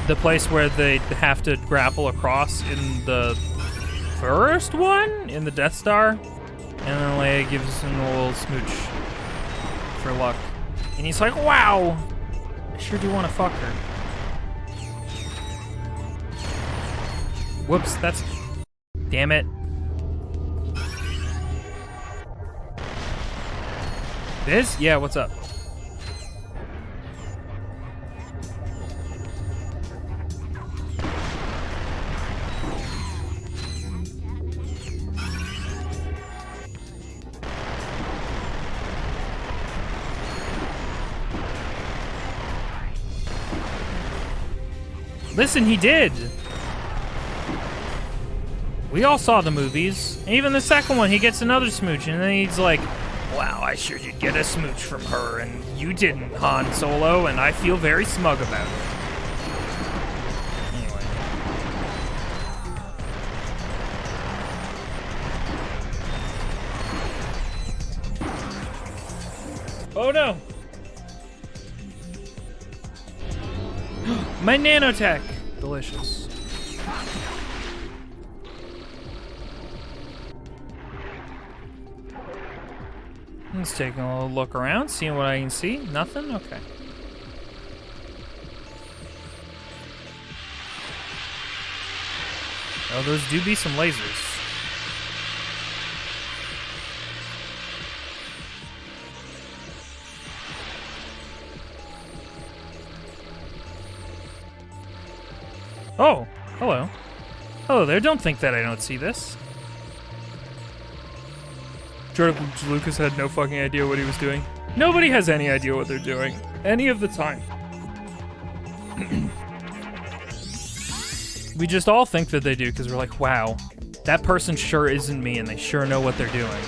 the place where they have to grapple across in the first one in the Death Star, and then Leia gives him a little smooch for luck, and he's like, "Wow, I sure do want to fuck her." Whoops, that's... Damn it. This? Yeah, what's up? Listen, he did. We all saw the movies. Even the second one, he gets another smooch, and then he's like, "Wow, I sure did get a smooch from her, and you didn't, Han Solo, and I feel very smug about it." Anyway. Oh no! My nanotech! Delicious. Let's take a little look around, seeing what I can see. Nothing? Okay. Oh, those do be some lasers. Oh, hello. Hello there, don't think that I don't see this. George Lucas had no fucking idea what he was doing. Nobody has any idea what they're doing. Any of the time. We just all think that they do because we're like, wow, that person sure isn't me and they sure know what they're doing.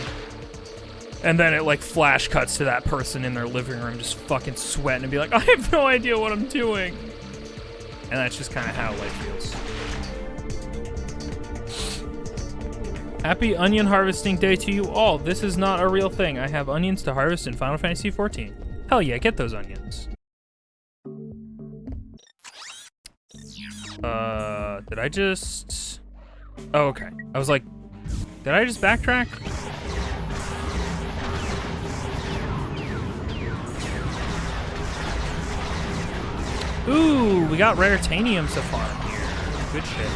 And then it like flash cuts to that person in their living room just fucking sweating and be like, I have no idea what I'm doing. And that's just kind of how life feels. Happy onion harvesting day to you all. This is not a real thing. I have onions to harvest in Final Fantasy XIV. Hell yeah, get those onions. Did I just... Oh, okay. I was like, did I just backtrack? Ooh, we got rare titanium so far here. Good shit.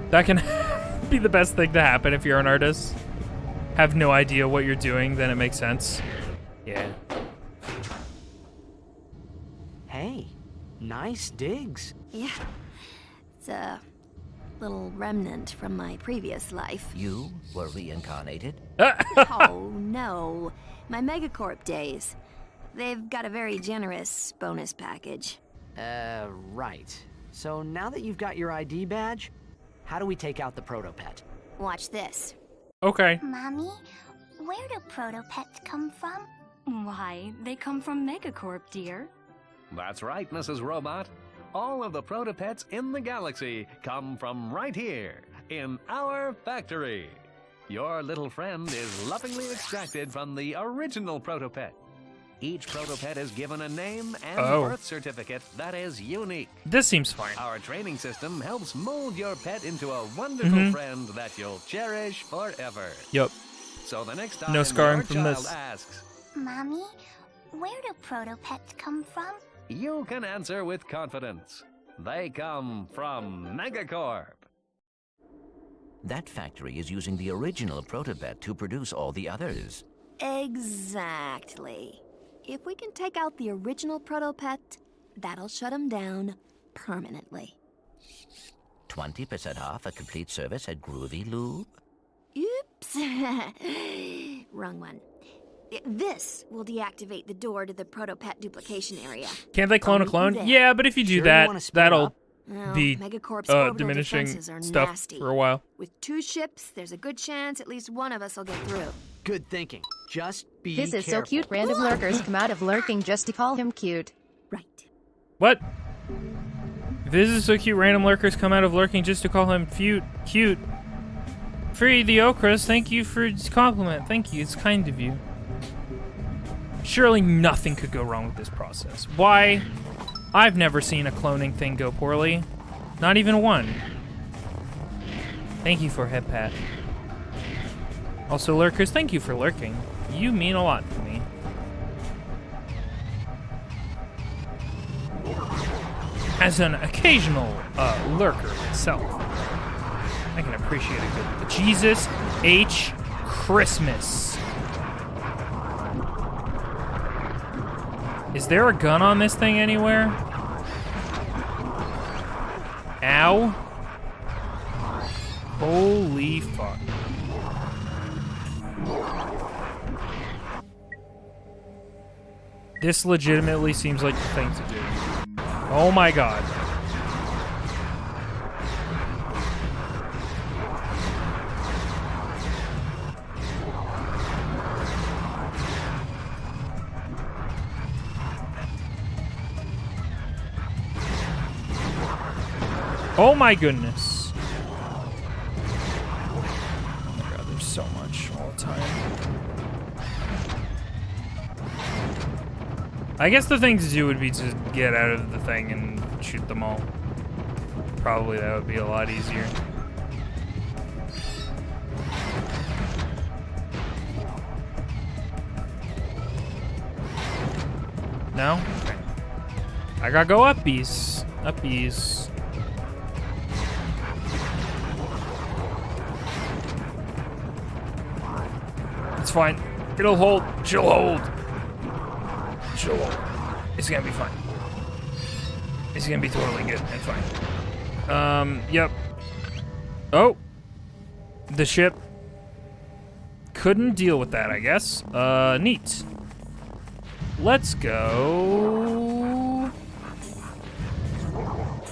That can be the best thing to happen if you're an artist. Have no idea what you're doing, then it makes sense. Yeah. Hey, nice digs. Yeah. It's a little remnant from my previous life. You were reincarnated? Oh, no. My Megacorp days. They've got a very generous bonus package. Right. So now that you've got your ID badge, how do we take out the proto-pet? Watch this. Okay. Mommy, where do proto-pets come from? Why, they come from Megacorp, dear. That's right, Mrs. Robot. all of the proto-pets in the galaxy come from right here, in our factory. Your little friend is lovingly extracted from the original proto-pet. Each proto-pet is given a name and birth certificate that is unique. This seems fine. Our training system helps mold your pet into a wonderful friend that you'll cherish forever. Yep. So the next time No scarring your from child this. asks, Mommy, where do proto-pets come from? you can answer with confidence. They come from Megacorp. That factory is using the original proto-pet to produce all the others. Exactly. If we can take out the original proto-pet, that'll shut him down permanently. 20% off a complete service at Groovy Lube. Oops. Wrong one. This will deactivate the door to the proto-pet duplication area. Can't they clone a clone? There. Yeah, but if you do Sure you that, wanna split that'll up? Well, be Megacorp's orbital diminishing defenses are stuff nasty. for a while. With 2 ships, there's a good chance at least one of us will get through. Good thinking. Just be This is so careful. cute. Random lurkers come out of lurking just to call him cute. Right. What? This is so cute. Random lurkers come out of lurking just to call him cute. Free the Okras, thank you for his compliment. Thank you, it's kind of you. Surely nothing could go wrong with this process. Why? I've never seen a cloning thing go poorly. Not even one. Thank you for head pat. Also, lurkers, thank you for lurking. You mean a lot to me. As an occasional lurker myself, I can appreciate a good Jesus H. Christmas. Is there a gun on this thing anywhere? Ow. Holy fuck. This legitimately seems like the thing to do. Oh my god. Oh my goodness. Oh my god, there's so much all the time. I guess the thing to do would be to get out of the thing and shoot them all. Probably that would be a lot easier. No? Okay. I gotta go uppies. Uppies. It's fine. It'll hold. She'll hold. She'll hold. It's gonna be fine. It's gonna be totally good and fine. Yep. Oh. The ship couldn't deal with that, I guess. Neat. Let's go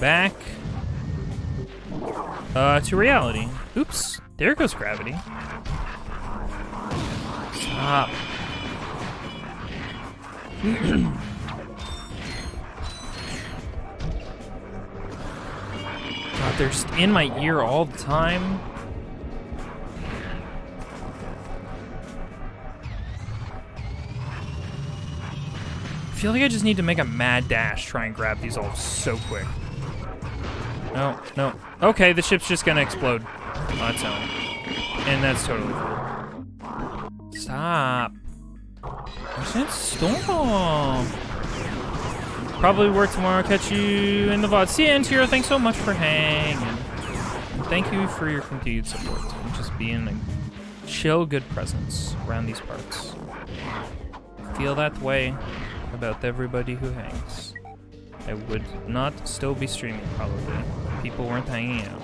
back to reality. Oops. There goes gravity. Stop. God, they're in my ear all the time. I feel like I just need to make a mad dash, try and grab these all so quick. No, no. Okay, the ship's just gonna explode on its own. And that's totally cool. Stop. Where's that storm? Probably work tomorrow. Catch you in the VOD. See you, Antiro. Thanks so much for hanging. And thank you for your continued support and just being a chill, good presence around these parts. I feel that way about everybody who hangs. I would not still be streaming, probably, if people weren't hanging out.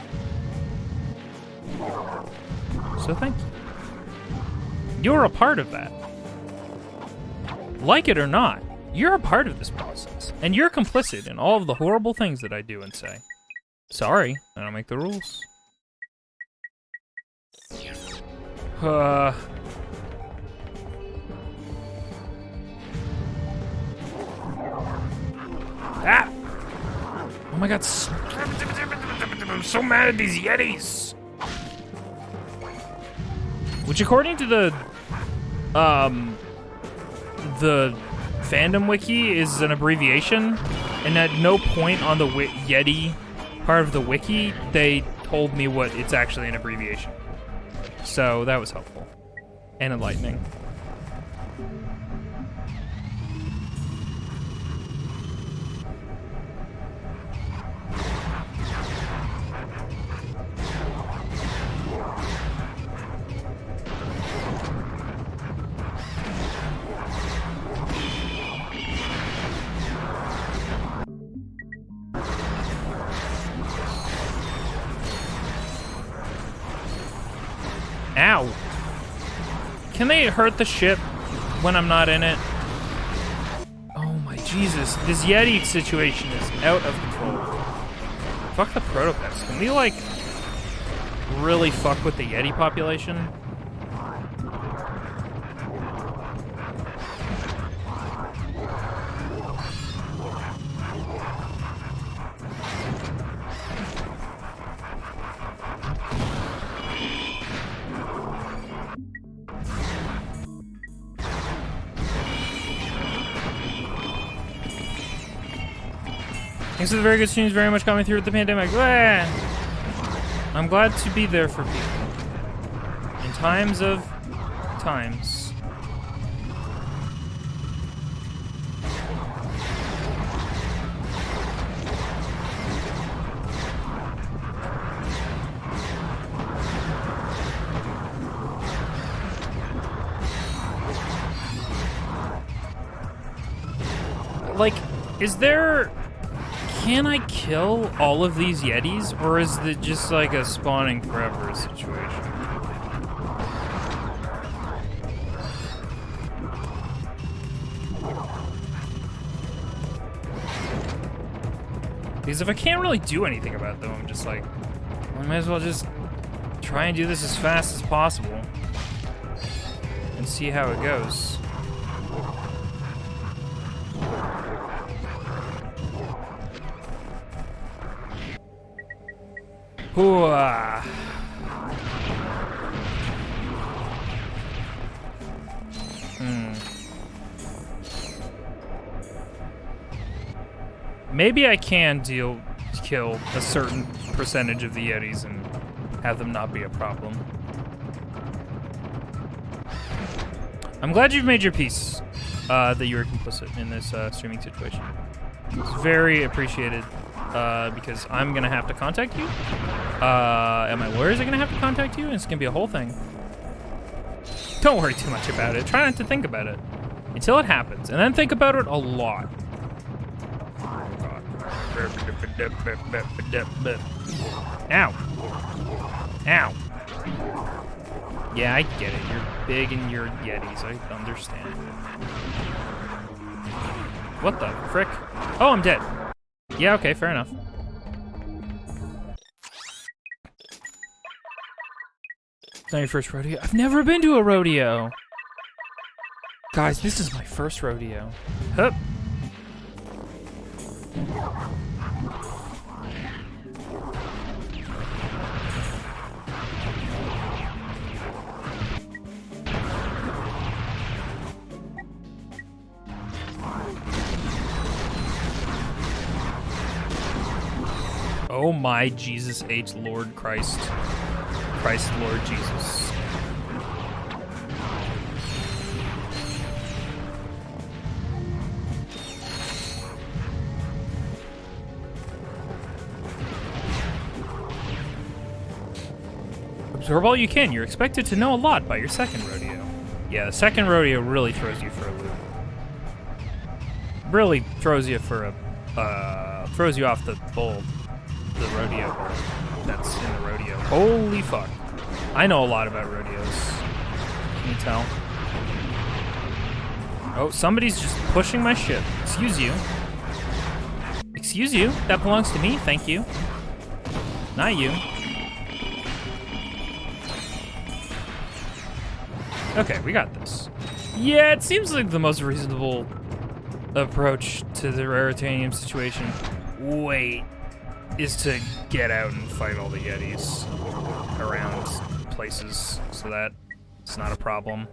So thank you. You're a part of that. Like it or not, you're a part of this process. And you're complicit in all of the horrible things that I do and say. Sorry, I don't make the rules. Ah! Oh my god, I'm so mad at these Yetis! Which, according to the fandom wiki, is an abbreviation, and at no point on the Yeti part of the wiki, they told me what it's actually an abbreviation. So that was helpful and enlightening. Ow! Can they hurt the ship when I'm not in it? Oh my Jesus, this Yeti situation is out of control. Fuck the protopets. Can we, like, really fuck with the Yeti population? Thanks for the very good streams, very much coming through with the pandemic. I'm glad to be there for people. In times of times. Like, is there... Can I kill all of these Yetis, or is it just like a spawning forever situation? Because if I can't really do anything about them, I'm just like, well, I might as well just try and do this as fast as possible and see how it goes. Hooah. Maybe I can kill a certain percentage of the Yetis and have them not be a problem. I'm glad you've made your peace, that you were complicit in this streaming situation. It's very appreciated. Because I'm gonna have to contact you, and my lawyers are gonna have to contact you, and it's gonna be a whole thing. Don't worry too much about it. Try not to think about it until it happens, and then think about it a lot. Ow. Ow. Yeah, I get it. You're big and you're Yetis. I understand. What the frick? Oh, I'm dead. Yeah, okay, fair enough. It's not your first rodeo? I've never been to a rodeo! Guys, this is my first rodeo. Hup. Oh my Jesus H. Lord Christ. Christ Lord Jesus. Absorb all you can. You're expected to know a lot by your second rodeo. Yeah, the second rodeo really throws you for a loop. Really throws you for a... throws you off the bowl. The rodeo that's in the rodeo. Holy fuck. I know a lot about rodeos. Can you tell? Oh, somebody's just pushing my ship. Excuse you. Excuse you. That belongs to me. Thank you. Not you. Okay, we got this. Yeah, it seems like the most reasonable approach to the raritanium situation. Wait. is to get out and fight all the Yetis around places so that it's not a problem.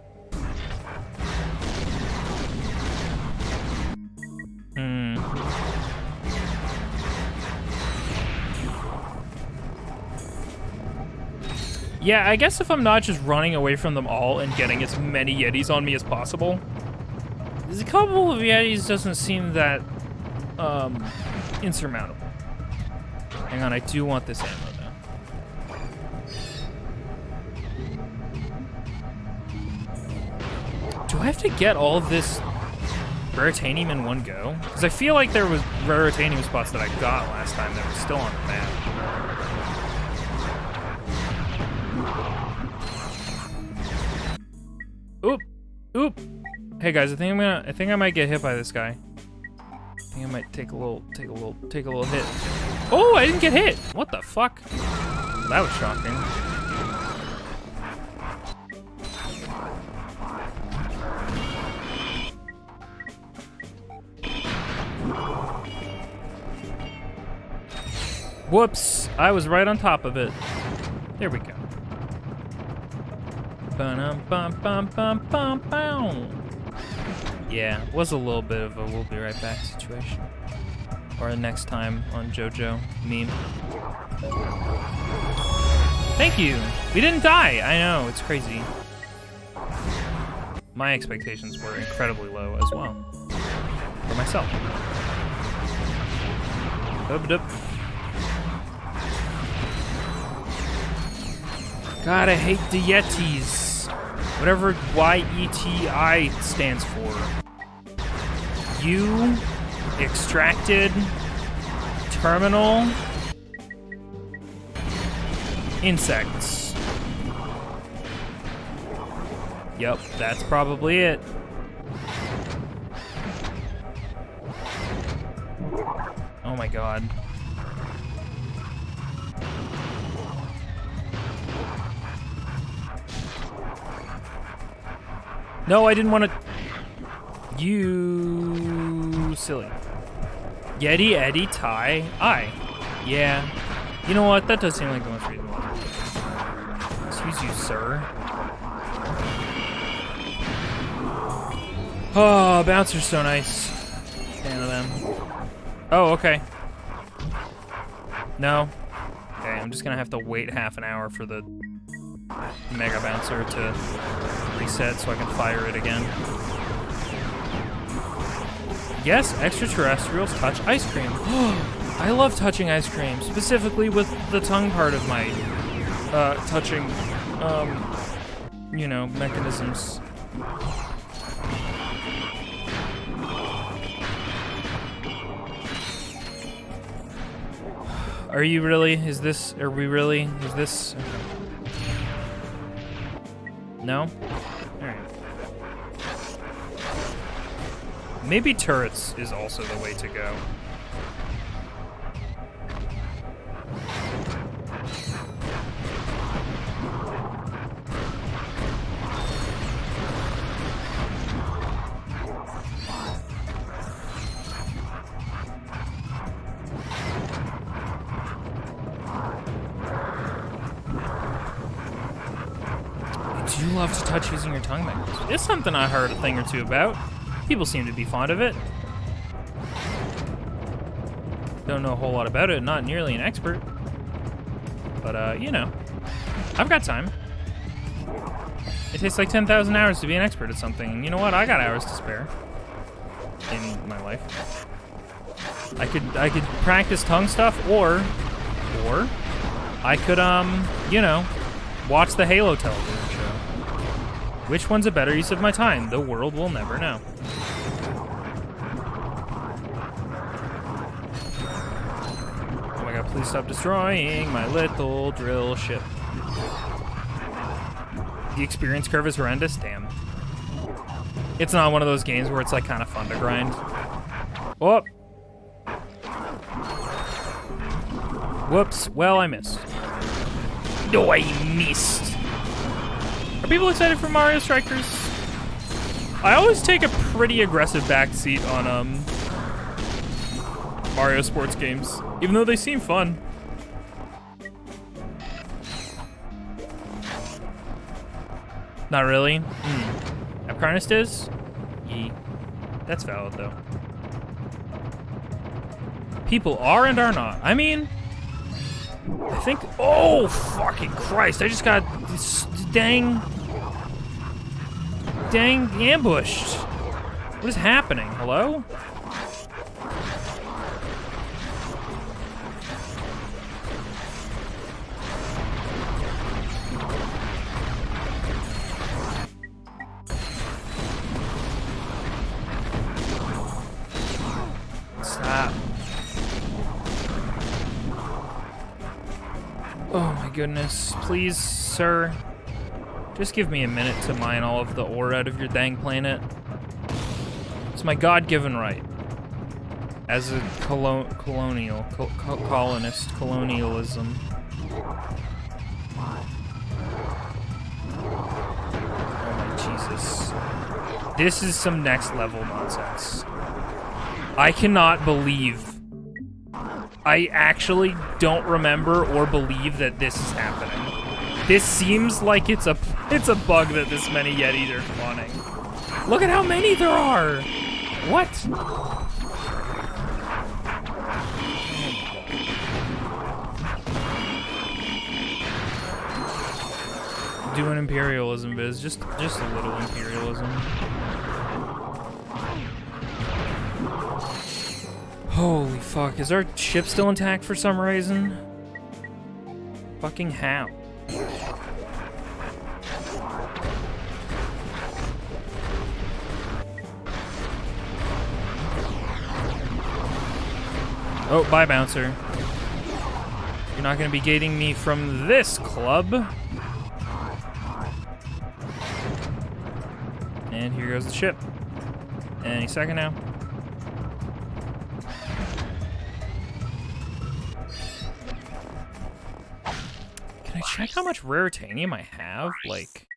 Yeah, I guess if I'm not just running away from them all and getting as many Yetis on me as possible. There's a couple of Yetis doesn't seem that insurmountable. Hang on, I do want this ammo though. Do I have to get all of this Raritanium in one go? Because I feel like there was Raritanium spots that I got last time that were still on the map. Oop, oop. Hey guys, I think I might get hit by this guy. I think I might take a little hit. Oh, I didn't get hit. What the fuck? Well, that was shocking. Whoops, I was right on top of it. There we go. Yeah, it was a little bit of a we'll be right back situation. Or next time on JoJo meme. Thank you! We didn't die! I know, it's crazy. My expectations were incredibly low as well. For myself. God, I hate the Yetis. Whatever YETI stands for. You extracted terminal insects. Yep, that's probably it. Oh my god. No, I didn't want to... You silly. Yeti, Eddie, Ty, I. Yeah. You know what? That does seem like the most reasonable. Excuse you, sir. Oh, bouncer's so nice. Fan of them. Oh, okay. No. Okay, I'm just gonna have to wait half an hour for the Mega Bouncer to reset so I can fire it again. Yes, extraterrestrials touch ice cream. I love touching ice cream, specifically with the tongue part of my touching, you know, mechanisms. Are you really? Is this? Are we really? Is this? Okay. No? Alright. Maybe turrets is also the way to go. You love to touch using your tongue mechanism. It's something I heard a thing or two about. People seem to be fond of it. Don't know a whole lot about it, not nearly an expert. But, you know, I've got time. It takes like 10,000 hours to be an expert at something. And you know what? I got hours to spare in my life. I could practice tongue stuff, or I could, you know, watch the Halo television show. Which one's a better use of my time? The world will never know. Oh my god, please stop destroying my little drill ship. The experience curve is horrendous? Damn. It's not one of those games where it's like kind of fun to grind. Whoop. Whoops. Well, I missed. No, I missed. Are people excited for Mario Strikers? I always take a pretty aggressive backseat on Mario sports games, even though they seem fun. Not really. Apcarnist is? Yee. That's valid, though. People are and are not. I mean, I think... Oh, fucking Christ. I just got this dang ambushed. What is happening? Hello? Stop. Oh my goodness. Please, sir. Just give me a minute to mine all of the ore out of your dang planet. It's my God-given right. As a colonist, colonialism. Oh my Jesus. This is some next level nonsense. I cannot believe. I actually don't remember or believe that this is happening. This seems like it's a bug that this many Yetis are spawning. Look at how many there are! What? Doing imperialism, Biz. Just a little imperialism. Holy fuck, is our ship still intact for some reason? Fucking how? Oh, bye, bouncer. You're not gonna be gating me from this club. And here goes the ship. Any second now. Can I check how much raritanium I have? Like,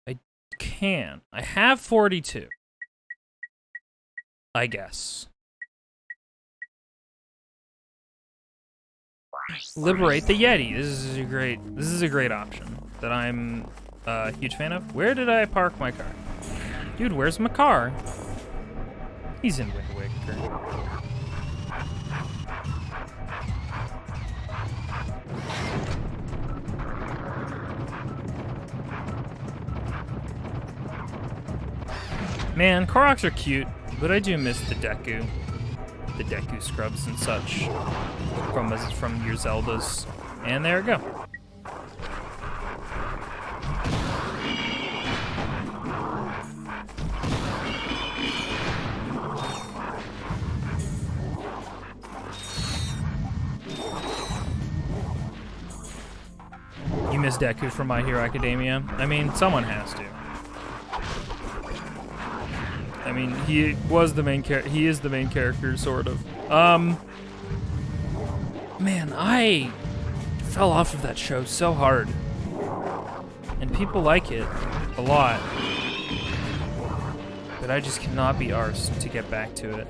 I can. I have 42. I guess. Liberate the Yeti. This is a great option that I'm a huge fan of. Where did I park my car? Dude, where's my car? He's in Wind Waker. Man, Koroks are cute, but I do miss the Deku. The Deku scrubs and such from your Zeldas. And there we go. You miss Deku from My Hero Academia? I mean, someone has to. I mean, he was the main character. He is the main character, sort of. Man, I fell off of that show so hard, and people like it a lot, but I just cannot be arsed to get back to it.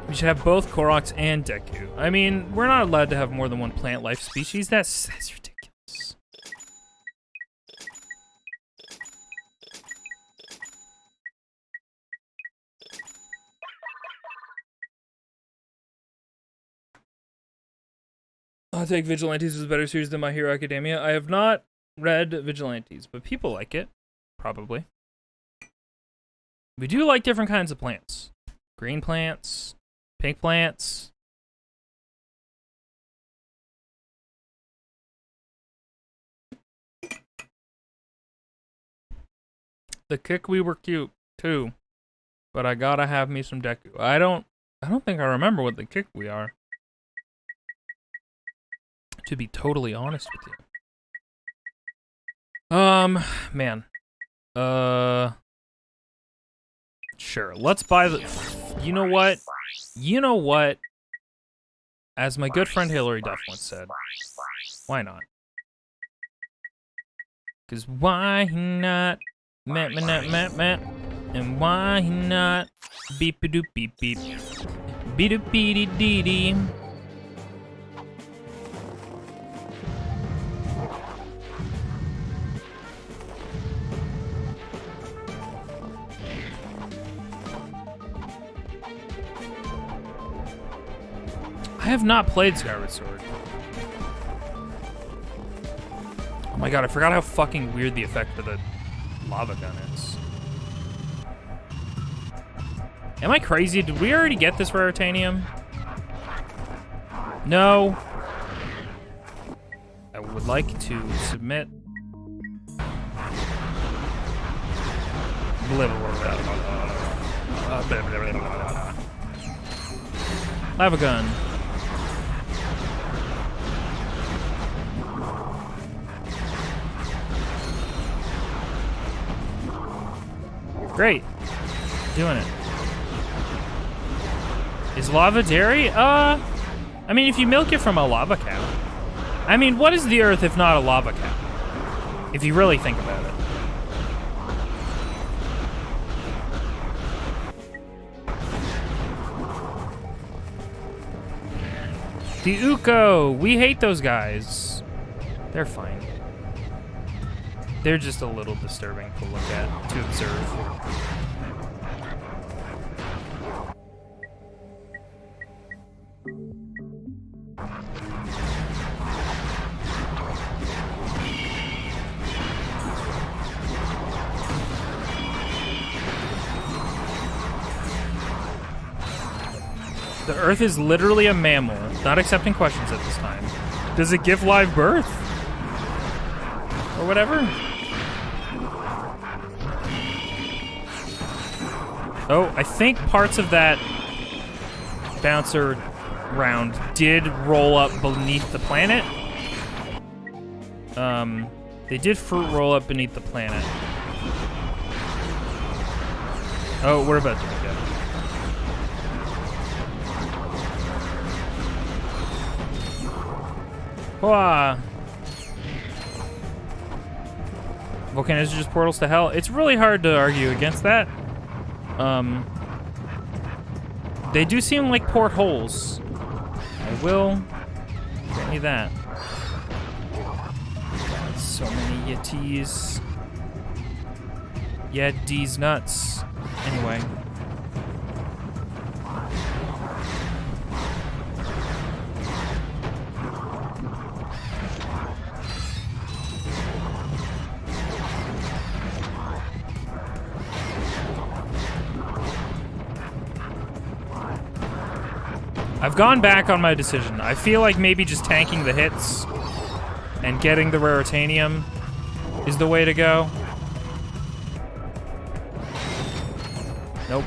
We should have both Koroks and Deku. I mean, we're not allowed to have more than one plant life species. That's ridiculous. I'll take Vigilantes as a better series than My Hero Academia. I have not read Vigilantes, but people like it. Probably. We do like different kinds of plants. Green plants, pink plants. The Kikwi were cute too, but I gotta have me some Deku. I don't think I remember what the Kikwi are, to be totally honest with you. Man. Sure, let's buy the... You know what? You know what? As my good friend Hillary Duff once said, why not? Because why not? And why not? Beep a doop beep beep. Beep a beady dee dee. I have not played Skyward Sword. Oh my god, I forgot how fucking weird the effect of the lava gun is. Am I crazy? Did we already get this Raritanium? No. I would like to submit. Lava gun. Great. Doing it. Is lava dairy? I mean, if you milk it from a lava cow. I mean, what is the Earth if not a lava cow? If you really think about it. The Uko! We hate those guys. They're fine. They're just a little disturbing to look at, to observe. The Earth is literally a mammal, not accepting questions at this time. Does it give live birth? Or whatever? Oh, I think parts of that bouncer round did roll up beneath the planet. They did fruit roll up beneath the planet. Oh, we're about to go. Whoa. Volcanoes are just portals to hell. It's really hard to argue against that. They do seem like portholes. I will grant you that. God, so many Yetis. Yetis nuts. Anyway. I've gone back on my decision. I feel like maybe just tanking the hits and getting the Raritanium is the way to go. Nope.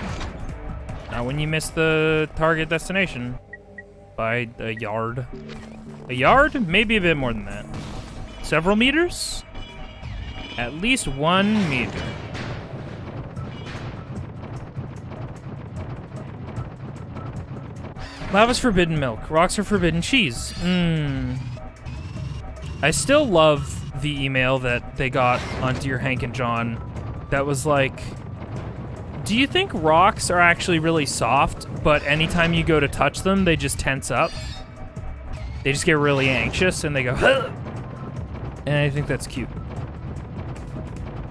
Not when you miss the target destination by a yard. A yard? Maybe a bit more than that. Several meters? At least 1 meter. Lava's forbidden milk. Rocks are forbidden cheese. I still love the email that they got on Dear Hank and John that was like, do you think rocks are actually really soft, but anytime you go to touch them, they just tense up? They just get really anxious and they go, huh! And I think that's cute.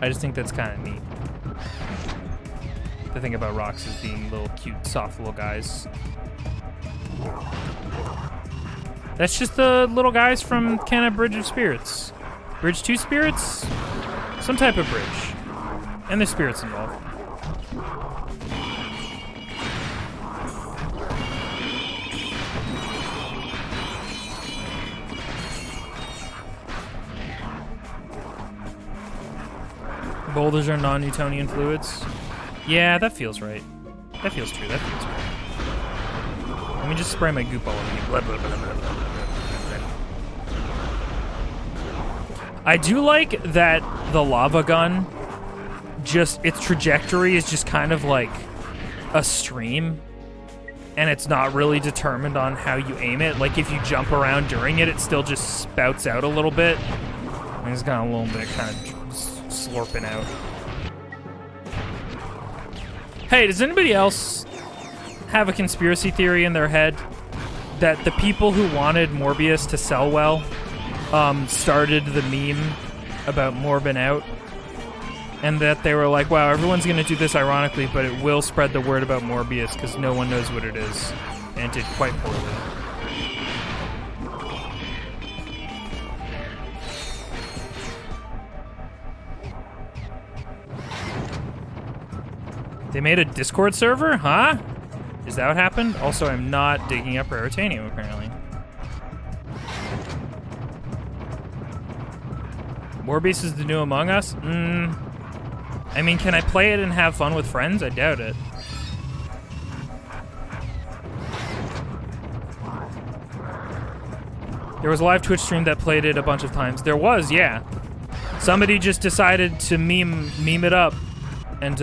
I just think that's kind of neat. The thing about rocks is being little cute, soft little guys. That's just the little guys from Canada Bridge of Spirits. Bridge 2 Spirits? Some type of bridge. And there's spirits involved. Boulders are non-Newtonian fluids. Yeah, that feels right. That feels true. That feels right. Let me just spray my goop all over me. Blah, blah, blah, blah, blah, blah, blah. I do like that the lava gun, just its trajectory is just kind of like a stream, and it's not really determined on how you aim it. Like if you jump around during it, it still just spouts out a little bit. And it's got a little bit kind of slurping out. Hey, does anybody else have a conspiracy theory in their head that the people who wanted Morbius to sell well started the meme about Morbin out? And that they were like, wow, everyone's going to do this ironically, but it will spread the word about Morbius because no one knows what it is. And it did quite poorly. They made a Discord server? Huh? Is that what happened? Also, I'm not digging up Raritanium, apparently. Morbius is the new Among Us? I mean, can I play it and have fun with friends? I doubt it. There was a live Twitch stream that played it a bunch of times. There was, yeah. Somebody just decided to meme it up and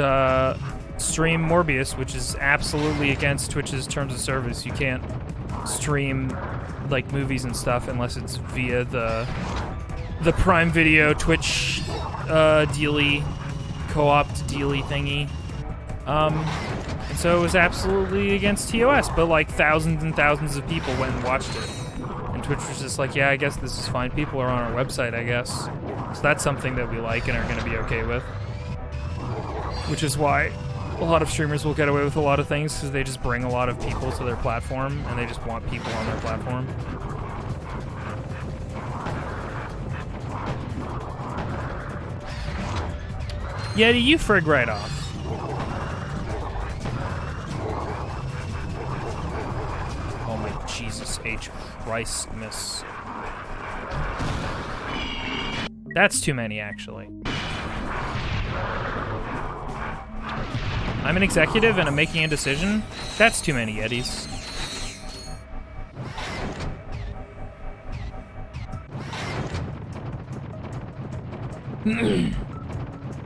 stream Morbius, which is absolutely against Twitch's terms of service. You can't stream like movies and stuff unless it's via the Prime Video Twitch dealy, co-opt dealy thingy. And so it was absolutely against TOS, but like thousands and thousands of people went and watched it. And Twitch was just like, yeah, I guess this is fine. People are on our website, I guess. So that's something that we like and are going to be okay with. Which is why a lot of streamers will get away with a lot of things, because they just bring a lot of people to their platform, and they just want people on their platform. Yeti, you frig right off. Oh my Jesus H. Christ, miss. That's too many, actually. I'm an executive and I'm making a decision? That's too many Yetis.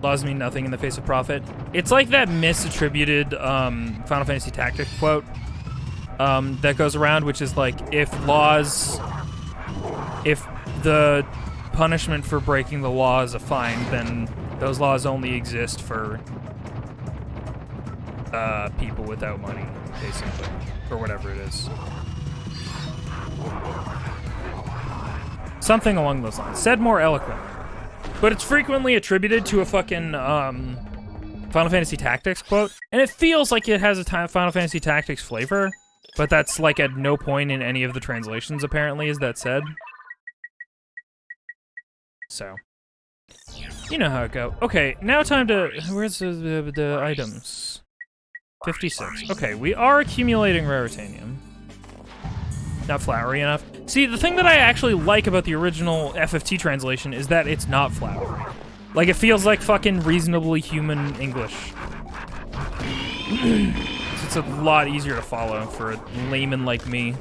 Laws mean nothing in the face of profit. It's like that misattributed Final Fantasy Tactics quote that goes around, which is like, if the punishment for breaking the law is a fine, then those laws only exist for people without money, basically, or whatever it is. Something along those lines. Said more eloquently. But it's frequently attributed to a fucking Final Fantasy Tactics quote, and it feels like it has a Final Fantasy Tactics flavor, but that's like at no point in any of the translations, apparently, is that said. So, you know how it go. Okay, now time to... Where's the items? 56. Okay, we are accumulating Raritanium. Not flowery enough. See, the thing that I actually like about the original FFT translation is that it's not flowery. Like, it feels like fucking reasonably human English. It's a lot easier to follow for a layman like me,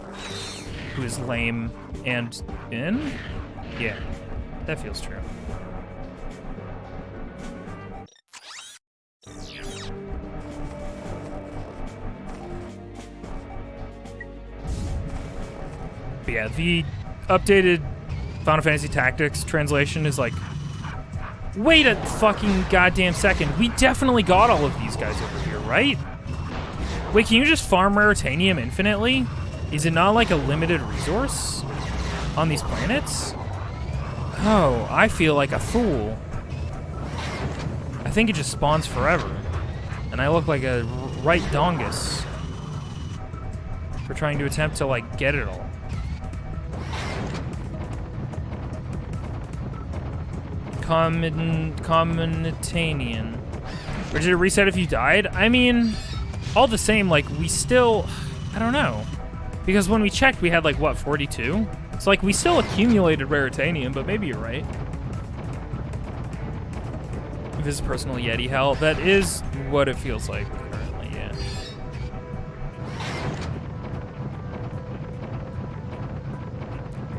who is lame and in? Yeah, that feels true. But yeah, the updated Final Fantasy Tactics translation is like, wait a fucking goddamn second. We definitely got all of these guys over here, right? Wait, can you just farm Raritanium infinitely? Is it not like a limited resource on these planets? Oh, I feel like a fool. I think it just spawns forever. And I look like a right dongus for trying to attempt to, like, get it all. Communitanian. Or did it reset if you died? I mean, all the same, like, we still... I don't know. Because when we checked, we had, like, what, 42? It's like, we still accumulated Raritanium, but maybe you're right. This is personal Yeti hell. That is what it feels like currently, yeah.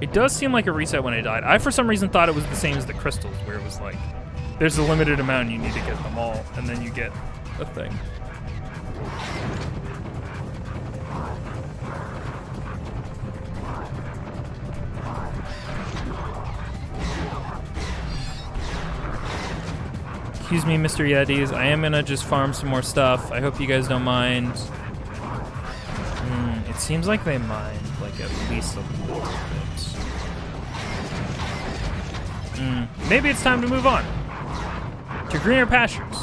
It does seem like a reset when I died. I, for some reason, thought it was the same as the crystals, where it was like, there's a limited amount and you need to get them all, and then you get a thing. Excuse me, Mr. Yetis. I am gonna just farm some more stuff. I hope you guys don't mind. It seems like they mind, like, at least a little bit. Maybe it's time to move on. To greener pastures.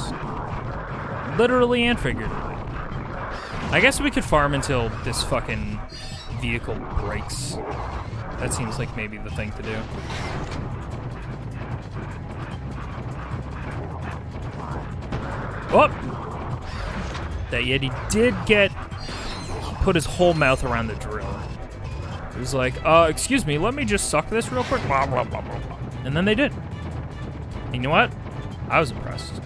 Literally and figuratively. I guess we could farm until this fucking vehicle breaks. That seems like maybe the thing to do. Oh! That Yeti did put his whole mouth around the drill. It was like, excuse me, let me just suck this real quick. Blah, blah, blah, blah, blah. And then they did. You know what? I was impressed.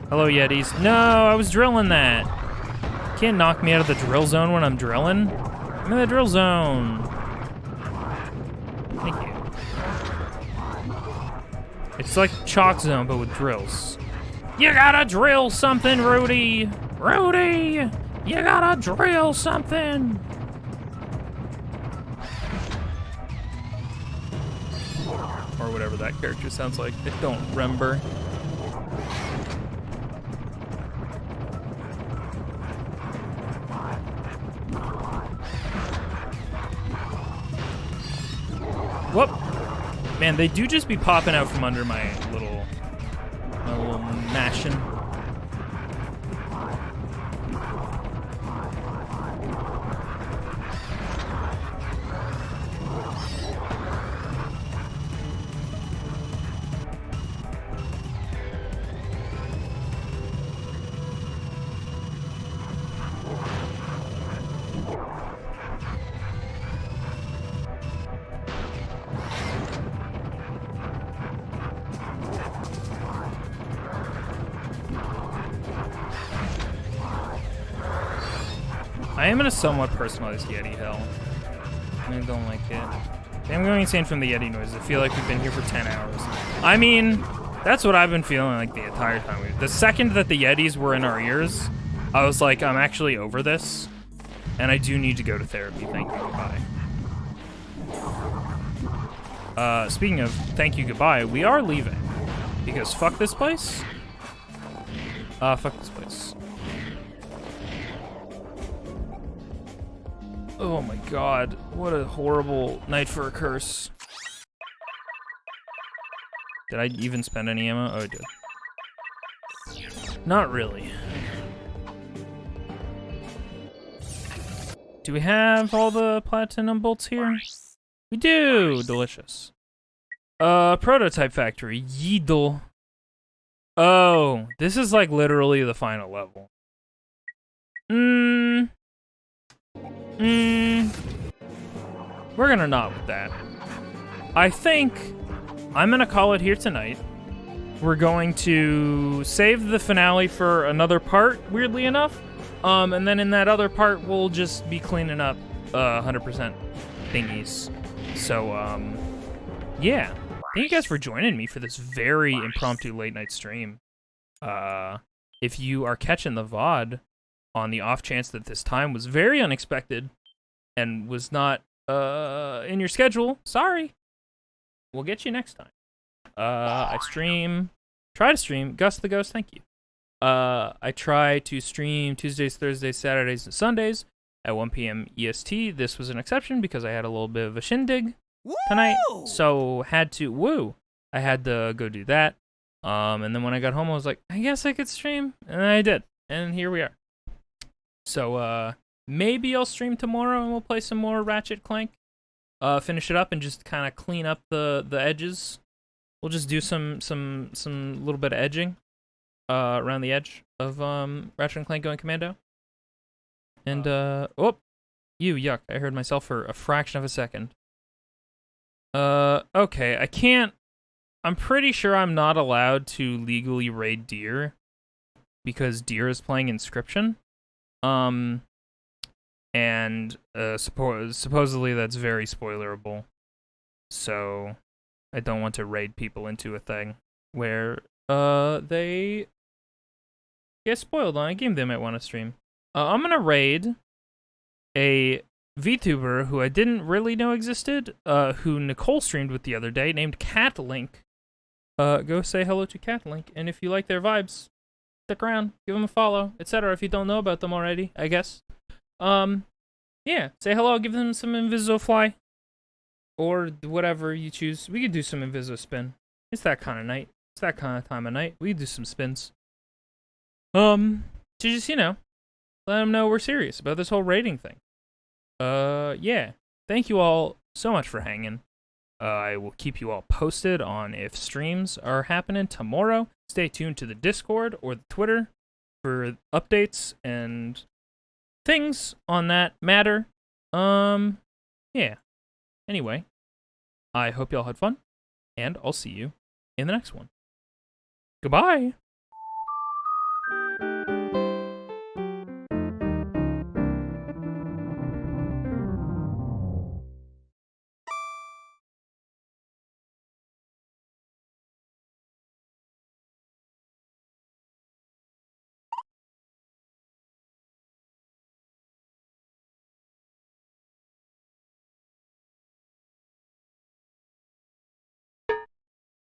Hello, Yetis. No, I was drilling that. Can't knock me out of the drill zone when I'm drilling. I'm in the drill zone. Thank you. It's like Chalk Zone, but with drills. You gotta drill something, Rudy! Rudy! You gotta drill something! Or whatever that character sounds like. I don't remember. Whoop! Man, they do just be popping out from under my little mashing. I am in a somewhat personalized Yeti hell. I don't like it. I'm going insane from the Yeti noise. I feel like we've been here for 10 hours. I mean, that's what I've been feeling like the entire time. The second that the Yetis were in our ears, I was like, I'm actually over this. And I do need to go to therapy. Thank you, goodbye. Speaking of thank you, goodbye, we are leaving. Because fuck this place. Fuck this place. Oh my god, what a horrible night for a curse. Did I even spend any ammo? Oh, I did. Not really. Do we have all the platinum bolts here? We do! Delicious. Prototype factory. Yeedle. Oh, this is like literally the final level. We're gonna not with that. I think I'm gonna call it here tonight. We're going to save the finale for another part, weirdly enough. And then in that other part, we'll just be cleaning up 100% thingies. So, yeah. Thank you guys for joining me for this very impromptu late night stream. If you are catching the VOD, on the off chance that this time was very unexpected and was not in your schedule, sorry. We'll get you next time. I try to stream, Gus the Ghost, thank you. I try to stream Tuesdays, Thursdays, Saturdays, and Sundays at 1 p.m. EST. This was an exception because I had a little bit of a shindig tonight, so I had to go do that. And then when I got home, I was like, I guess I could stream, and I did, and here we are. So, maybe I'll stream tomorrow and we'll play some more Ratchet Clank. Finish it up and just kind of clean up the edges. We'll just do some little bit of edging around the edge of Ratchet Clank Going Commando. And, yuck, I heard myself for a fraction of a second. Okay, I'm pretty sure I'm not allowed to legally raid Deer because Deer is playing Inscription. Supposedly that's very spoilerable. So I don't want to raid people into a thing where they get spoiled on a game they might want to stream. I'm gonna raid a VTuber who I didn't really know existed, who Nicole streamed with the other day, named Catlink. Go say hello to Catlink, and if you like their vibes, stick around, give them a follow, etc. If you don't know about them already, I guess. Yeah, say hello, give them some Invisofly, or whatever you choose. We could do some Invisospin. It's that kind of night. It's that kind of time of night. We could do some spins. To just, let them know we're serious about this whole rating thing. Yeah. Thank you all so much for hanging. I will keep you all posted on if streams are happening tomorrow. Stay tuned to the Discord or the Twitter for updates and things on that matter. Yeah. Anyway, I hope y'all had fun, and I'll see you in the next one. Goodbye!